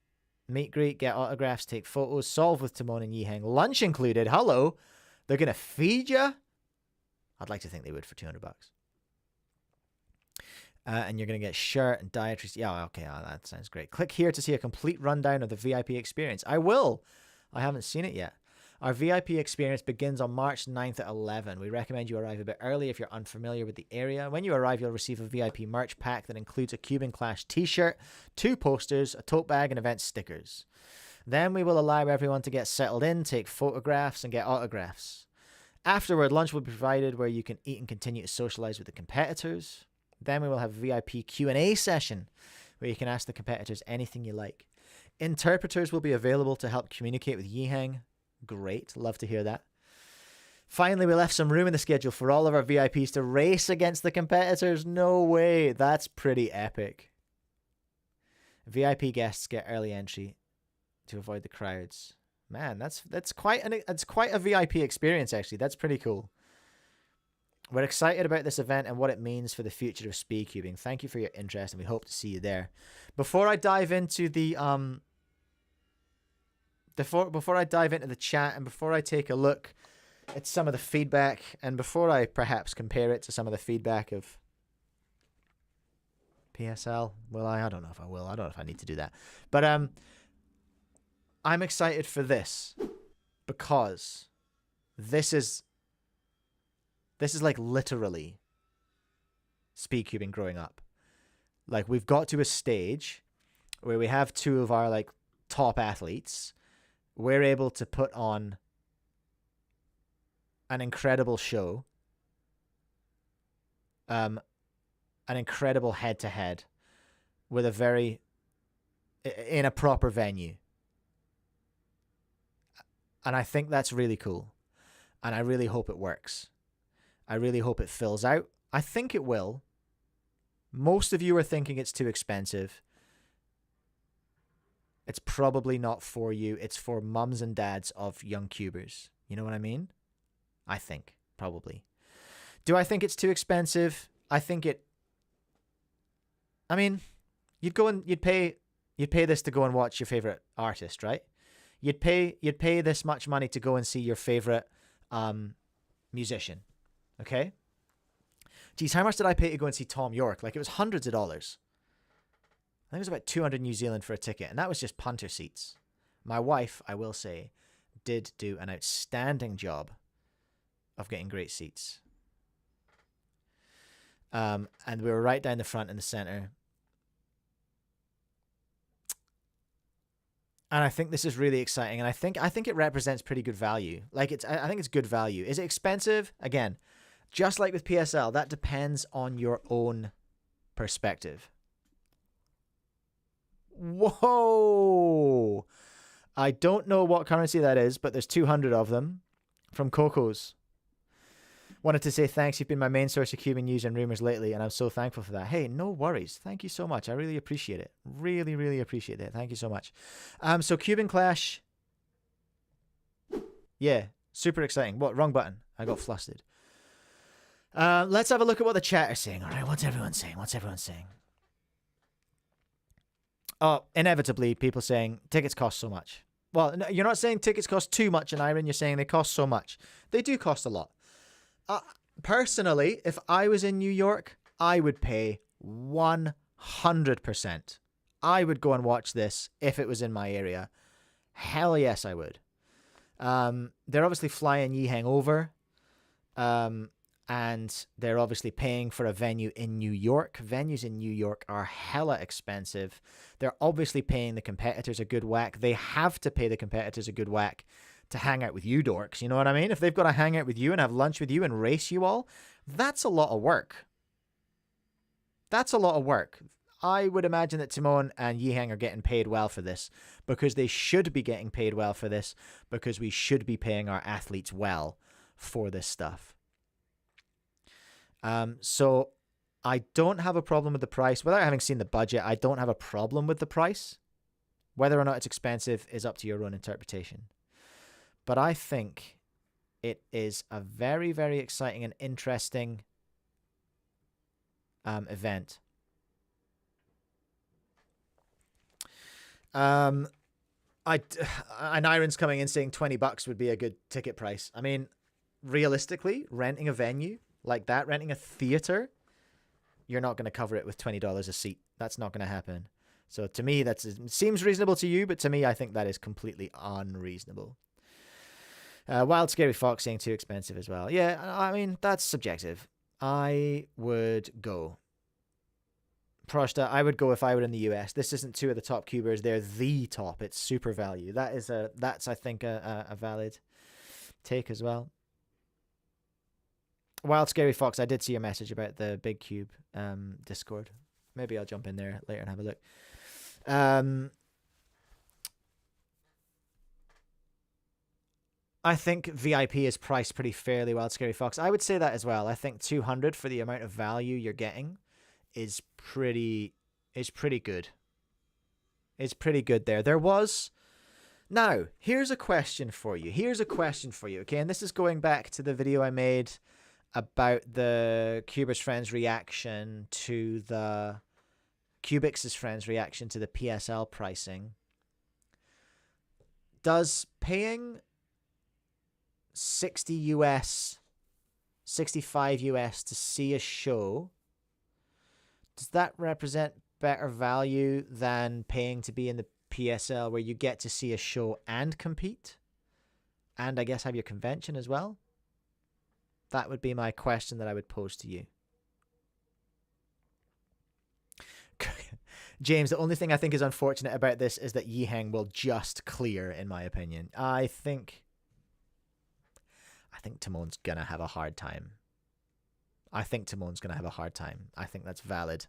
Meet, greet, get autographs, take photos, solve with Timon and YiHeng. Lunch included. Hello. They're going to feed you? I'd like to think they would for $200. And you're going to get shirt and dietaries. Yeah, okay, that sounds great. Click here to see a complete rundown of the VIP experience. I will. I haven't seen it yet. Our VIP experience begins on March 9th at 11. We recommend you arrive a bit early if you're unfamiliar with the area. When you arrive, you'll receive a VIP merch pack that includes a Cubing Clash t-shirt, 2 posters, a tote bag, and event stickers. Then we will allow everyone to get settled in, take photographs, and get autographs. Afterward, lunch will be provided where you can eat and continue to socialize with the competitors. Then we will have a VIP Q&A session where you can ask the competitors anything you like. Interpreters will be available to help communicate with YiHeng. Great. Love to hear that. Finally, we left some room in the schedule for all of our VIPs to race against the competitors. No way. That's pretty epic. VIP guests get early entry to avoid the crowds. Man, that's quite a VIP experience, actually. That's pretty cool. We're excited about this event and what it means for the future of speedcubing. Thank you for your interest, and we hope to see you there. Before I dive into the chat, and before I take a look at some of the feedback, and before I perhaps compare it to some of the feedback of PSL. Will I? I don't know if I will. I don't know if I need to do that. But I'm excited for this because this is like literally speedcubing growing up. Like, we've got to a stage where we have two of our like top athletes. We're able to put on an incredible show, an incredible head-to-head with in a proper venue. And I think that's really cool. And I really hope it works. I really hope it fills out. I think it will. Most of you are thinking it's too expensive. It's probably not for you. It's for mums and dads of young cubers. You know what I mean? I think, probably. Do I think it's too expensive? I mean, you'd pay this to go and watch your favorite artist, right? You'd pay this much money to go and see your favorite musician. Okay? Geez, how much did I pay to go and see Tom York? Like, it was hundreds of dollars. I think it was about 200 New Zealand for a ticket, and that was just punter seats. My wife, I will say, did do an outstanding job of getting great seats. And we were right down the front in the center. And I think this is really exciting, and I think it represents pretty good value. Like, I think it's good value. Is it expensive? Again, just like with PSL, that depends on your own perspective. Whoa! I don't know what currency that is, but there's 200 of them from Coco's. Wanted to say thanks. You've been my main source of cubing news and rumors lately, and I'm so thankful for that. Hey, no worries. Thank you so much. I really appreciate it. Really, really appreciate it. Thank you so much. So Cubing Clash. Yeah, super exciting. What? Wrong button. I got flustered. Let's have a look at what the chat is saying. All right, what's everyone saying? What's everyone saying? Oh, inevitably, people saying tickets cost so much. Well, no, you're not saying tickets cost too much in Iron. You're saying they cost so much. They do cost a lot. Personally, if I was in New York, I would pay 100%. I would go and watch this if it was in my area. Hell yes, I would. They're obviously flying YiHeng over. And they're obviously paying for a venue in New York. Venues in New York are hella expensive. They're obviously paying the competitors a good whack. They have to pay the competitors a good whack to hang out with you dorks. You know what I mean? If they've got to hang out with you and have lunch with you and race you all, that's a lot of work. That's a lot of work. I would imagine that Timon and YiHeng are getting paid well for this, because they should be getting paid well for this, because we should be paying our athletes well for this stuff. So I don't have a problem with the price. Without having seen the budget, I don't have a problem with the price. Whether or not it's expensive is up to your own interpretation. But I think it is a very, very exciting and interesting event. And Iron's coming in saying $20 would be a good ticket price. I mean, realistically, renting a venue like that, renting a theater, you're not going to cover it with $20 a seat. That's not going to happen. So to me, it seems reasonable to you, but to me, I think that is completely unreasonable. Wild Scary Fox saying too expensive as well. Yeah, I mean, that's subjective. I would go. Proshta, I would go if I were in the US. This isn't two of the top cubers. They're the top. It's super value. That's I think, a valid take as well. Wild Scary Fox, I did see your message about the Big Cube Discord. Maybe I'll jump in there later and have a look. I think VIP is priced pretty fairly, Wild Scary Fox. I would say that as well. I think 200 for the amount of value you're getting is pretty good. It's pretty good there. Now, here's a question for you. Okay, and this is going back to the video I made about the Cubers Friends reaction to the Cubix's Friends reaction to the PSL pricing. Does paying 60 US, 65 US to see a show, Does that represent better value than paying to be in the PSL where you get to see a show and compete? And I guess have your convention as well? That would be my question that I would pose to you. James, the only thing I think is unfortunate about this is that YiHeng will just clear, in my opinion. I think Timon's going to have a hard time. I think that's valid.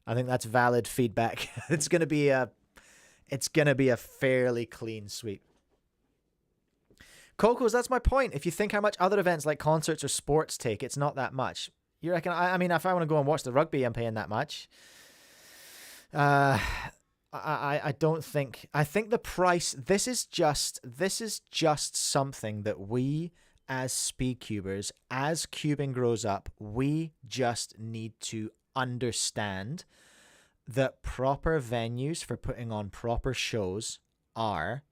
I think that's valid feedback. It's going to be a fairly clean sweep. Cocos, that's my point. If you think how much other events like concerts or sports take, it's not that much. You reckon? I mean, if I want to go and watch the rugby, I'm paying that much. I don't think. I think the price. This is just something that we, as speedcubers, as cubing grows up, we just need to understand that proper venues for putting on proper shows are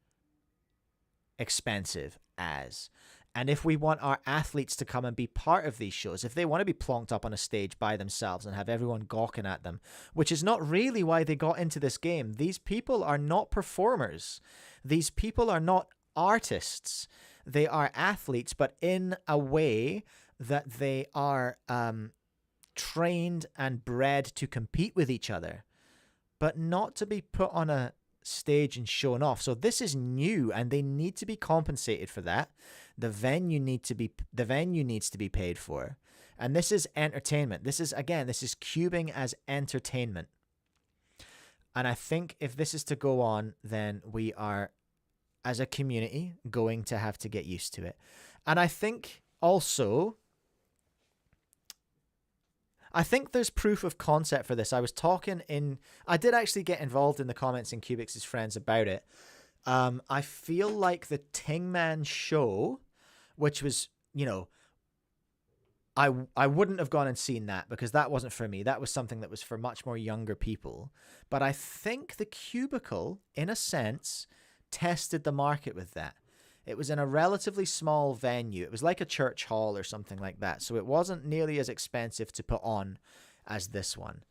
expensive as. And if we want our athletes to come and be part of these shows, if they want to be plonked up on a stage by themselves and have everyone gawking at them, which is not really why they got into this game. These people are not performers. These people are not artists. They are athletes, but in a way that they are trained and bred to compete with each other, but not to be put on a stage and shown off. So this is new, and they need to be compensated for that. The venue needs to be paid for, and this is entertainment. This is cubing as entertainment. And I think if this is to go on, then we are, as a community, going to have to get used to it. And I think also, there's proof of concept for this. I did actually get involved in the comments in Cubix's friends about it. I feel like the Tingman show, which was, I wouldn't have gone and seen that because that wasn't for me. That was something that was for much more younger people. But I think the Cubicle, in a sense, tested the market with that. It was in a relatively small venue. It was like a church hall or something like that. So it wasn't nearly as expensive to put on as this one.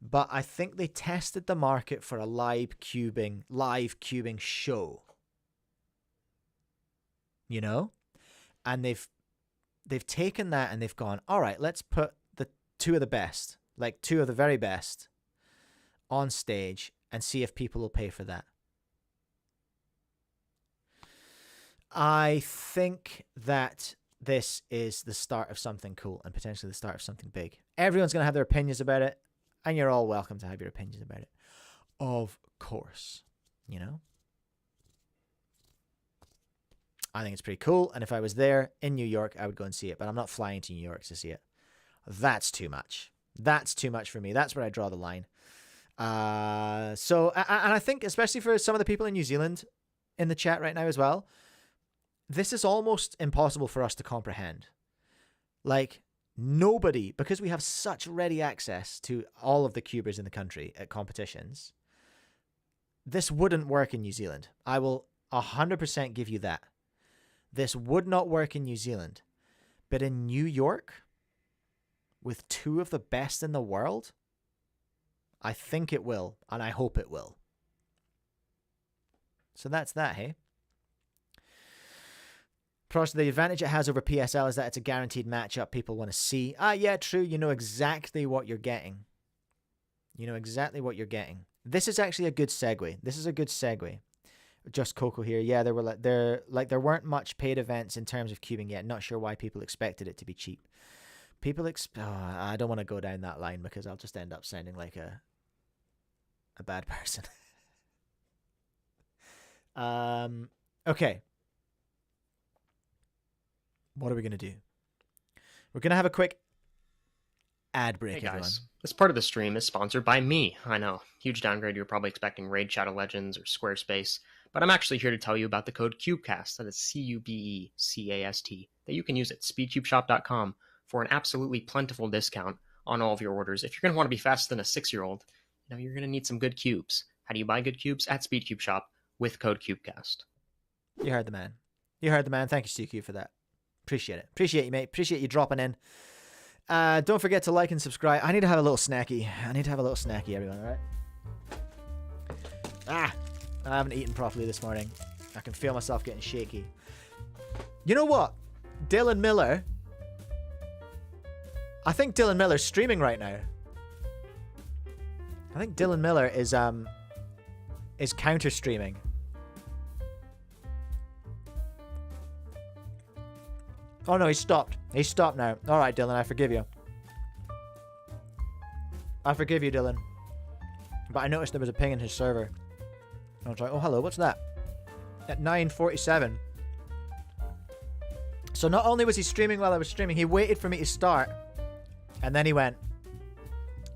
But I think they tested the market for a live cubing show. And they've taken that and they've gone, all right, let's put the two of the very best on stage and see if people will pay for that. I think that this is the start of something cool and potentially the start of something big. Everyone's going to have their opinions about it, and you're all welcome to have your opinions about it. Of course, I think it's pretty cool, and if I was there in New York, I would go and see it, but I'm not flying to New York to see it. That's too much. That's too much for me. That's where I draw the line. So, and I think especially for some of the people in New Zealand in the chat right now as well, this is almost impossible for us to comprehend. Like, nobody, because we have such ready access to all of the cubers in the country at competitions, this wouldn't work in New Zealand. I will 100% give you that. This would not work in New Zealand. But in New York, with two of the best in the world, I think it will, and I hope it will. So that's that, hey? Plus, the advantage it has over PSL is that it's a guaranteed matchup people want to see. Yeah, true. You know exactly what you're getting. This is actually a good segue. Just Coco here. Yeah, there weren't much paid events in terms of cubing yet. Not sure why people expected it to be cheap. I don't want to go down that line because I'll just end up sounding like a bad person. Okay. What are we going to do? We're going to have a quick ad break, Hey guys, everyone. this part of the stream is sponsored by me. I know, huge downgrade. You're probably expecting Raid Shadow Legends or Squarespace, but I'm actually here to tell you about the code Cubecast, that is CUBECAST, that you can use at speedcubeshop.com for an absolutely plentiful discount on all of your orders. If you're going to want to be faster than a 6-year-old, you're going to need some good cubes. How do you buy good cubes? At Speedcube Shop with code Cubecast. You heard the man. Thank you, CQ, for that. Appreciate it. Appreciate you, mate. Appreciate you dropping in. Don't forget to like and subscribe. I need to have a little snacky. Everyone, all right? I haven't eaten properly this morning. I can feel myself getting shaky. You know what? Dylan Miller. I think Dylan Miller's streaming right now. I think Dylan Miller is counter streaming. Oh no, he stopped. He stopped now. All right, Dylan, I forgive you. I forgive you, Dylan. But I noticed there was a ping in his server. I was like, oh hello, what's that? At 9:47. So not only was he streaming while I was streaming, he waited for me to start. And then he went,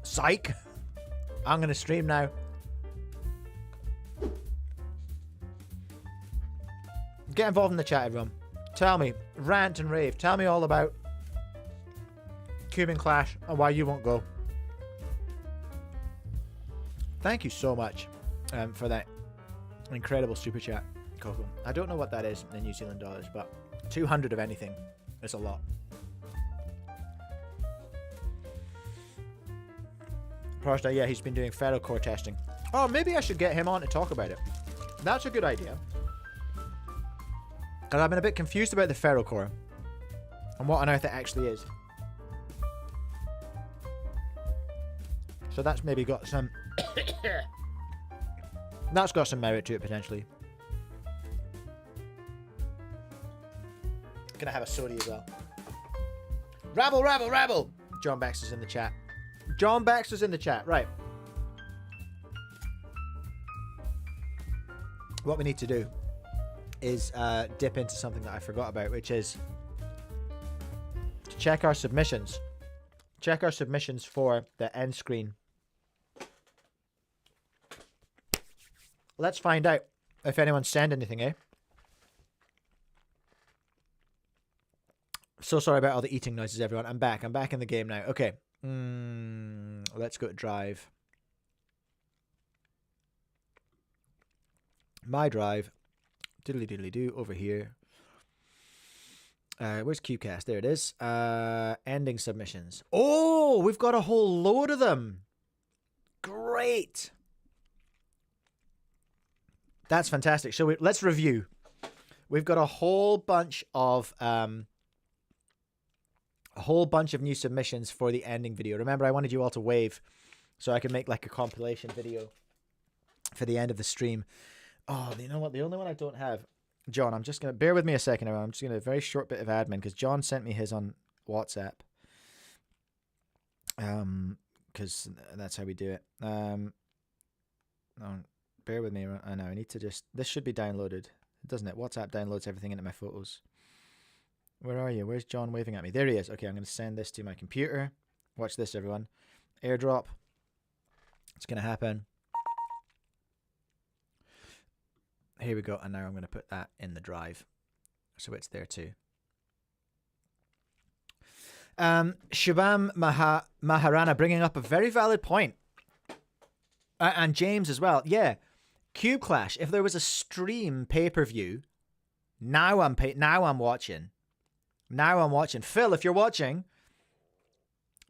psych. I'm going to stream now. Get involved in the chat, everyone. Tell me, rant and rave. Tell me all about Cubing Clash and why you won't go. Thank you so much for that incredible super chat, Coco. I don't know what that is in New Zealand dollars, but 200 of anything is a lot. Prosta, yeah, he's been doing ferrocore testing. Oh, maybe I should get him on to talk about it. That's a good idea. Because I've been a bit confused about the ferrocore and what on earth it actually is. So that's maybe got some... that's got some merit to it, potentially. Gonna have a soda as well. Rabble, rabble, rabble! John Baxter's in the chat. John Baxter's in the chat, right. What we need to do is dip into something that I forgot about, which is to check our submissions. Check our submissions for the end screen. Let's find out if anyone sent anything, eh? So sorry about all the eating noises, everyone. I'm back in the game now. Okay. Let's go to drive. My drive. Diddly diddly do over here. Where's Cubecast? There it is. Ending submissions. Oh, we've got a whole load of them. Great. That's fantastic. So let's review. We've got a whole bunch of new submissions for the ending video. Remember, I wanted you all to wave so I could make like a compilation video for the end of the stream. Oh, you know what? The only one I don't have, John, I'm just going to bear with me a second. I'm just going to a very short bit of admin because John sent me his on WhatsApp. Because that's how we do it. Bear with me. I know I need to just, this should be downloaded, doesn't it? WhatsApp downloads everything into my photos. Where are you? Where's John waving at me? There he is. Okay, I'm going to send this to my computer. Watch this, everyone. Airdrop. It's going to happen. Here we go. And now I'm going to put that in the drive. So it's there too. Shubham Maharana bringing up a very valid point. And James as well. Yeah. Cube Clash. If there was a stream pay-per-view, now I'm watching. Now I'm watching. Phil, if you're watching,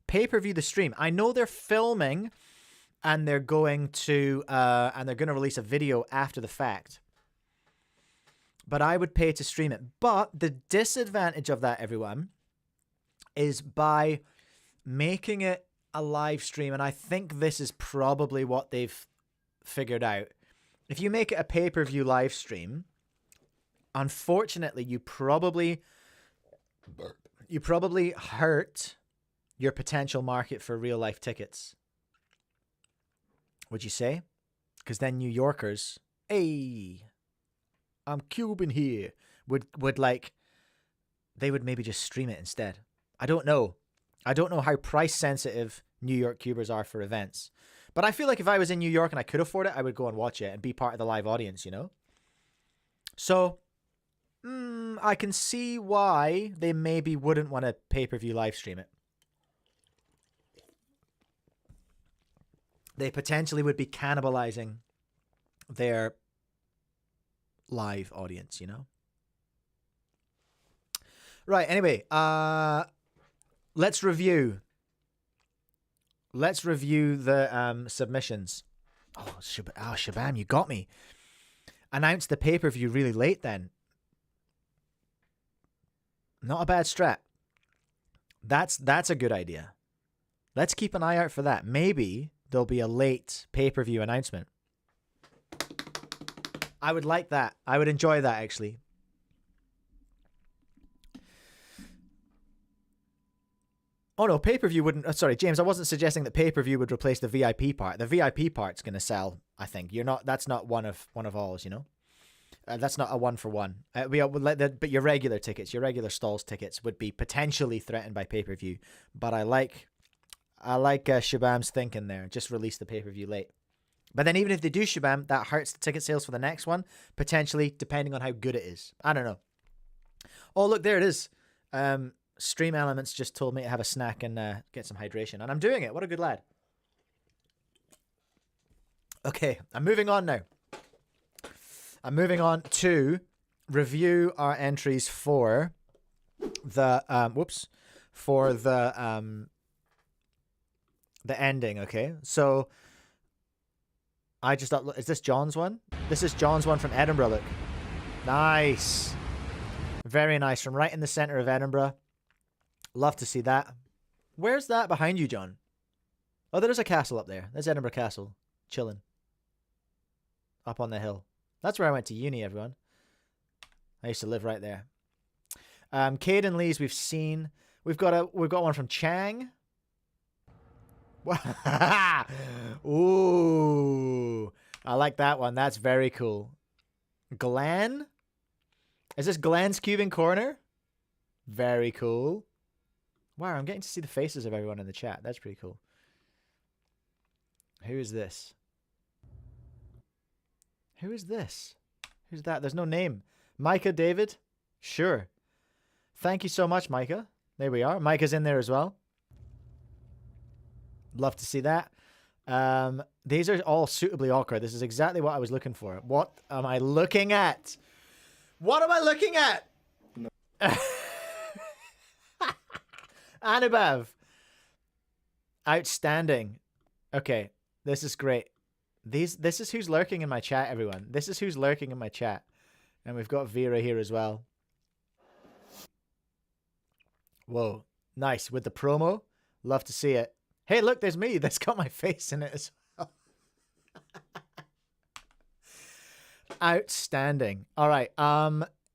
pay-per-view the stream. I know they're filming and they're going to release a video after the fact. But I would pay to stream it. But the disadvantage of that, everyone, is by making it a live stream, and I think this is probably what they've figured out. If you make it a pay-per-view live stream, unfortunately, you probably hurt your potential market for real life tickets. Would you say? Because then New Yorkers, hey, I'm Cuban here, would like, they would maybe just stream it instead. I don't know. I don't know how price sensitive New York Cubers are for events. But I feel like if I was in New York and I could afford it, I would go and watch it and be part of the live audience, you know? So, I can see why they maybe wouldn't want to pay-per-view live stream it. They potentially would be cannibalizing their live audience, you know? Right, anyway, let's review. Let's review the submissions. Oh, Shabam, you got me. Announce the pay-per-view really late then. Not a bad strat. That's a good idea. Let's keep an eye out for that. Maybe there'll be a late pay-per-view announcement. I would like that. I would enjoy that, actually. Oh no, pay-per-view wouldn't. Sorry, James. I wasn't suggesting that pay-per-view would replace the VIP part. The VIP part's going to sell. I think you're not. That's not one of alls. You know, that's not a 1-for-1. But your regular tickets, your regular stalls tickets, would be potentially threatened by pay-per-view. But I like Shabam's thinking there. Just release the pay-per-view late. But then even if they do Shabam, that hurts the ticket sales for the next one potentially, depending on how good it is. I don't know. Oh look, there it is. Stream Elements just told me to have a snack and get some hydration. And I'm doing it. What a good lad. Okay, I'm moving on now. I'm moving on to review our entries for the the ending, okay? So I just upload. Is this John's one? This is John's one from Edinburgh, look. Nice. Very nice. From right in the center of Edinburgh. Love to see that. Where's that behind you, John? Oh, there's a castle up there. There's Edinburgh Castle. Chilling. Up on the hill. That's where I went to uni, everyone. I used to live right there. Caden Lee's we've seen. We've got one from Chang. Ooh. I like that one. That's very cool. Glenn? Is this Glenn's Cubing Corner? Very cool. Wow, I'm getting to see the faces of everyone in the chat. That's pretty cool. Who is this? Who is this? Who's that? There's no name. Micah David? Sure. Thank you so much, Micah. There we are. Micah's in there as well. Love to see that. These are all suitably awkward. This is exactly what I was looking for. What am I looking at? What am I looking at? No. Anubhav. Outstanding. Okay, this is great. This is who's lurking in my chat, everyone. This is who's lurking in my chat. And we've got Vera here as well. Whoa, nice. With the promo. Love to see it. Hey, look, there's me. That's got my face in it as well. Outstanding. All right.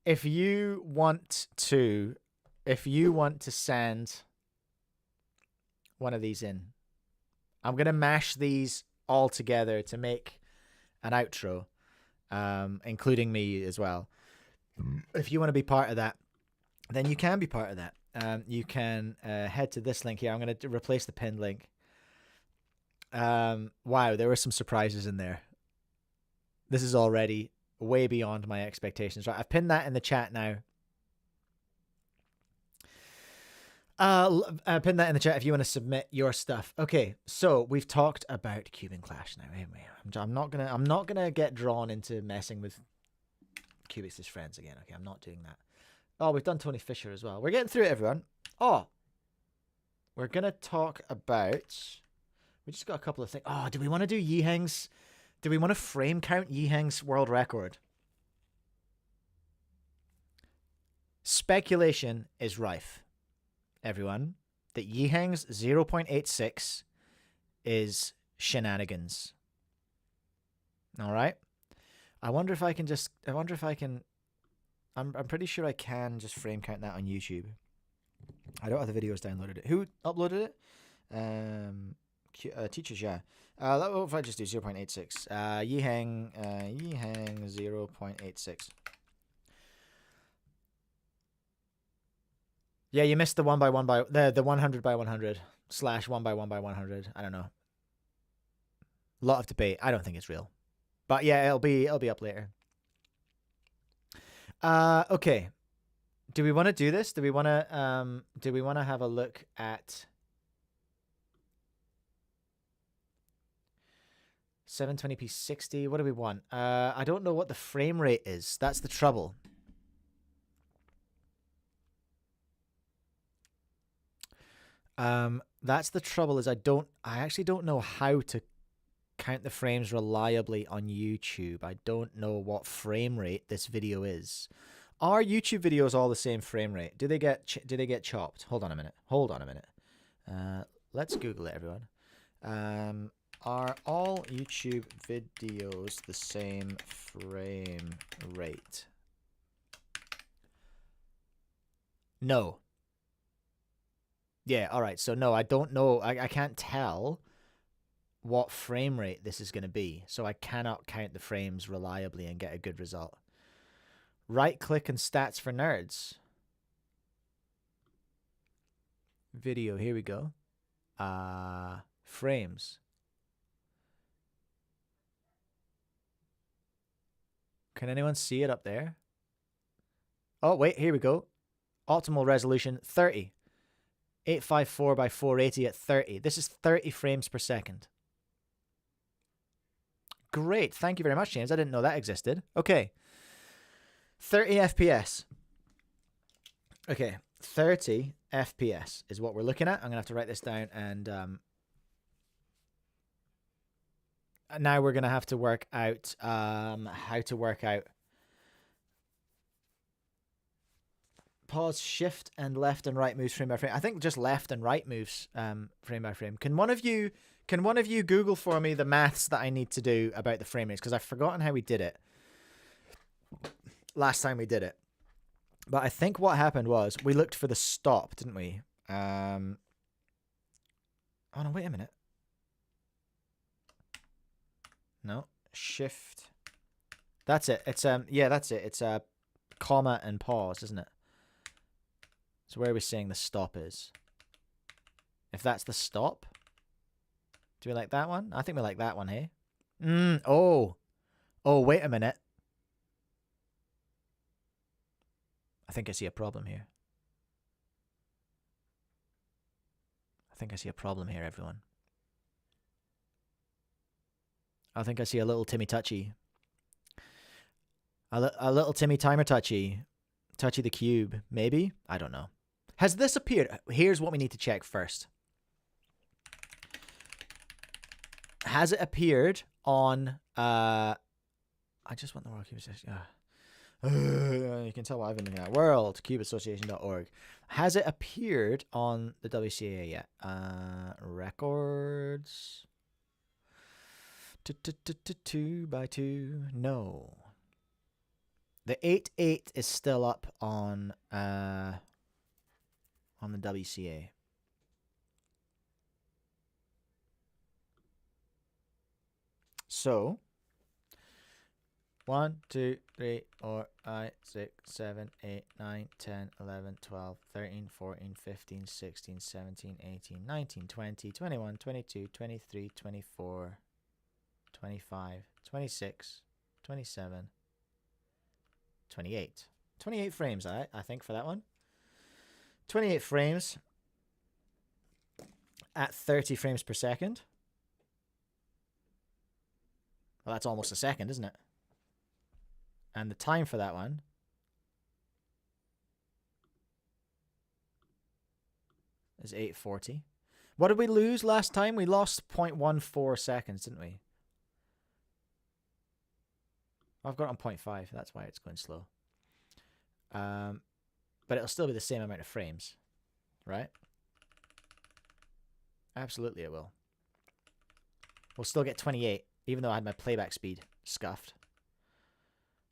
If you want to send one of these in, I'm gonna mash these all together to make an outro, including me as well. If you want to be part of that, then you can be part of that. You can head to this link here. I'm going to replace the pinned link. Wow, there were some surprises in there. This is already way beyond my expectations. Right, I've pinned that in the chat now. Pin that in the chat if you want to submit your stuff. Okay, so we've talked about Cubing Clash now, haven't we? I'm not gonna get drawn into messing with Cubix' friends again. Okay, I'm not doing that. Oh, we've done Tony Fisher as well. We're getting through it, everyone. Oh, we're gonna talk about. We just got a couple of things. Oh, do we want to do YiHeng's? Do we want to frame count YiHeng's world record? Speculation is rife, everyone, that YiHeng's 0.86 is shenanigans. All right. I wonder if I can. I'm pretty sure I can just frame count that on YouTube. I don't have the videos downloaded. Who uploaded it? Teachers, yeah. What if I just do 0.86? YiHeng 0.86. Yeah, you missed the 1 by 1 by the 100 by 100 / 1 by 1 by 100. I don't know. A lot of debate. I don't think it's real, but yeah, it'll be up later. Okay. Do we want to do this? Do we want to have a look at 720p 60? What do we want? I don't know what the frame rate is. That's the trouble. That's the trouble, is I actually don't know how to count the frames reliably on YouTube. I don't know what frame rate this video is. Are YouTube videos all the same frame rate? Do they get chopped? Hold on a minute. Let's Google it, everyone. Are all YouTube videos the same frame rate? No. Yeah, all right. So no, I don't know. I can't tell what frame rate this is going to be. So I cannot count the frames reliably and get a good result. Right click and stats for nerds. Video, here we go. Frames. Can anyone see it up there? Oh, wait, here we go. Optimal resolution 30. 854 by 480 at 30. This is 30 frames per second. Great. Thank you very much, James. I didn't know that existed. Okay. 30 FPS. Okay. 30 FPS is what we're looking at. I'm going to have to write this down, and now we're going to have to work out how to work out pause, shift, and left and right moves frame by frame. I think just left and right moves frame by frame. Can one of you Google for me the maths that I need to do about the frame rates? Because I've forgotten how we did it last time we did it. But I think what happened was we looked for the stop, didn't we? Oh no, wait a minute. No, shift. That's it. It's yeah, that's it. It's comma and pause, isn't it? So where are we saying the stop is? If that's the stop, do we like that one? I think we like that one, hey? Oh, wait a minute. I think I see a problem here. Everyone. I think I see a little Timmy Touchy. A little Timmy Timer Touchy. Touchy the Cube. Maybe? I don't know. Has this appeared? Here's what we need to check first. Has it appeared on... I just want the World Cube Association. You can tell what I've been looking at. WorldCubeAssociation.org. Has it appeared on the WCA yet? Records. 2 by 2. No. The 8.8 is still up on the WCA. So 1, 2, 3, 4, 5, 6, 7, 8, 9, 10, 11, 12, 13, 14, 15, 16, 17, 18, 19, 20, 21, 22, 23, 24, 25, 26, 27, 28. 28 frames, I think, for that one. 28 frames at 30 frames per second. Well, that's almost a second, isn't it? And the time for that one is 8:40. What did we lose last time? We lost 0.14 seconds, didn't we? I've got it on 0.5. That's why it's going slow. But it'll still be the same amount of frames, right? Absolutely it will. We'll still get 28, even though I had my playback speed scuffed.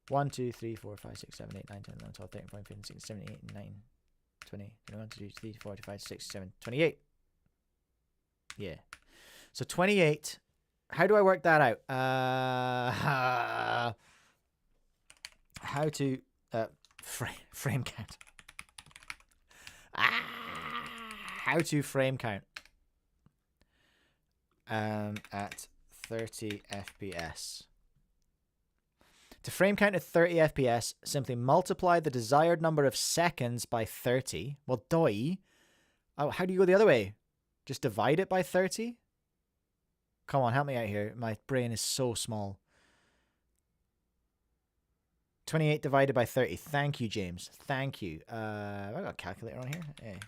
1, 2, 3, 4, 5, 6, 7, 8, 9, 10, 11, 12, 13, 14, 15, 16, 17, 18, 19, 20, 21, 22, 23, 24, 25, 26, 27, 28. Yeah. So 28. How do I work that out? How to frame count. How to frame count at 30 FPS. To frame count at 30 FPS, simply multiply the desired number of seconds by 30. Well, doi. Oh, how do you go the other way? Just divide it by 30? Come on, help me out here. My brain is so small. 28 divided by 30. Thank you, James. Thank you. Have I got a calculator on here? Hey.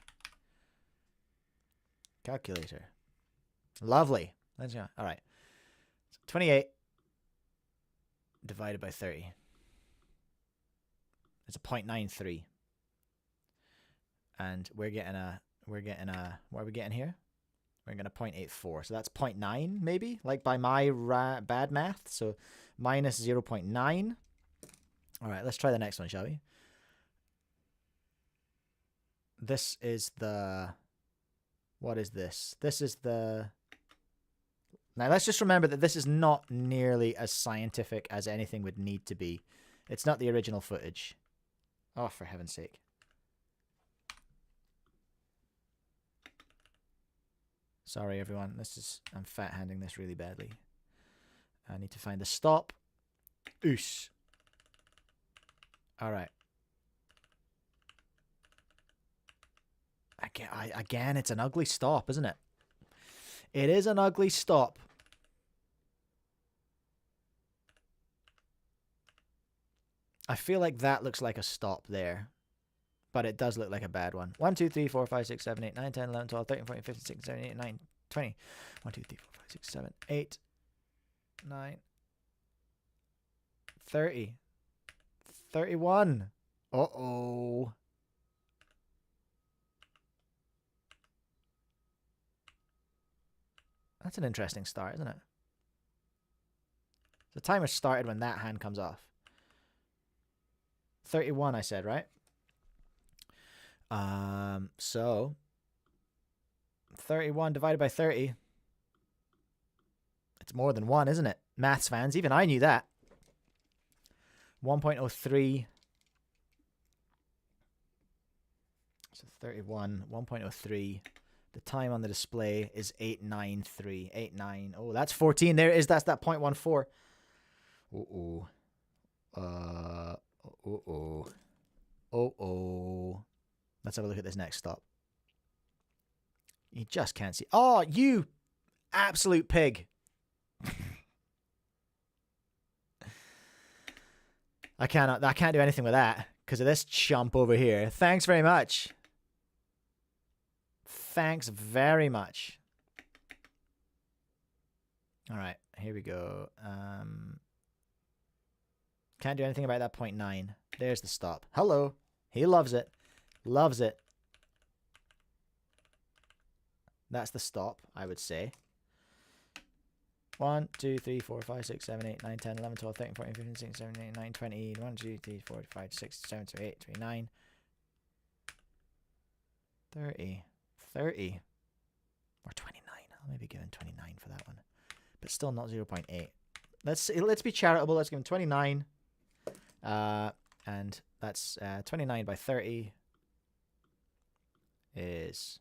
Calculator. Lovely. Let's go. All right. 28 divided by 30. It's a 0.93. And we're getting a, what are we getting here? We're getting a 0.84. So that's 0.9 maybe, like by my bad math. So minus 0.9. All right, let's try the next one, shall we? This is the, what is this? This is the, now let's just remember that this is not nearly as scientific as anything would need to be. It's not the original footage. Oh, for heaven's sake. Sorry, everyone. I'm fat-handing this really badly. I need to find the stop. Oos. All right. Again, it's an ugly stop, isn't it? It is an ugly stop. I feel like that looks like a stop there. But it does look like a bad one. 1, 2, 3, 4, 5, 6, 7, 8, 9, 10, 11, 12, 13, 14, 15, 16, 17, 18, 19, 20. 1, 2, 3, 4, 5, 6, 7, 8, 9, 30. 31. Uh-oh. That's an interesting start, isn't it? The timer started when that hand comes off. 31, I said, right? So 31 divided by 30. It's more than 1, isn't it? Maths fans, even I knew that. 1.03. So 31, 1.03. The time on the display is 893. 89. Oh, that's 14. There it is. That's that 0.14. Uh-oh. Uh-oh. Uh-oh. Let's have a look at this next stop. You just can't see. Oh, you absolute pig. I can't do anything with that because of this chump over here. Thanks very much. Thanks very much. All right, here we go. Can't do anything about that 0.9. There's the stop. Hello. He loves it. Loves it. That's the stop, I would say. 1, 2, 3, 4, 5, 6, 7, 8, 9, 10, 11, 12, 13, 14, 15, 16, 17, 18, 19, 20, 1, 2, 3, 4, 5, 6, 7, 8, 29, 30, 30, or 29. I'll maybe give him 29 for that one, but still not 0.8. Let's be charitable. Let's give him 29, and that's 29 by 30 is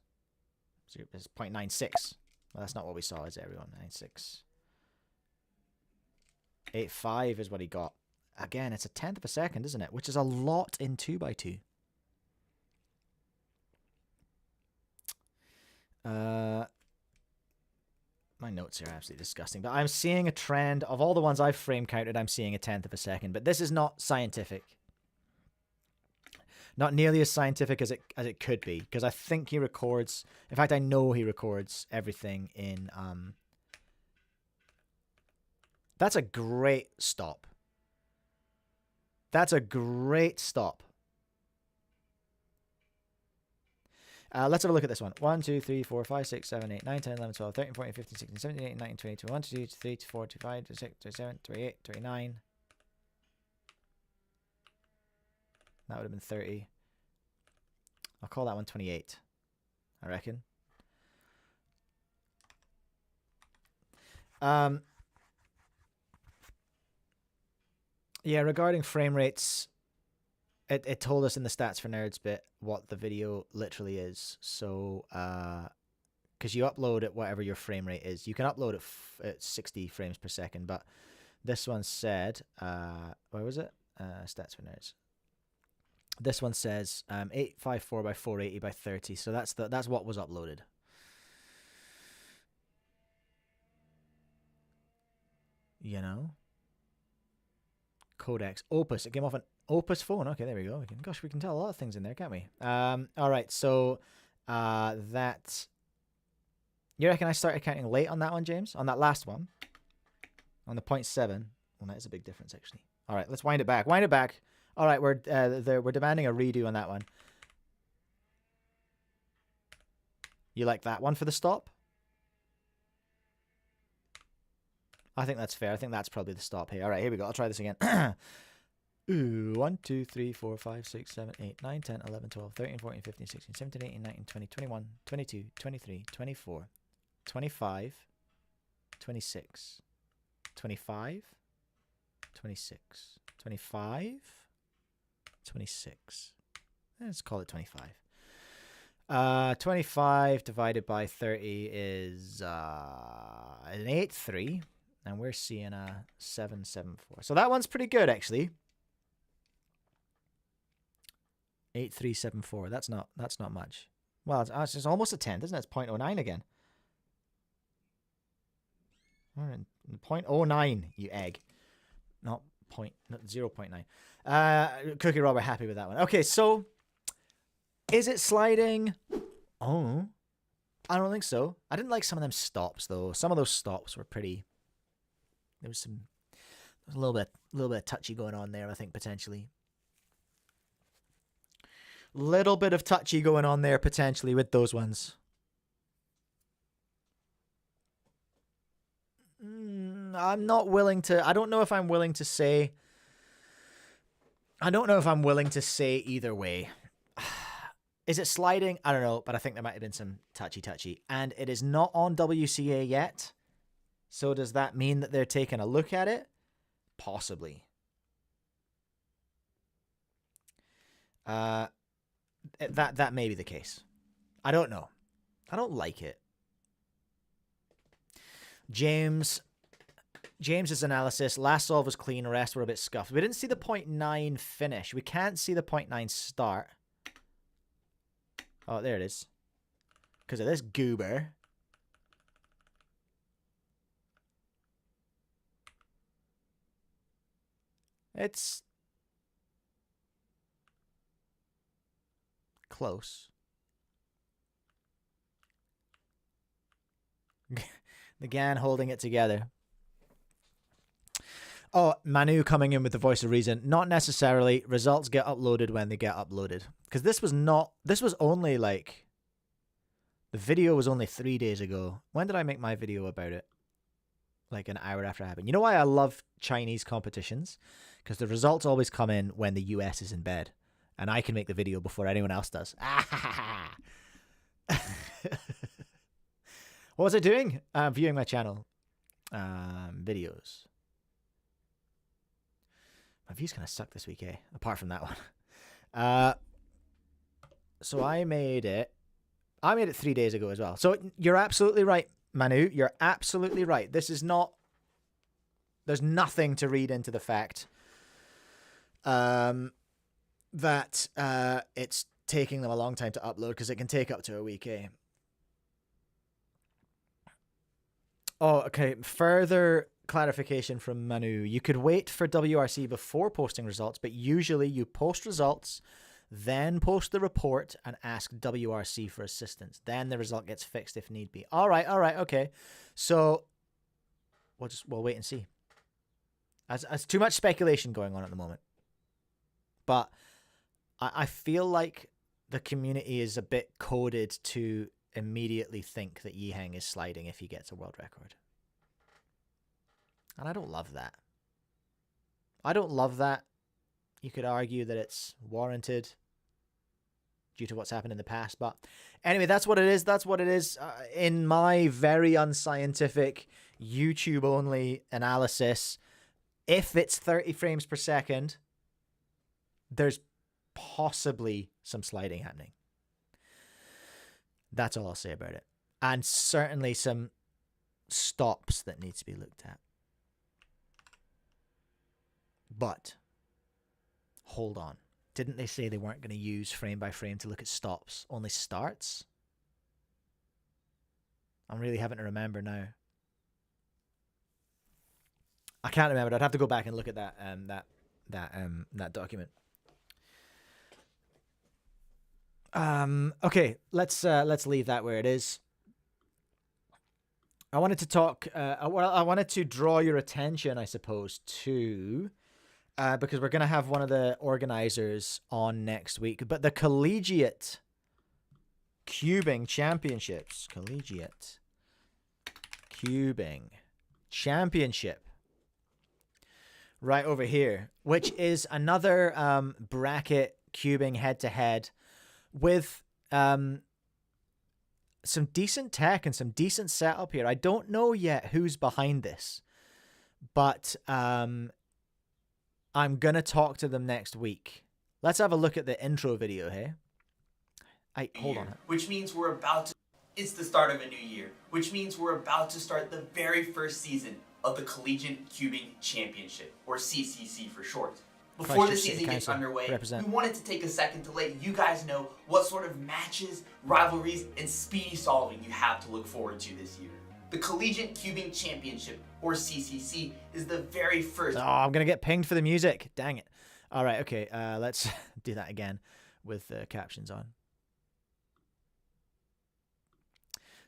0.96. Well, that's not what we saw, is it, everyone? 96.85 is what he got. Again, it's a 1/10 of a second, isn't it? Which is a lot in 2x2. My notes are absolutely disgusting, but I'm seeing a trend of all the ones I've frame counted. I'm seeing a 1/10 of a second, but this is not scientific. Not nearly as scientific as it could be, because I think he records. In fact, I know he records everything in. That's a great stop. That's a great stop. Let's have a look at this one. 1, 2, 3, 4, 5, 6, 7, 8, 9, 10, 11, 12, 13, 14, 15, 16, 17, 18, 19, 20, 21, 22, 23, 24, 25, 26, 27, 28, 29. That would have been 30. I'll call that one 28, I reckon. Yeah, regarding frame rates, it told us in the stats for nerds bit what the video literally is. So, because you upload at whatever your frame rate is. You can upload it at 60 frames per second, but this one said, where was it? Stats for nerds. This one says 854 by 480 by 30. So that's what was uploaded. You know? Codecs. Opus. It came off an Opus phone. Okay, there we go. We can tell a lot of things in there, can't we? All right. So that You reckon I started counting late on that one, James? On that last one? On the 0.7? Well, that is a big difference, actually. All right, let's wind it back. Wind it back. All right, we're demanding a redo on that one. You like that one for the stop? I think that's fair. I think that's probably the stop here. All right, here we go. I'll try this again. 1, 2, 3, 4, 5, 6, 7, 8, 9, 10, 11, 12, 13, 14, 15, 16, 17, 18, 19, 20, 21, 22, 23, 24, 25, 26, 25, 26, 25, 26. Let's call it 25. 25 divided by 30 is an 8-3, and we're seeing a 7-7-4. So that one's pretty good, actually. 8-3-7-4. That's not much. Well, it's almost a 10, isn't it? It's 0.09 again. We're in 0.09, you egg. Not 0.9. Cookie Robber happy with that one. Okay, so is it sliding? Oh, I don't think so. I didn't like some of them stops though. Some of those stops were pretty. There was a little bit of touchy going on there. I think potentially. Little bit of touchy going on there potentially with those ones. I'm not willing to. I don't know if I'm willing to say. I don't know if I'm willing to say either way. Is it sliding? I don't know, but I think there might have been some touchy. And it is not on WCA yet. So does that mean that they're taking a look at it? Possibly. That may be the case. I don't know. I don't like it. James's analysis. Last solve was clean. Rest were a bit scuffed. We didn't see the 0.9 finish. We can't see the 0.9 start. Oh, there it is. Because of this goober. It's close. The GAN holding it together. Oh, Manu coming in with the voice of reason. Not necessarily. Results get uploaded when they get uploaded. Because this was only like, the video was only 3 days ago. When did I make my video about it? Like an hour after it happened. You know why I love Chinese competitions? Because the results always come in when the US is in bed. And I can make the video before anyone else does. What was I doing? Viewing my channel. Videos. My views kind of suck this week, eh? Apart from that one. So I made it 3 days ago as well. So you're absolutely right, Manu. You're absolutely right. This is not... There's nothing to read into the fact that it's taking them a long time to upload, because it can take up to a week, eh? Oh, okay. Further clarification from Manu. You could wait for WRC before posting results, but usually you post results, then post the report and ask WRC for assistance. Then the result gets fixed if need be. All right, okay. So we'll wait and see. As too much speculation going on at the moment. But I feel like the community is a bit coded to immediately think that YiHeng is sliding if he gets a world record. And I don't love that. You could argue that it's warranted due to what's happened in the past. But anyway, that's what it is. In my very unscientific, YouTube-only analysis, if it's 30 frames per second, there's possibly some sliding happening. That's all I'll say about it. And certainly some stops that need to be looked at. But hold on. Didn't they say they weren't going to use frame by frame to look at stops? Only starts? I'm really having to remember now. I can't remember. I'd have to go back and look at that document. Okay, let's leave that where it is. I wanted to talk. I wanted to draw your attention, I suppose, to because we're gonna have one of the organizers on next week. But the Collegiate Cubing Championships, Collegiate Cubing Championship, right over here, which is another bracket cubing head-to-head with some decent tech and some decent setup here. I don't know yet who's behind this, but I'm gonna talk to them next week. Let's have a look at the intro video here. Hold on. Which means we're about to... It's the start of a new year, which means we're about to start the very first season of the Collegiate Cubing Championship, or CCC for short. Before the season gets underway, we wanted to take a second to let you guys know what sort of matches, rivalries, and speedy solving you have to look forward to this year. The Collegiate Cubing Championship, or CCC, is the very first... Oh, I'm going to get pinged for the music. Dang it. All right, okay, let's do that again with the captions on.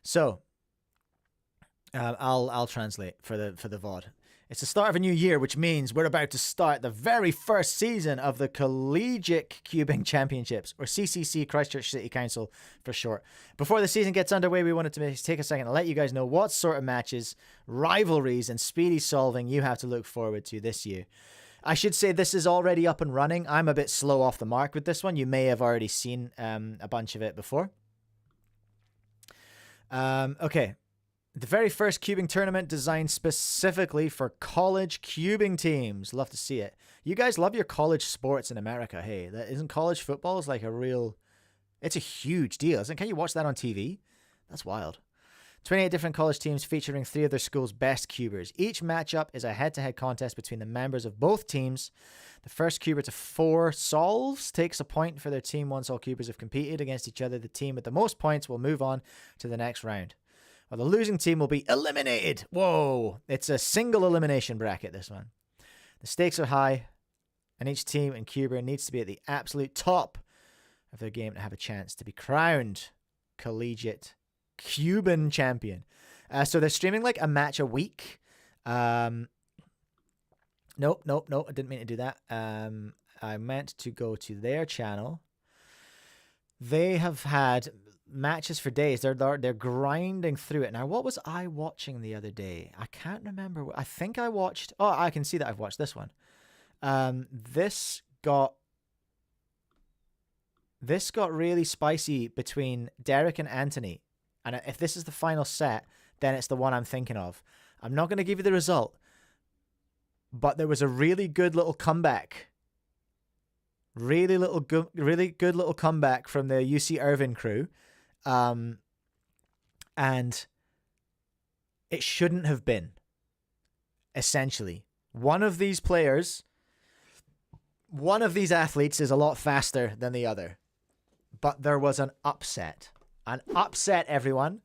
So, I'll translate for the VOD. It's the start of a new year, which means we're about to start the very first season of the Collegiate Cubing Championships, or CCC, Christchurch City Council for short. Before the season gets underway, we wanted to take a second to let you guys know what sort of matches, rivalries, and speedy solving you have to look forward to this year. I should say this is already up and running. I'm a bit slow off the mark with this one. You may have already seen a bunch of it before. Okay. The very first cubing tournament designed specifically for college cubing teams. Love to see it. You guys love your college sports in America. Hey, isn't college football is like a real... It's a huge deal, isn't it? Can you watch that on TV? That's wild. 28 different college teams featuring 3 of their school's best cubers. Each matchup is a head-to-head contest between the members of both teams. The first cuber to 4 solves takes a point for their team. Once all cubers have competed against each other, the team with the most points will move on to the next round. Well, the losing team will be eliminated. Whoa. It's a single elimination bracket, this one. The stakes are high, and each team and cuber needs to be at the absolute top of their game to have a chance to be crowned Collegiate Cuban champion. So they're streaming like a match a week. Nope. I didn't mean to do that. I meant to go to their channel. They have had... matches for days. They're grinding through it. Now, what was I watching the other day? I can't remember. I think I watched... Oh, I can see that I've watched this one. This got really spicy between Derek and Anthony. And if this is the final set, then it's the one I'm thinking of. I'm not going to give you the result, but there was a really good little comeback. Really good little comeback from the UC Irvine crew. And it shouldn't have been, essentially. One of these athletes is a lot faster than the other. But there was an upset. An upset, everyone.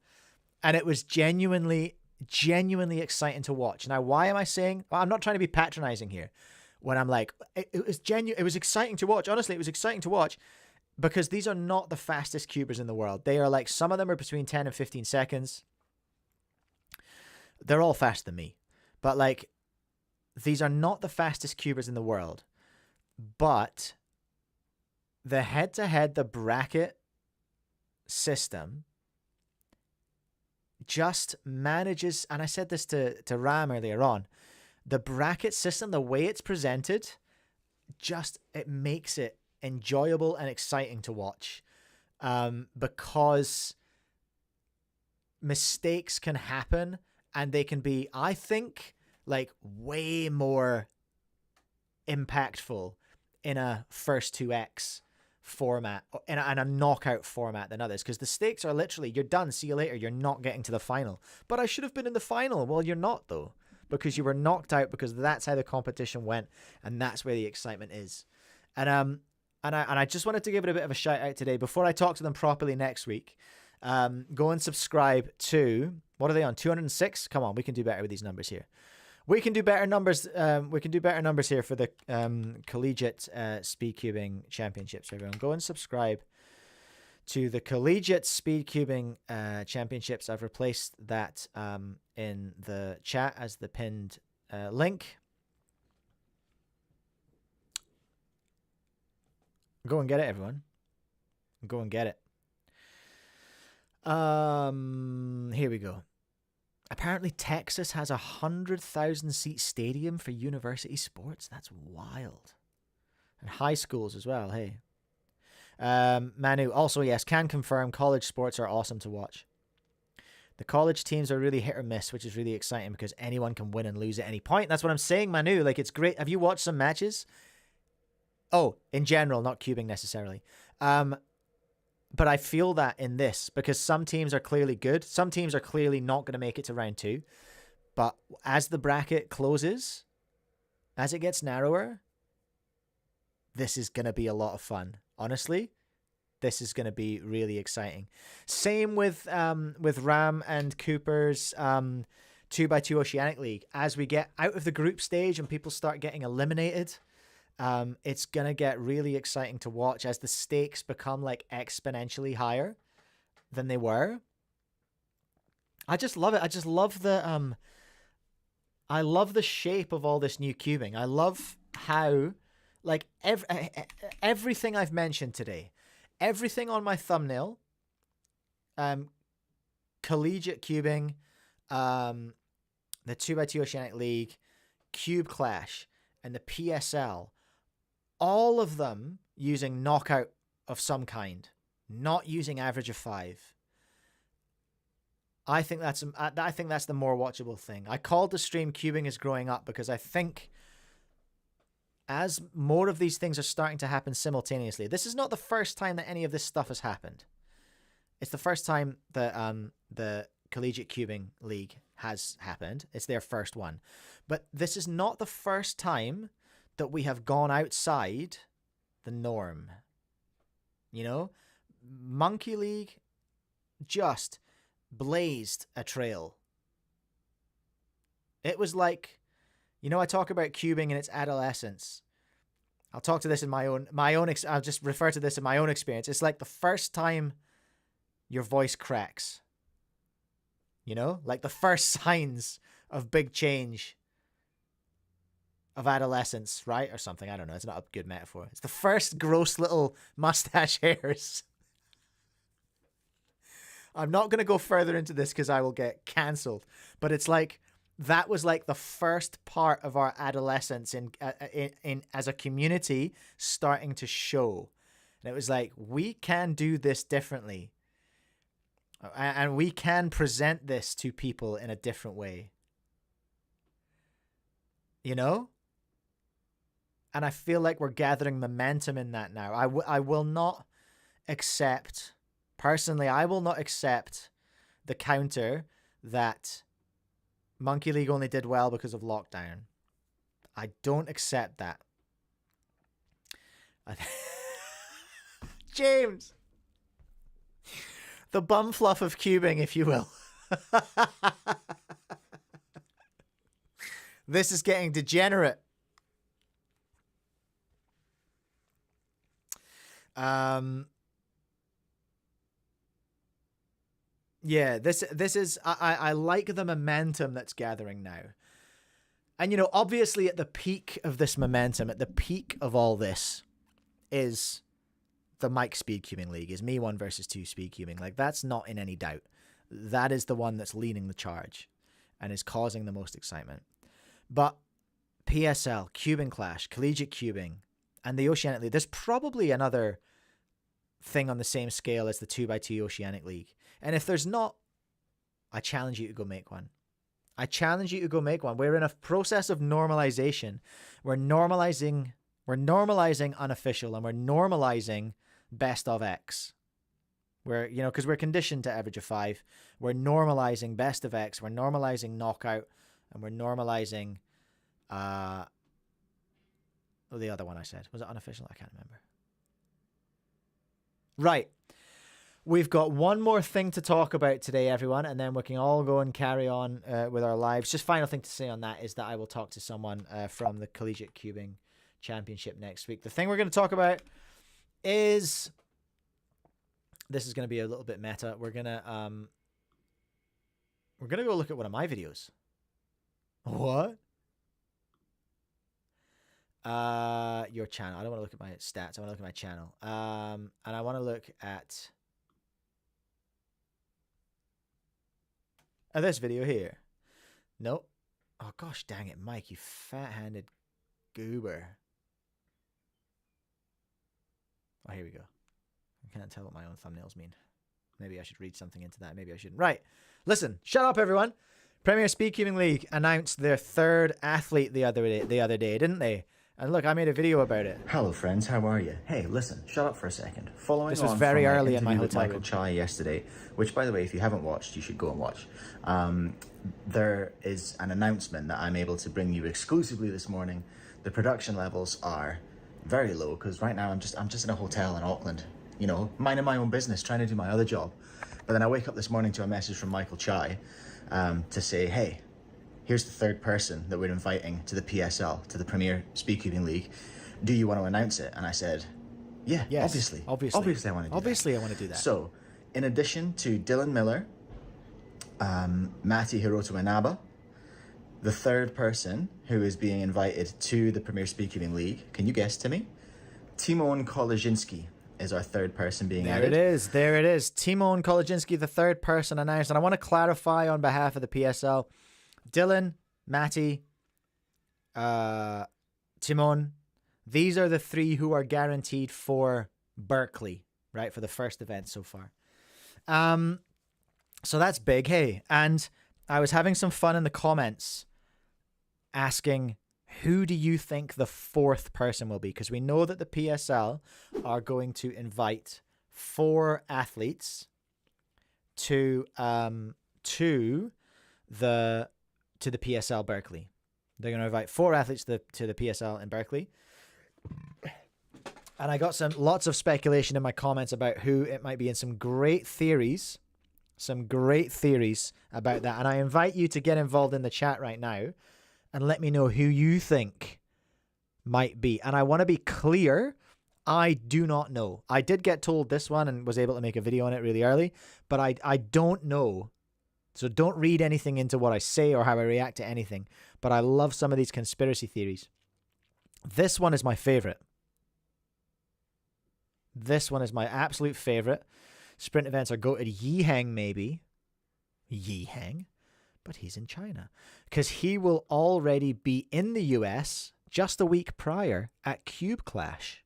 And it was genuinely exciting to watch. Now, why am I saying... Well, I'm not trying to be patronizing here. When I'm like, it was exciting to watch. Honestly, it was exciting to watch. Because these are not the fastest cubers in the world. They are like, some of them are between 10 and 15 seconds. They're all faster than me. But like, these are not the fastest cubers in the world. But the head-to-head, the bracket system just manages, and I said this to Ram earlier on, the bracket system, the way it's presented, it makes it enjoyable and exciting to watch, because mistakes can happen and they can be, I think, like way more impactful in a first 2x format, in a knockout format than others, because the stakes are literally, you're done, see you later, you're not getting to the final. But I should have been in the final. Well, you're not though, because you were knocked out, because that's how the competition went, and that's where the excitement is. And I just wanted to give it a bit of a shout out today before I talk to them properly next week. Go and subscribe to, what are they on, 206? Come on, we can do better with these numbers here. We can do better numbers. We can do better numbers here for the Collegiate Speedcubing Championships. Everyone, go and subscribe to the Collegiate Speedcubing Championships. I've replaced that in the chat as the pinned link. Go and get it, everyone. Go and get it. Here we go. Apparently Texas has 100,000 seat stadium for university sports. That's wild. And high schools as well, hey. Manu, also yes, can confirm college sports are awesome to watch. The college teams are really hit or miss, which is really exciting because anyone can win and lose at any point. That's what I'm saying, Manu. Like, it's great. Have you watched some matches? Oh, in general, not cubing necessarily. But I feel that in this because some teams are clearly good. Some teams are clearly not going to make it to round 2. But as the bracket closes, as it gets narrower, this is going to be a lot of fun. Honestly, this is going to be really exciting. Same with Ram and Cooper's 2x2 Oceanic League. As we get out of the group stage and people start getting eliminated, it's going to get really exciting to watch as the stakes become like exponentially higher than they were. I just love it. I just love the I love the shape of all this new cubing. I love how like everything I've mentioned today, everything on my thumbnail, collegiate cubing, the 2x2 Oceanic League, Cube Clash, and the PSL, all of them using knockout of some kind, not using average of 5. I think that's the more watchable thing. I called the stream Cubing is Growing Up because I think as more of these things are starting to happen simultaneously, this is not the first time that any of this stuff has happened. It's the first time that the Collegiate Cubing League has happened. It's their first one. But this is not the first time that we have gone outside the norm. You know? Monkey League just blazed a trail. It was like, you know, I talk about cubing in its adolescence. I'll talk to this in I'll just refer to this in my own experience. It's like the first time your voice cracks. You know, like the first signs of big change of adolescence, right? Or something. I don't know. It's not a good metaphor. It's the first gross little mustache hairs. I'm not going to go further into this because I will get cancelled. But it's like, that was like the first part of our adolescence in as a community starting to show. And it was like, we can do this differently. And we can present this to people in a different way. You know? And I feel like we're gathering momentum in that now. I will not accept, personally, I will not accept the counter that Monkey League only did well because of lockdown. I don't accept that. James! The bum fluff of cubing, if you will. This is getting degenerate. Yeah, this is I like the momentum that's gathering now. And you know, obviously at the peak of this momentum, at the peak of all this is the Mike Speedcubing League, is me 1 versus 2 Speedcubing. Like, that's not in any doubt. That is the one that's leading the charge and is causing the most excitement. But PSL, Cubing Clash, Collegiate Cubing, and the Oceanic League, there's probably another thing on the same scale as the 2x2 Oceanic League. And if there's not, I challenge you to go make one. I challenge you to go make one. We're in a process of normalization. We're normalizing unofficial, and we're normalizing best of X. We're, you know, because we're conditioned to average of 5. We're normalizing best of X. We're normalizing knockout, and we're normalizing the other one I said. Was it unofficial? I can't remember. Right. We've got one more thing to talk about today, everyone, and then we can all go and carry on with our lives. Just final thing to say on that is that I will talk to someone from the Collegiate Cubing Championship next week. The thing we're going to talk about is this is going to be a little bit meta. We're going to go look at one of my videos. What? Your channel. I don't want to look at my stats. I want to look at my channel. And I want to look at this video here. Nope. Oh gosh, dang it, Mike, you fat-handed goober. Oh, here we go. I can't tell what my own thumbnails mean. Maybe I should read something into that. Maybe I shouldn't. Right. Listen, shut up, everyone. Premier Speedcubing League announced their third athlete the other day, didn't they? And look, I made a video about it. Hello, friends. How are you? Hey, listen, shut up for a second. Following this was on very from early in my interview with hotel Michael room. Chai yesterday, which, by the way, if you haven't watched, you should go and watch. There is an announcement that I'm able to bring you exclusively this morning. The production levels are very low because right now I'm just in a hotel in Auckland, you know, minding my own business, trying to do my other job. But then I wake up this morning to a message from Michael Chai to say, hey, here's the third person that we're inviting to the PSL, to the Premier Speedcubing League. Do you want to announce it? And I said, yeah, yes, obviously I want to do that. Obviously I want to do that. So, in addition to Dylan Miller, Matti Hiroto Inaba, the third person who is being invited to the Premier Speedcubing League, can you guess, Timmy? Timon Kolaczynski is our third person being added. There it is. Timon Kolaczynski, the third person announced. And I want to clarify on behalf of the PSL, Dylan, Matty, Timon, these are the three who are guaranteed for Berkeley, right, for the first event so far. So that's big, hey. And I was having some fun in the comments asking, who do you think the fourth person will be? Because we know that the PSL are going to invite 4 athletes to the PSL Berkeley. They're going to invite 4 athletes to the PSL in Berkeley. And I got lots of speculation in my comments about who it might be and some great theories about that. And I invite you to get involved in the chat right now and let me know who you think might be. And I want to be clear, I do not know. I did get told this one and was able to make a video on it really early, but I don't know. So don't read anything into what I say or how I react to anything. But I love some of these conspiracy theories. This one is my favorite. This one is my absolute favorite. Sprint events are goated. YiHeng, maybe. YiHeng. But he's in China. Because he will already be in the US just a week prior at Cubecast.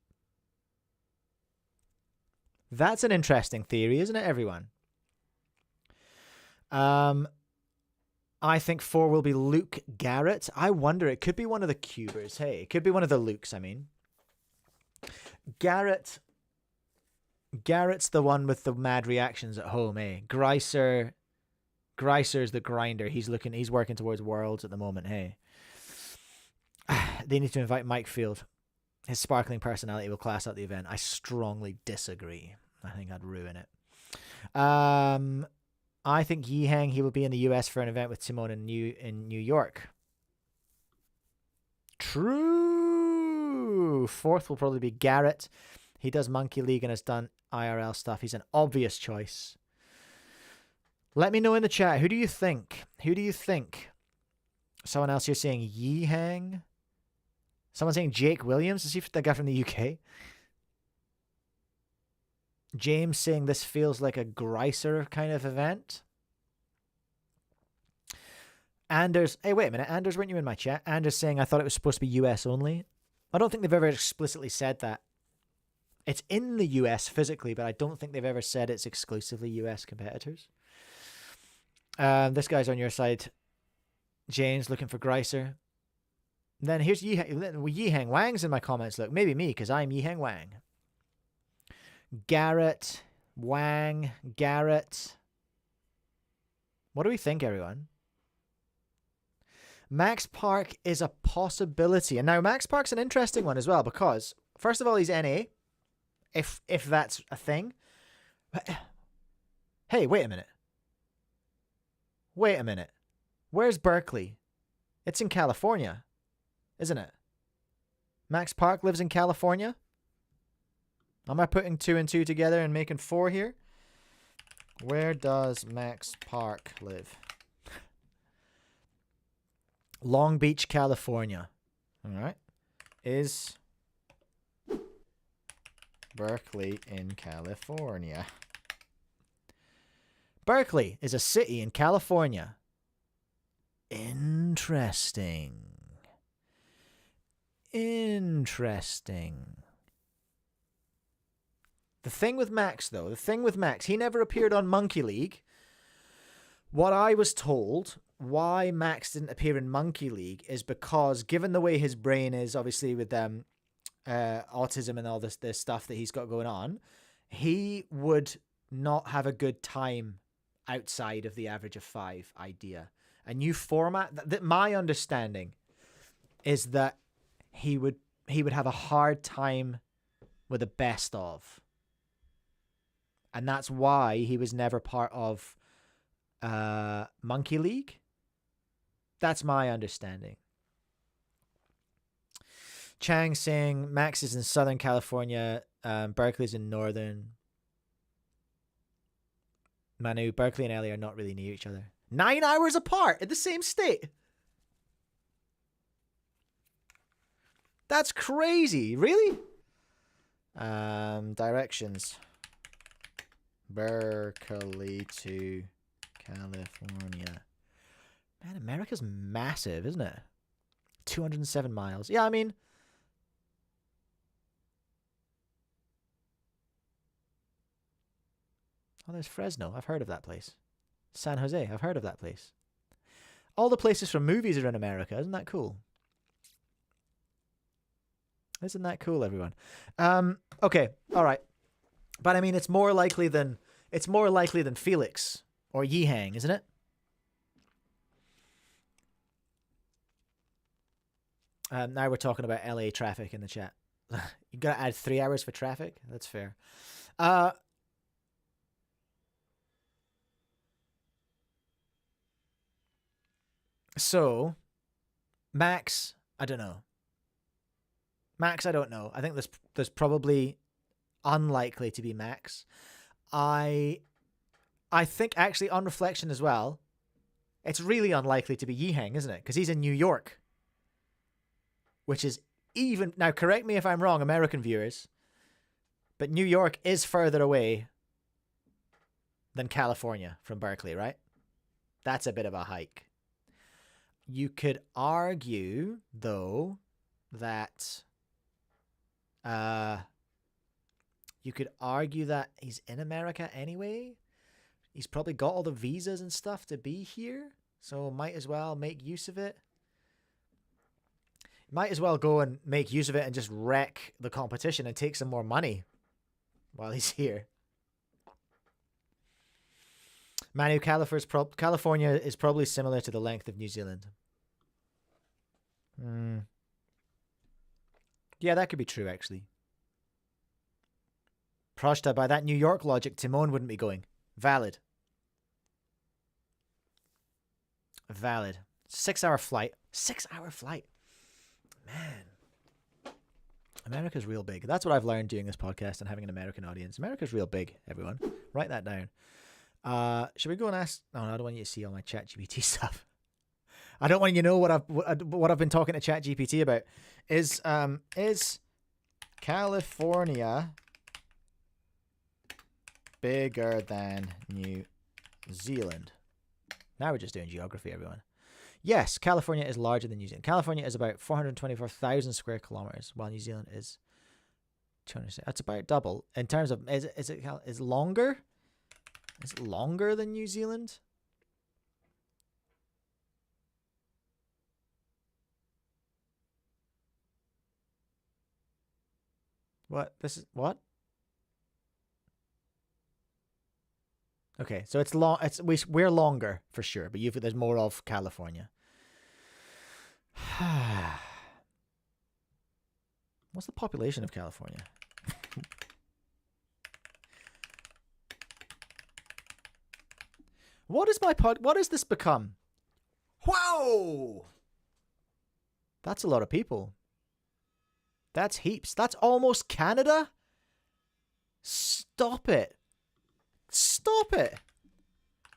That's an interesting theory, isn't it, everyone? I think 4 will be Luke Garrett. I wonder, it could be one of the Cubers. Hey, it could be one of the Lukes, I mean. Garrett's the one with the mad reactions at home, eh? Greiser's the grinder. He's working towards Worlds at the moment, hey. They need to invite Mike Field. His sparkling personality will class out the event. I strongly disagree. I think I'd ruin it. I think YiHeng, he will be in the US for an event with Timon in New York. True. 4th will probably be Garrett. He does Monkey League and has done IRL stuff. He's an obvious choice. Let me know in the chat. Who do you think? Who do you think? Someone else here saying YiHeng. Someone saying Jake Williams. Is he the guy from the UK? James saying this feels like a Greiser kind of event. Anders, hey, wait a minute. Anders, weren't you in my chat? Anders saying I thought it was supposed to be US only. I don't think they've ever explicitly said that. It's in the US physically, but I don't think they've ever said it's exclusively US competitors. This guy's on your side. James looking for Greiser. Then here's YiHeng Wang's in my comments. Look, maybe me because I'm YiHeng Wang. Garrett, Wang, Garrett. What do we think, everyone? Max Park is a possibility. And now Max Park's an interesting one as well because, first of all, he's NA, if that's a thing. Hey, wait a minute. Wait a minute. Where's Berkeley? It's in California, isn't it? Max Park lives in California? Am I putting 2 and 2 together and making 4 here? Where does Max Park live? Long Beach, California. All right. Is Berkeley in California? Berkeley is a city in California. Interesting. Interesting. The thing with Max, though, he never appeared on Monkey League. What I was told, why Max didn't appear in Monkey League is because, given the way his brain is, obviously with autism and all this stuff that he's got going on, he would not have a good time outside of the average of 5 idea. A new format, that my understanding is that he would have a hard time with a best of. And that's why he was never part of Monkey League. That's my understanding. Chang saying Max is in Southern California, Berkeley's in Northern. Manu, Berkeley and LA are not really near each other. 9 hours apart in the same state. That's crazy. Really? Directions. Berkeley to California. Man, America's massive, isn't it? 207 miles. Yeah, I mean... Oh, there's Fresno. I've heard of that place. San Jose. I've heard of that place. All the places from movies are in America. Isn't that cool? Isn't that cool, everyone? Okay. All right. But I mean, it's more likely than Felix or YiHeng, isn't it? Now we're talking about LA traffic in the chat. You gotta add 3 hours for traffic? That's fair. So, Max, I don't know. Max, I don't know. I think there's probably unlikely to be Max. I think actually on reflection as well, it's really unlikely to be YiHeng, isn't it? Because he's in New York. Which is even... Now, correct me if I'm wrong, American viewers, but New York is further away than California from Berkeley, right? That's a bit of a hike. You could argue, though, that... you could argue that he's in America anyway. He's probably got all the visas and stuff to be here, so might as well make use of it. Might as well go and make use of it and just wreck the competition and take some more money while he's here. Manu, California is probably similar to the length of New Zealand. Yeah, that could be true, actually. Prashta, by that New York logic, Timon wouldn't be going. Valid. Valid. 6 hour flight. 6 hour flight. Man. America's real big. That's what I've learned doing this podcast and having an American audience. America's real big, everyone. Write that down. Should we go and ask... No, I don't want you to see all my ChatGPT stuff. I don't want you to know what I've been talking to ChatGPT about. Is California bigger than New Zealand? Now we're just doing geography, everyone. Yes, California is larger than New Zealand. California is about 424,000 square kilometers, while New Zealand is 200. That's about double in terms of is it longer? Is it longer than New Zealand? What? This is what? Okay, so it's long. We're longer for sure, but there's more of California. What's the population of California? What has this become? Whoa! That's a lot of people. That's heaps. That's almost Canada? Stop it. Stop it.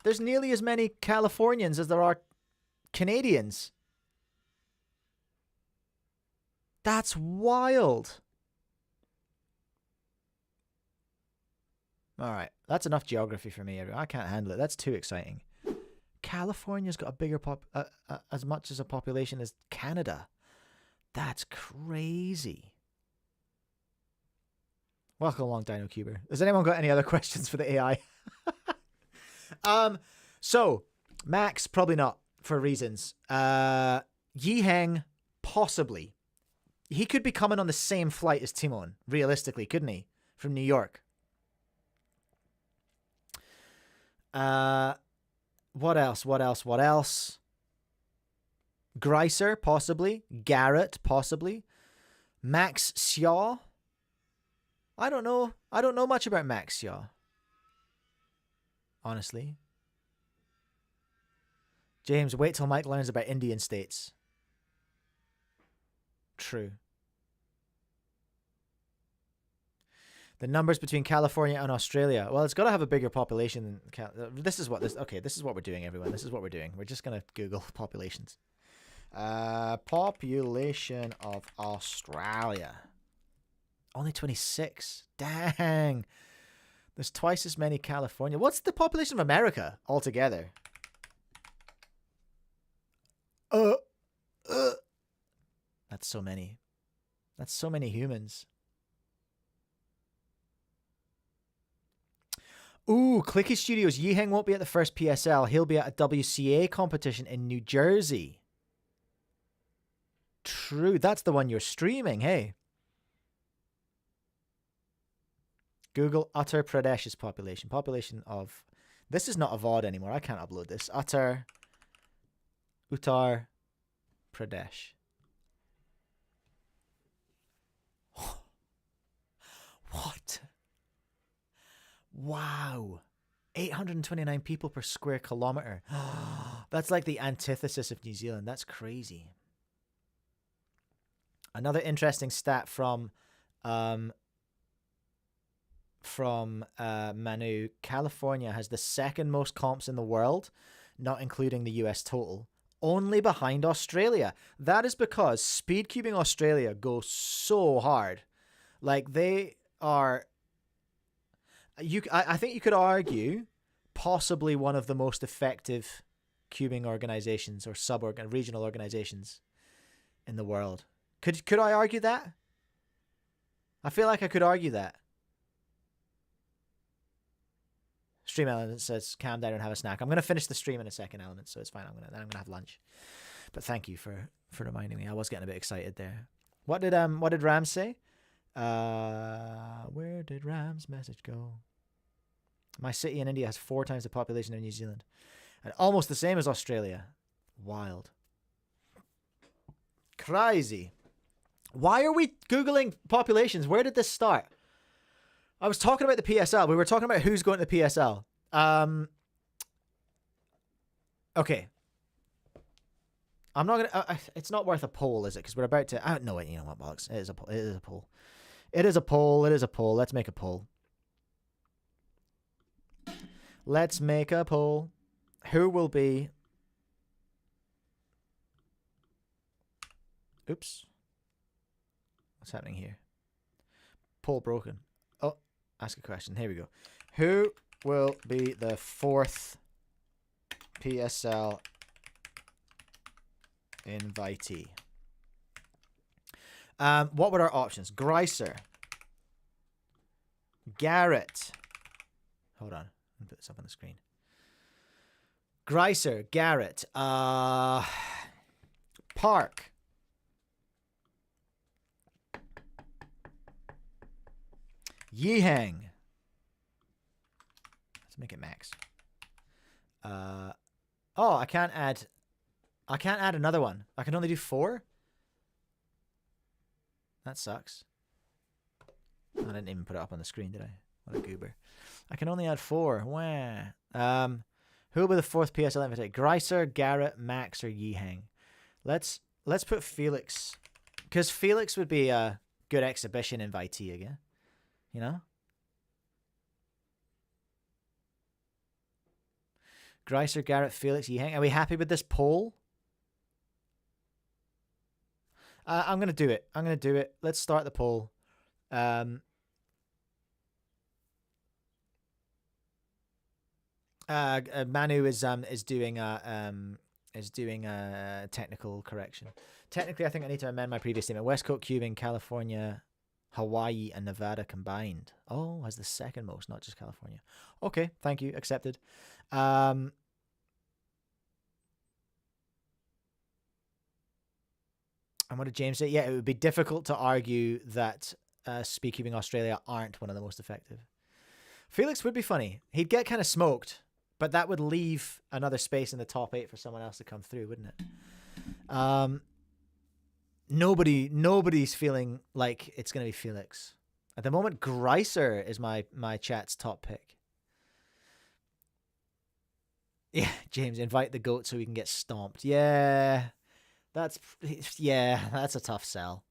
There's nearly as many Californians as there are Canadians. That's wild. All right, that's enough geography for me. I can't handle it. That's too exciting. California's got a bigger as much as a population as Canada. That's crazy. Welcome along, Dino Cuber. Has anyone got any other questions for the AI? So Max, probably not for reasons. YiHeng, possibly. He could be coming on the same flight as Timon, realistically, couldn't he? From New York. What else? Greiser, possibly. Garrett, possibly. Max Xiao. I don't know much about Max Xiao. Honestly. James, wait till Mike learns about Indian states. True. The numbers between California and Australia. Well, it's got to have a bigger population than this is what we're doing, everyone. This is what we're doing. We're just going to Google populations. Population of Australia. Only 26. Dang. There's twice as many California. What's the population of America altogether? That's so many. That's so many humans. Ooh, Clicky Studios. YiHeng won't be at the first PSL. He'll be at a WCA competition in New Jersey. True. That's the one you're streaming, hey. Google Uttar Pradesh's population. Population of... This is not a VOD anymore. I can't upload this. Uttar Pradesh. What? Wow. 829 people per square kilometer. That's like the antithesis of New Zealand. That's crazy. Another interesting stat from Manu. California has the second most comps in the world, not including the US total, only behind Australia. That is because Speedcubing Australia goes so hard. Like, they are... I think you could argue possibly one of the most effective cubing organizations or regional organizations in the world. Could I argue that? I feel like I could argue that. Stream Element says, calm down and have a snack. I'm going to finish the stream in a second, Element, so it's fine. I'm going to have lunch. But thank you for reminding me. I was getting a bit excited there. What did Ram say? Where did Ram's message go? My city in India has 4 times the population of New Zealand. And almost the same as Australia. Wild. Crazy. Why are we Googling populations? Where did this start? I was talking about the PSL. We were talking about who's going to the PSL. Okay. I'm not going to... it's not worth a poll, is it? Because we're about to... no, wait, you know what, bollocks. It is a poll. It is a poll. It is a poll. It is a poll. Let's make a poll. Let's make a poll. Who will be... Oops. What's happening here? Poll broken. Oh, ask a question. Here we go. Who will be the 4th PSL invitee? What were our options? Greiser. Garrett. Hold on. Let me put this up on the screen. Greiser. Garrett. Park. YiHeng. Let's make it max. Oh, I can't add another one. I can only do 4? That sucks. I didn't even put it up on the screen, did I? What a goober. I can only add 4. Wah. Who will be the 4th PSL invitee? Greiser, Garrett, Max, or YiHeng? Let's put Felix. Because Felix would be a good exhibition invitee again. You know? Greiser, Garrett, Felix, YiHeng. Are we happy with this poll? I'm going to do it. I'm going to do it. Let's start the poll. Manu is doing a technical correction. Technically, I think I need to amend my previous statement. West Coast Cubing, California, Hawaii, and Nevada combined. Oh, has the second most, not just California. Okay, thank you. Accepted. And what did James say? Yeah, it would be difficult to argue that Speedcubing Australia aren't one of the most effective. Felix would be funny. He'd get kind of smoked, but that would leave another space in the top 8 for someone else to come through, wouldn't it? Nobody's feeling like it's going to be Felix. At the moment, Greiser is my chat's top pick. Yeah, James, invite the goat so we can get stomped. Yeah, that's a tough sell.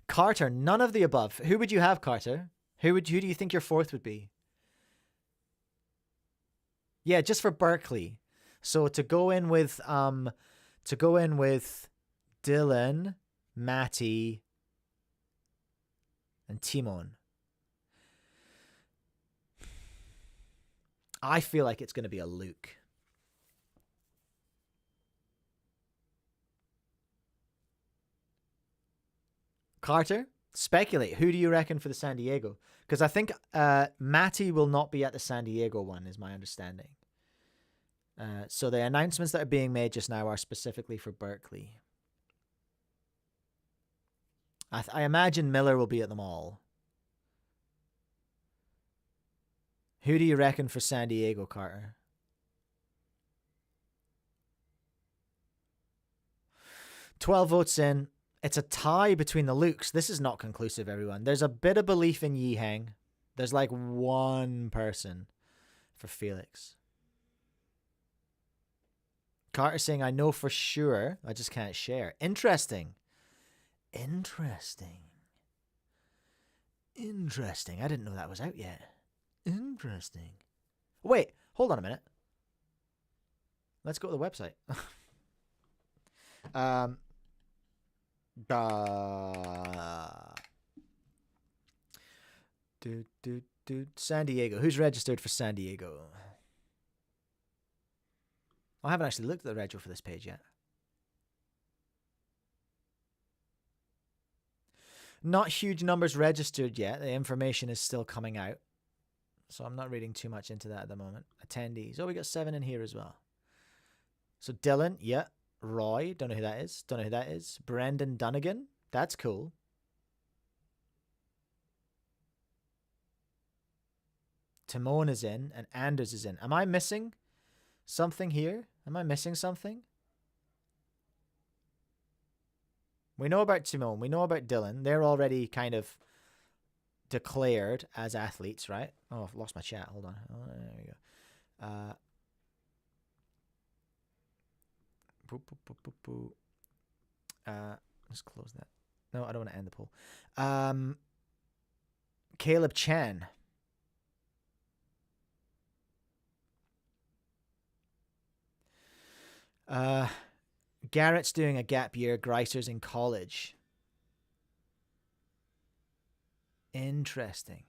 Carter, none of the above. Who would you have, Carter? Who do you think your fourth would be? Yeah, just for Berkeley. So to go in with Dylan, Matty, and Timon. I feel like it's going to be a Luke. Carter, speculate. Who do you reckon for the San Diego? Because I think Matty will not be at the San Diego one, is my understanding. So the announcements that are being made just now are specifically for Berkeley. I imagine Miller will be at them all. Who do you reckon for San Diego, Carter? $12 votes in. It's a tie between the Lukes. This is not conclusive, everyone. There's a bit of belief in YiHeng. There's like one person for Felix. Carter saying, I know for sure. I just can't share. Interesting. Interesting. I didn't know that was out yet. Interesting. Wait, hold on a minute. Let's go to the website. San Diego. Who's registered for San Diego? I haven't actually looked at the rego for this page yet. Not huge numbers registered yet. The information is still coming out. So I'm not reading too much into that at the moment. Attendees. Oh, we got 7 in here as well. So Dylan, yeah. Roy, don't know who that is. Brendan Dunnigan, that's cool. Timon is in, and Anders is in. Am I missing something here? Am I missing something? We know about Timon. We know about Dylan. They're already kind of declared as athletes, right? Oh, I've lost my chat. Hold on. Oh, there we go. Let's close that. No, I don't want to end the poll. Caleb Chan. Garrett's doing a gap year. Greiser's in college. Interesting.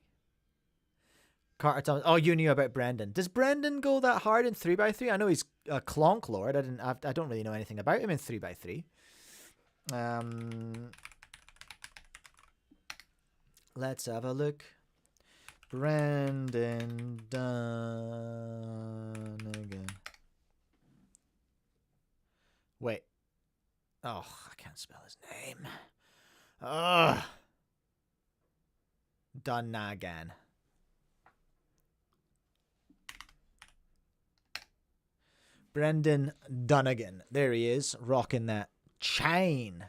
Carter Thomas. Oh, you knew about Brendan. Does Brendan go that hard in 3x3? I know he's a clonk lord. I don't really know anything about him in 3x3. Let's have a look. Brendan Dunnigan. Wait. Oh, I can't spell his name. Ugh. Dunnigan. Brendan Dunnigan. There he is, rocking that chain.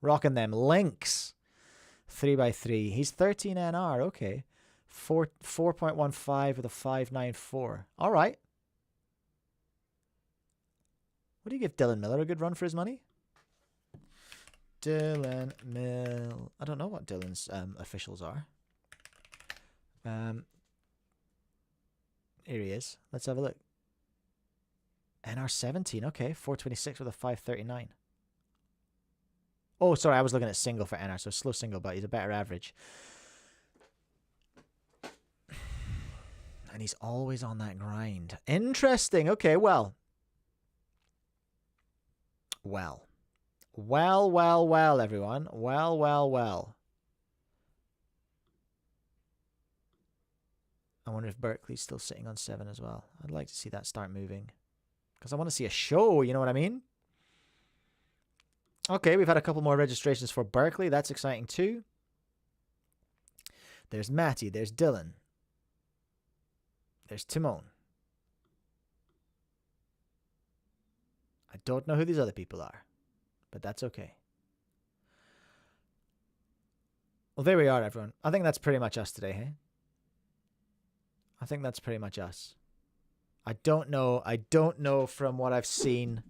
Rocking them links. 3x3. He's 13 NR. Okay. 4.15 with a 594. All right. What do you give Dylan Miller? A good run for his money? Dylan Mill. I don't know what Dylan's officials are. Here he is. Let's have a look. NR 17. Okay, 426 with a 539. Oh, sorry, I was looking at single for NR, so slow single, but he's a better average. And he's always on that grind. Interesting. Okay, well. Well, everyone. Well. I wonder if Berkeley's still sitting on 7 as well. I'd like to see that start moving. Because I want to see a show, you know what I mean? Okay, we've had a couple more registrations for Berkeley. That's exciting too. There's Matty. There's Dylan. There's Timon. I don't know who these other people are, but that's okay. Well, there we are, everyone. I think that's pretty much us today, hey? I think that's pretty much us. I don't know from what I've seen.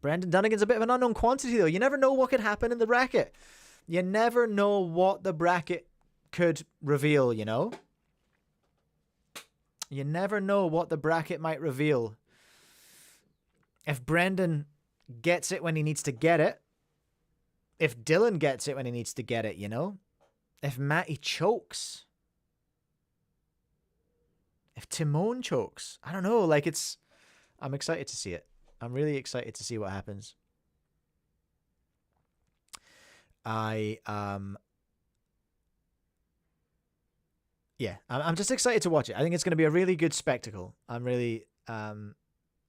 Brendan Dunnigan's a bit of an unknown quantity, though. You never know what could happen in the bracket. You never know what the bracket could reveal, you know? You never know what the bracket might reveal. If Brendan gets it when he needs to get it. If Dylan gets it when he needs to get it, you know? If Matty chokes. If Timon chokes. I don't know, like it's... I'm excited to see it. I'm really excited to see what happens. Yeah, I'm just excited to watch it. I think it's going to be a really good spectacle. I'm really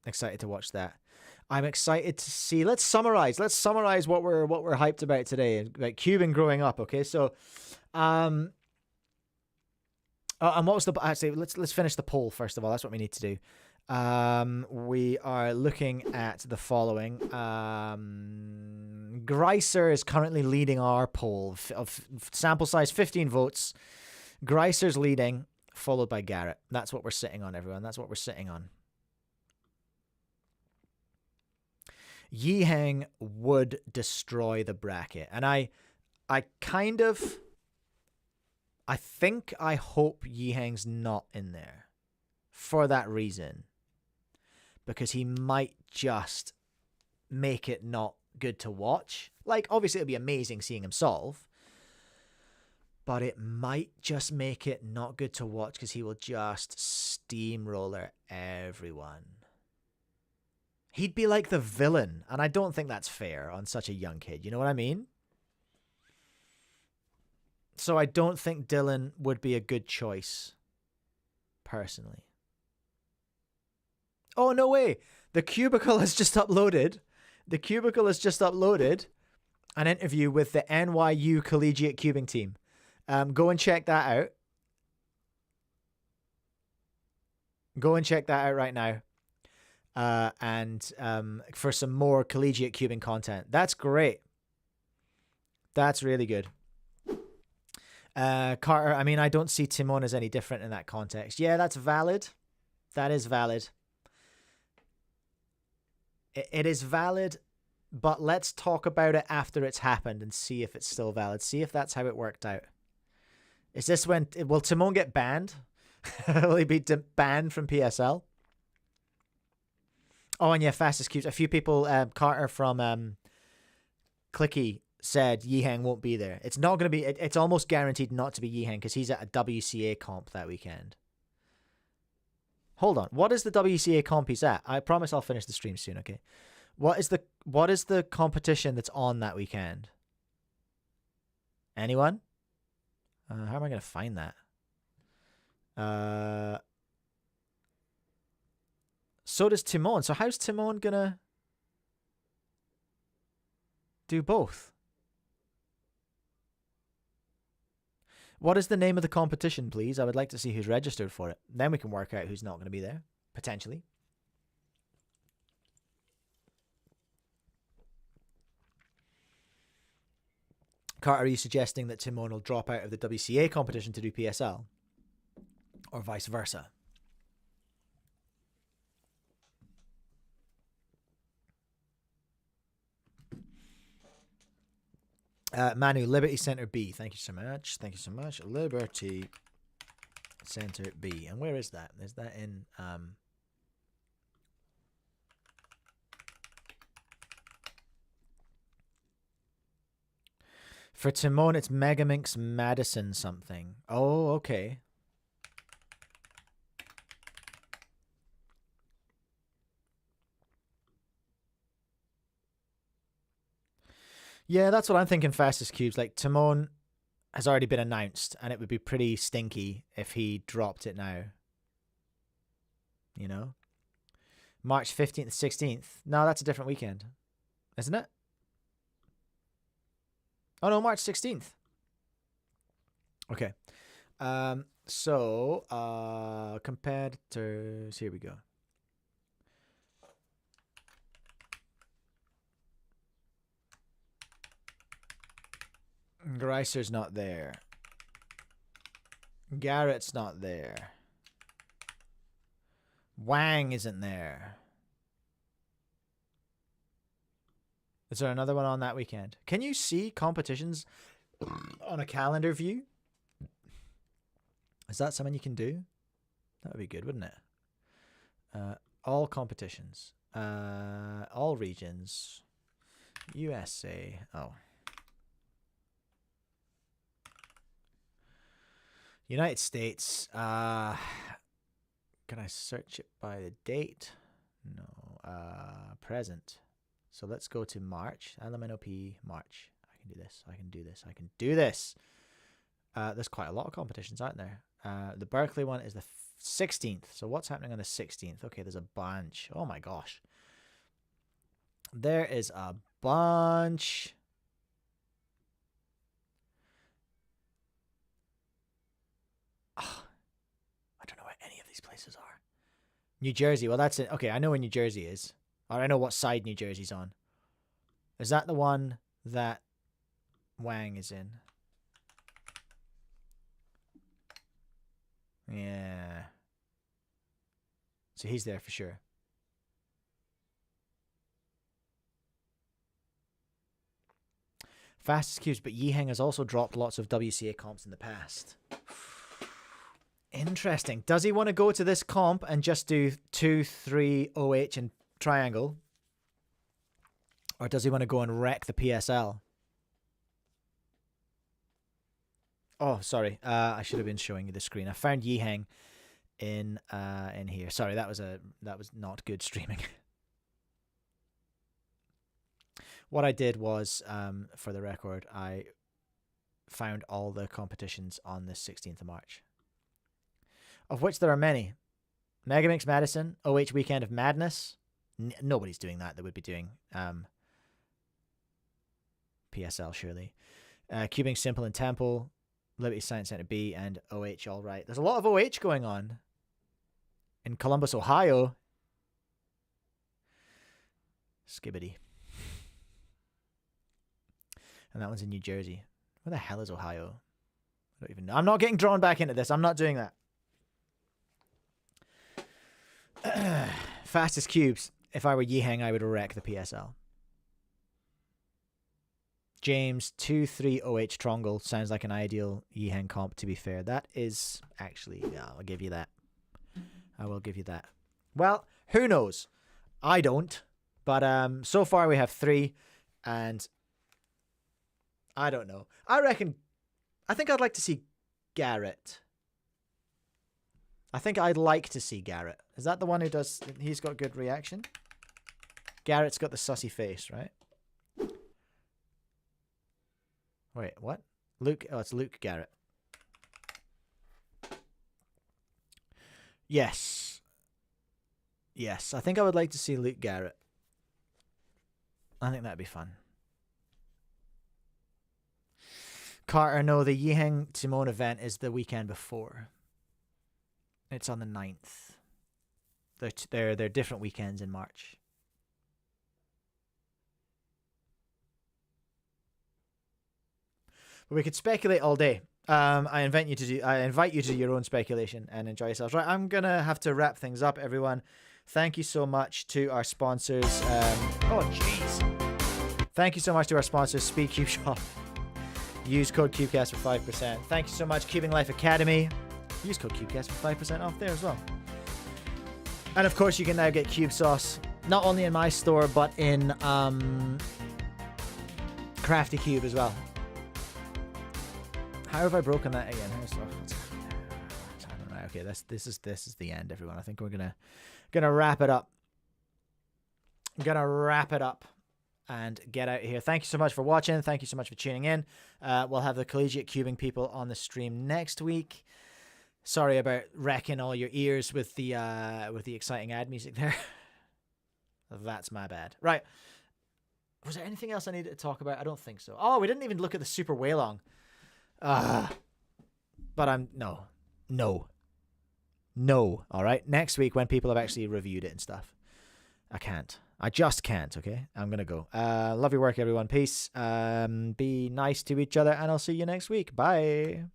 excited to watch that. I'm excited to see. Let's summarize what we're hyped about today, like cubing growing up. Okay, so and what was the actually? Let's finish the poll first of all. That's what we need to do. We are looking at the following. Greiser is currently leading our poll of sample size 15 votes. Greiser's leading, followed by Garrett. That's what we're sitting on, everyone. That's what we're sitting on. YiHeng would destroy the bracket. And I hope YiHeng's not in there for that reason. Because he might just make it not good to watch. Like, obviously it'll be amazing seeing him solve. But it might just make it not good to watch because he will just steamroller everyone. He'd be like the villain, and I don't think that's fair on such a young kid. You know what I mean? So I don't think Dylan would be a good choice, personally. Oh, no way. The Cubicle has just uploaded. The Cubicle has just uploaded an interview with the NYU Collegiate Cubing team. Go and check that out. Go and check that out right now. And for some more collegiate cubing content. That's great. That's really good. Carter, I mean, I don't see Timon as any different in that context. Yeah, that's valid. That is valid. It is valid, but let's talk about it after it's happened and see if it's still valid. See if that's how it worked out. Is this when... Will Timon get banned? Will he be banned from PSL? Oh, and yeah, fastest cubes. A few people, Carter from Clicky said YiHeng won't be there. It's not going to be... It's almost guaranteed not to be YiHeng because he's at a WCA comp that weekend. Hold on. What is the WCA comp he's at? I promise I'll finish the stream soon, okay? What is the competition that's on that weekend? Anyone? How am I going to find that? So does Timon. So how's Timon going to do both? What is the name of the competition, please? I would like to see who's registered for it. Then we can work out who's not going to be there, potentially. Carter, are you suggesting that Timon will drop out of the WCA competition to do PSL? Or vice versa? Manu, Liberty Center B. Thank you so much. Thank you so much. Liberty Center B. And where is that? Is that in for Timon, it's Megaminx Madison something. Oh, okay. Yeah, that's what I'm thinking. Fastest cubes, like Timon has already been announced, and it would be pretty stinky if he dropped it now. You know? March 15th, 16th. No, that's a different weekend. Isn't it? Oh, no, March 16th. Okay. So, competitors. Here we go. Greiser's not there. Garrett's not there. Wang isn't there. Is there another one on that weekend? Can you see competitions on a calendar view? Is that something you can do? That would be good, wouldn't it? All competitions. All regions. USA. Oh. United States. Can I search it by the date? No. Present. So let's go to March. LMNOP March. I can do this. I can do this. I can do this. There's quite a lot of competitions, aren't there? The Berkeley one is the 16th. So what's happening on the 16th? Okay, there's a bunch. Oh my gosh. There is a bunch. Oh, I don't know where any of these places are. New Jersey. Well, that's it. Okay, I know where New Jersey is. Or I know what side New Jersey's on. Is that the one that Wang is in? Yeah. So he's there for sure. Fastest cubes, but YiHeng has also dropped lots of WCA comps in the past. Interesting. Does he want to go to this comp and just do 2, 3, OH and triangle? Or does he want to go and wreck the PSL? Oh, sorry. I should have been showing you the screen. I found YiHeng in here. Sorry, that was not good streaming. What I did was, for the record, I found all the competitions on the 16th of March, of which there are many. Megaminx Madison, OH Weekend of Madness. Nobody's doing that. They would be doing PSL, surely. Cubing Simple and Temple, Liberty Science Center B, and OH All Right. There's a lot of OH going on in Columbus, Ohio. Skibbity. And that one's in New Jersey. Where the hell is Ohio? I don't even know. I'm not getting drawn back into this. I'm not doing that. Fastest cubes. If I were YiHeng, I would wreck the PSL. James, 2-3 OH Trongle sounds like an ideal YiHeng comp, to be fair. That is actually, yeah, I'll give you that. I will give you that. Well, who knows? I don't. But so far we have 3, and I don't know. I think I'd like to see Garrett. I think I'd like to see Garrett. Is that the one who does, he's got good reaction? Garrett's got the sussy face, right? Wait, what? Luke, oh, it's Luke Garrett. Yes. Yes, I think I would like to see Luke Garrett. I think that'd be fun. Carter, no, the YiHeng Timon event is the weekend before. It's on the 9th. They're different weekends in March. But we could speculate all day. I invite you to do your own speculation and enjoy yourselves. Right, I'm gonna have to wrap things up, everyone. Thank you so much to our sponsors. Oh jeez. Thank you so much to our sponsors, Speedcube Shop. Use code Cubecast for 5%. Thank you so much, Cubing Life Academy. Use code Cubecast for 5% off there as well. And of course, you can now get cube sauce not only in my store but in Crafty Cube as well. How have I broken that again? I don't know. Okay, this is the end, everyone. I think we're gonna wrap it up. I'm gonna wrap it up and get out of here. Thank you so much for watching. Thank you so much for tuning in. We'll have the collegiate cubing people on the stream next week. Sorry about wrecking all your ears with the exciting ad music there. That's my bad. Right. Was there anything else I needed to talk about? I don't think so. Oh, we didn't even look at the Super Waylong. But I'm no. All right. Next week when people have actually reviewed it and stuff. I can't. I just can't. Okay. I'm going to go. Love your work, everyone. Peace. Be nice to each other and I'll see you next week. Bye.